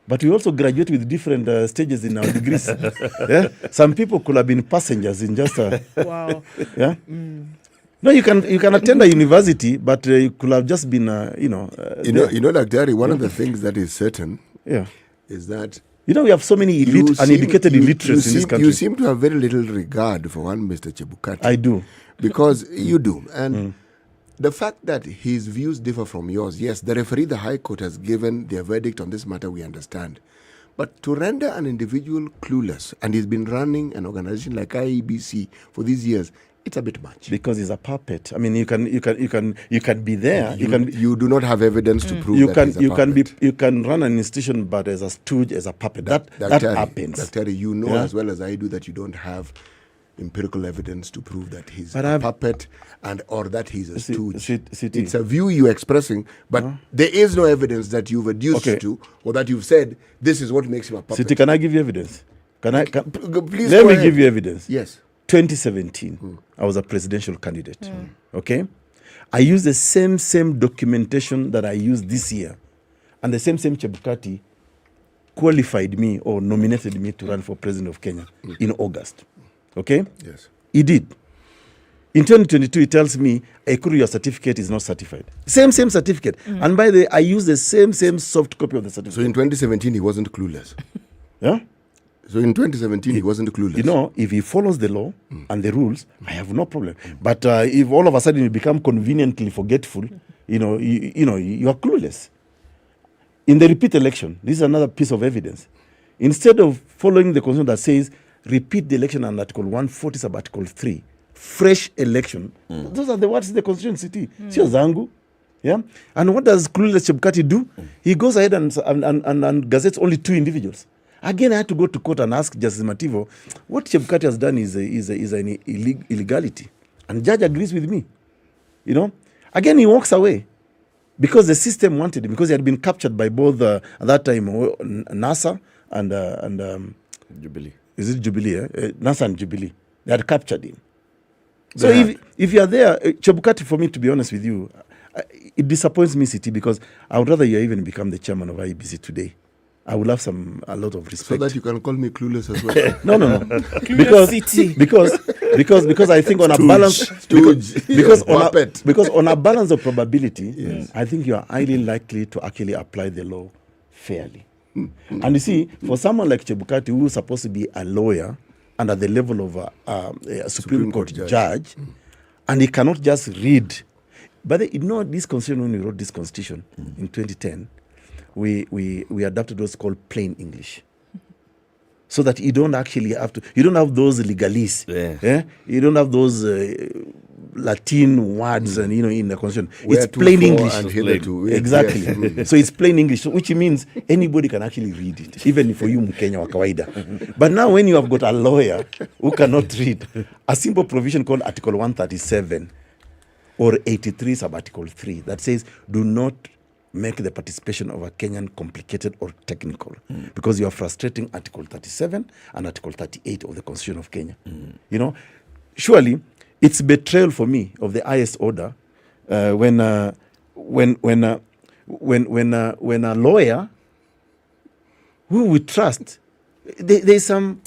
but we also graduate with different stages in our degrees. Yeah? Some people could have been passengers in just a... Wow. Yeah? No, you can attend a university, but you could have just been, Daktari, one of the things that is certain is that... we have so many uneducated illiterates in this country. You seem to have very little regard for one Mr. Chebukati. I do. Because you do. And the fact that his views differ from yours, yes, the referee, the High Court, has given their verdict on this matter, we understand. But to render an individual clueless, and he's been running an organization like IEBC for these years, it's a bit much. Because he's a puppet. I mean, you can be there. You do not have evidence to prove that he's a puppet. You can run an institution, but as a stooge, as a puppet. That happens. Dr. You know as well as I do that you don't have empirical evidence to prove that he's a puppet or that he's a stooge. It's a view you're expressing, but there is no evidence that you've adduced to or that you've said this is what makes him a puppet. City, can I give you evidence? Please let me give you evidence. Yes. 2017, I was a presidential candidate. Okay, I used the same documentation that I used this year, and the same Chebukati qualified me or nominated me to run for president of Kenya in August. Okay, yes, he did. In 2022, he tells me, your certificate is not certified. Same certificate, and by the way, I used the same soft copy of the certificate. So in 2017, he wasn't clueless. Yeah. So in 2017, he wasn't clueless. If he follows the law and the rules, I have no problem. But if all of a sudden you become conveniently forgetful, you are clueless. In the repeat election, this is another piece of evidence. Instead of following the constitution that says repeat the election under Article 140 sub Article 3, fresh election, those are the words in the constitution, City. Sio zangu. Yeah? And what does clueless Chebukati do? He goes ahead and gazettes only 2 individuals. Again, I had to go to court and ask Justice Mativo, what Chebukati has done is an illegality. And the judge agrees with me. Again, he walks away because the system wanted him, because he had been captured by both, at that time, NASA and Jubilee. Is it Jubilee? NASA and Jubilee. They had captured him. So if you are there, Chebukati, for me, to be honest with you, it disappoints me, City, because I would rather you even become the chairman of IEBC today. I will have a lot of respect. So that you can call me clueless as well. No. because I think on a balance, because on a balance of probability, I think you are highly likely to actually apply the law fairly. And you see, for someone like Chebukati, who is supposed to be a lawyer and at the level of a Supreme Court judge, and he cannot just read But this constitution, when we wrote this constitution in 2010, we adopted what's called plain English. So that you don't actually have to, you don't have those legalese. Yeah. You don't have those Latin words and in the constitution. It's plain English. Exactly. So it's plain English, which means anybody can actually read it, even for you Mkenya wa kawaida. But now when you have got a lawyer who cannot read, a simple provision called Article 137 or 83 sub Article 3 that says do not make the participation of a Kenyan complicated or technical because you are frustrating Article 37 and Article 38 of the Constitution of Kenya. Surely it's betrayal for me of the highest order when a lawyer who we trust, there's some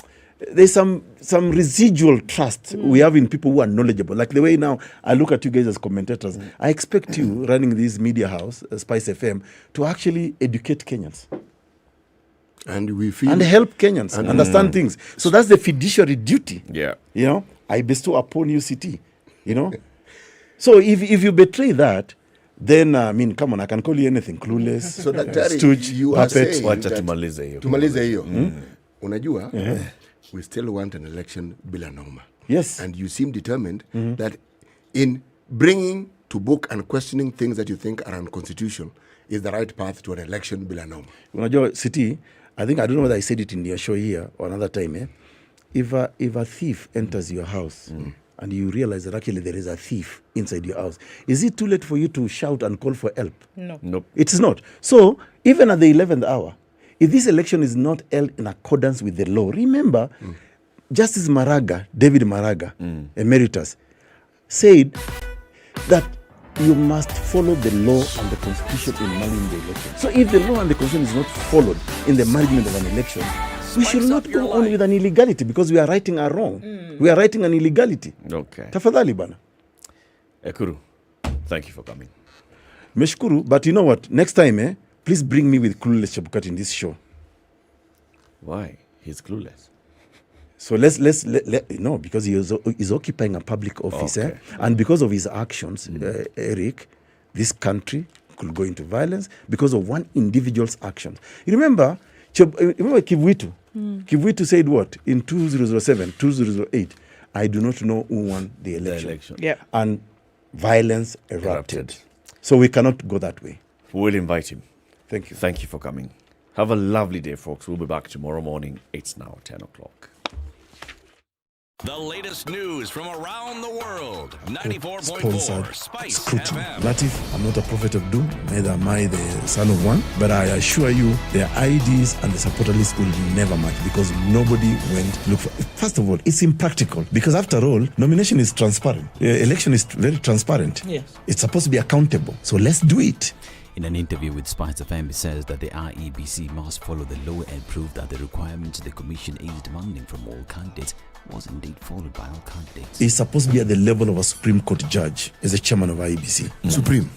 residual trust we have in people who are knowledgeable. Like the way now I look at you guys as commentators, I expect you running this media house, SpiceFM, to actually educate Kenyans. And we feel and help Kenyans understand things. So that's the fiduciary duty. Yeah. I bestow upon you, CT. So if you betray that, then come on, I can call you anything, clueless, so stooge, you are puppet. saying tumalize hiyo. Unajua, we still want an election bila noma. Yes. And you seem determined that in bringing to book and questioning things that you think are unconstitutional is the right path to an election bila noma. Unajua, CT, I don't know whether I said it in your show here or another time. If a thief enters your house and you realize that actually there is a thief inside your house, is it too late for you to shout and call for help? No. Nope. It's not. So even at the 11th hour, if this election is not held in accordance with the law, remember, Justice David Maraga, emeritus, said that you must follow the law and the constitution in managing the election. So if the law and the constitution is not followed in the management of an election, we should not go on with an illegality because we are righting a wrong. We are righting an illegality. Okay. Tafadhali bana. Ekuru, thank you for coming. Meshkuru, but you know what? Next time, please bring me with Clueless Chebukati in this show. Why? He's clueless. So because he is occupying a public office, and because of his actions, Eric, this country could go into violence because of one individual's actions. You remember Kivuitu? Kivuitu said what? In 2007, 2008, I do not know who won the election. Yeah. And violence erupted. So we cannot go that way. We'll invite him. Thank you. Thank you for coming. Have a lovely day, folks. We'll be back tomorrow morning. It's now 10 o'clock. The latest news from around the world. 94.4 Spice FM. Latiff, I'm not a prophet of doom, neither am I the son of one, but I assure you their IDs and the supporter list will never match because nobody went look for. First of all, it's impractical because after all, nomination is transparent. Election is very transparent. Yes. It's supposed to be accountable. So let's do it. In an interview with SpiceFM, he says that the IEBC must follow the law and prove that the requirements the Commission is demanding from all candidates was indeed followed by all candidates. He's supposed to be at the level of a Supreme Court judge as a chairman of IEBC. Supreme.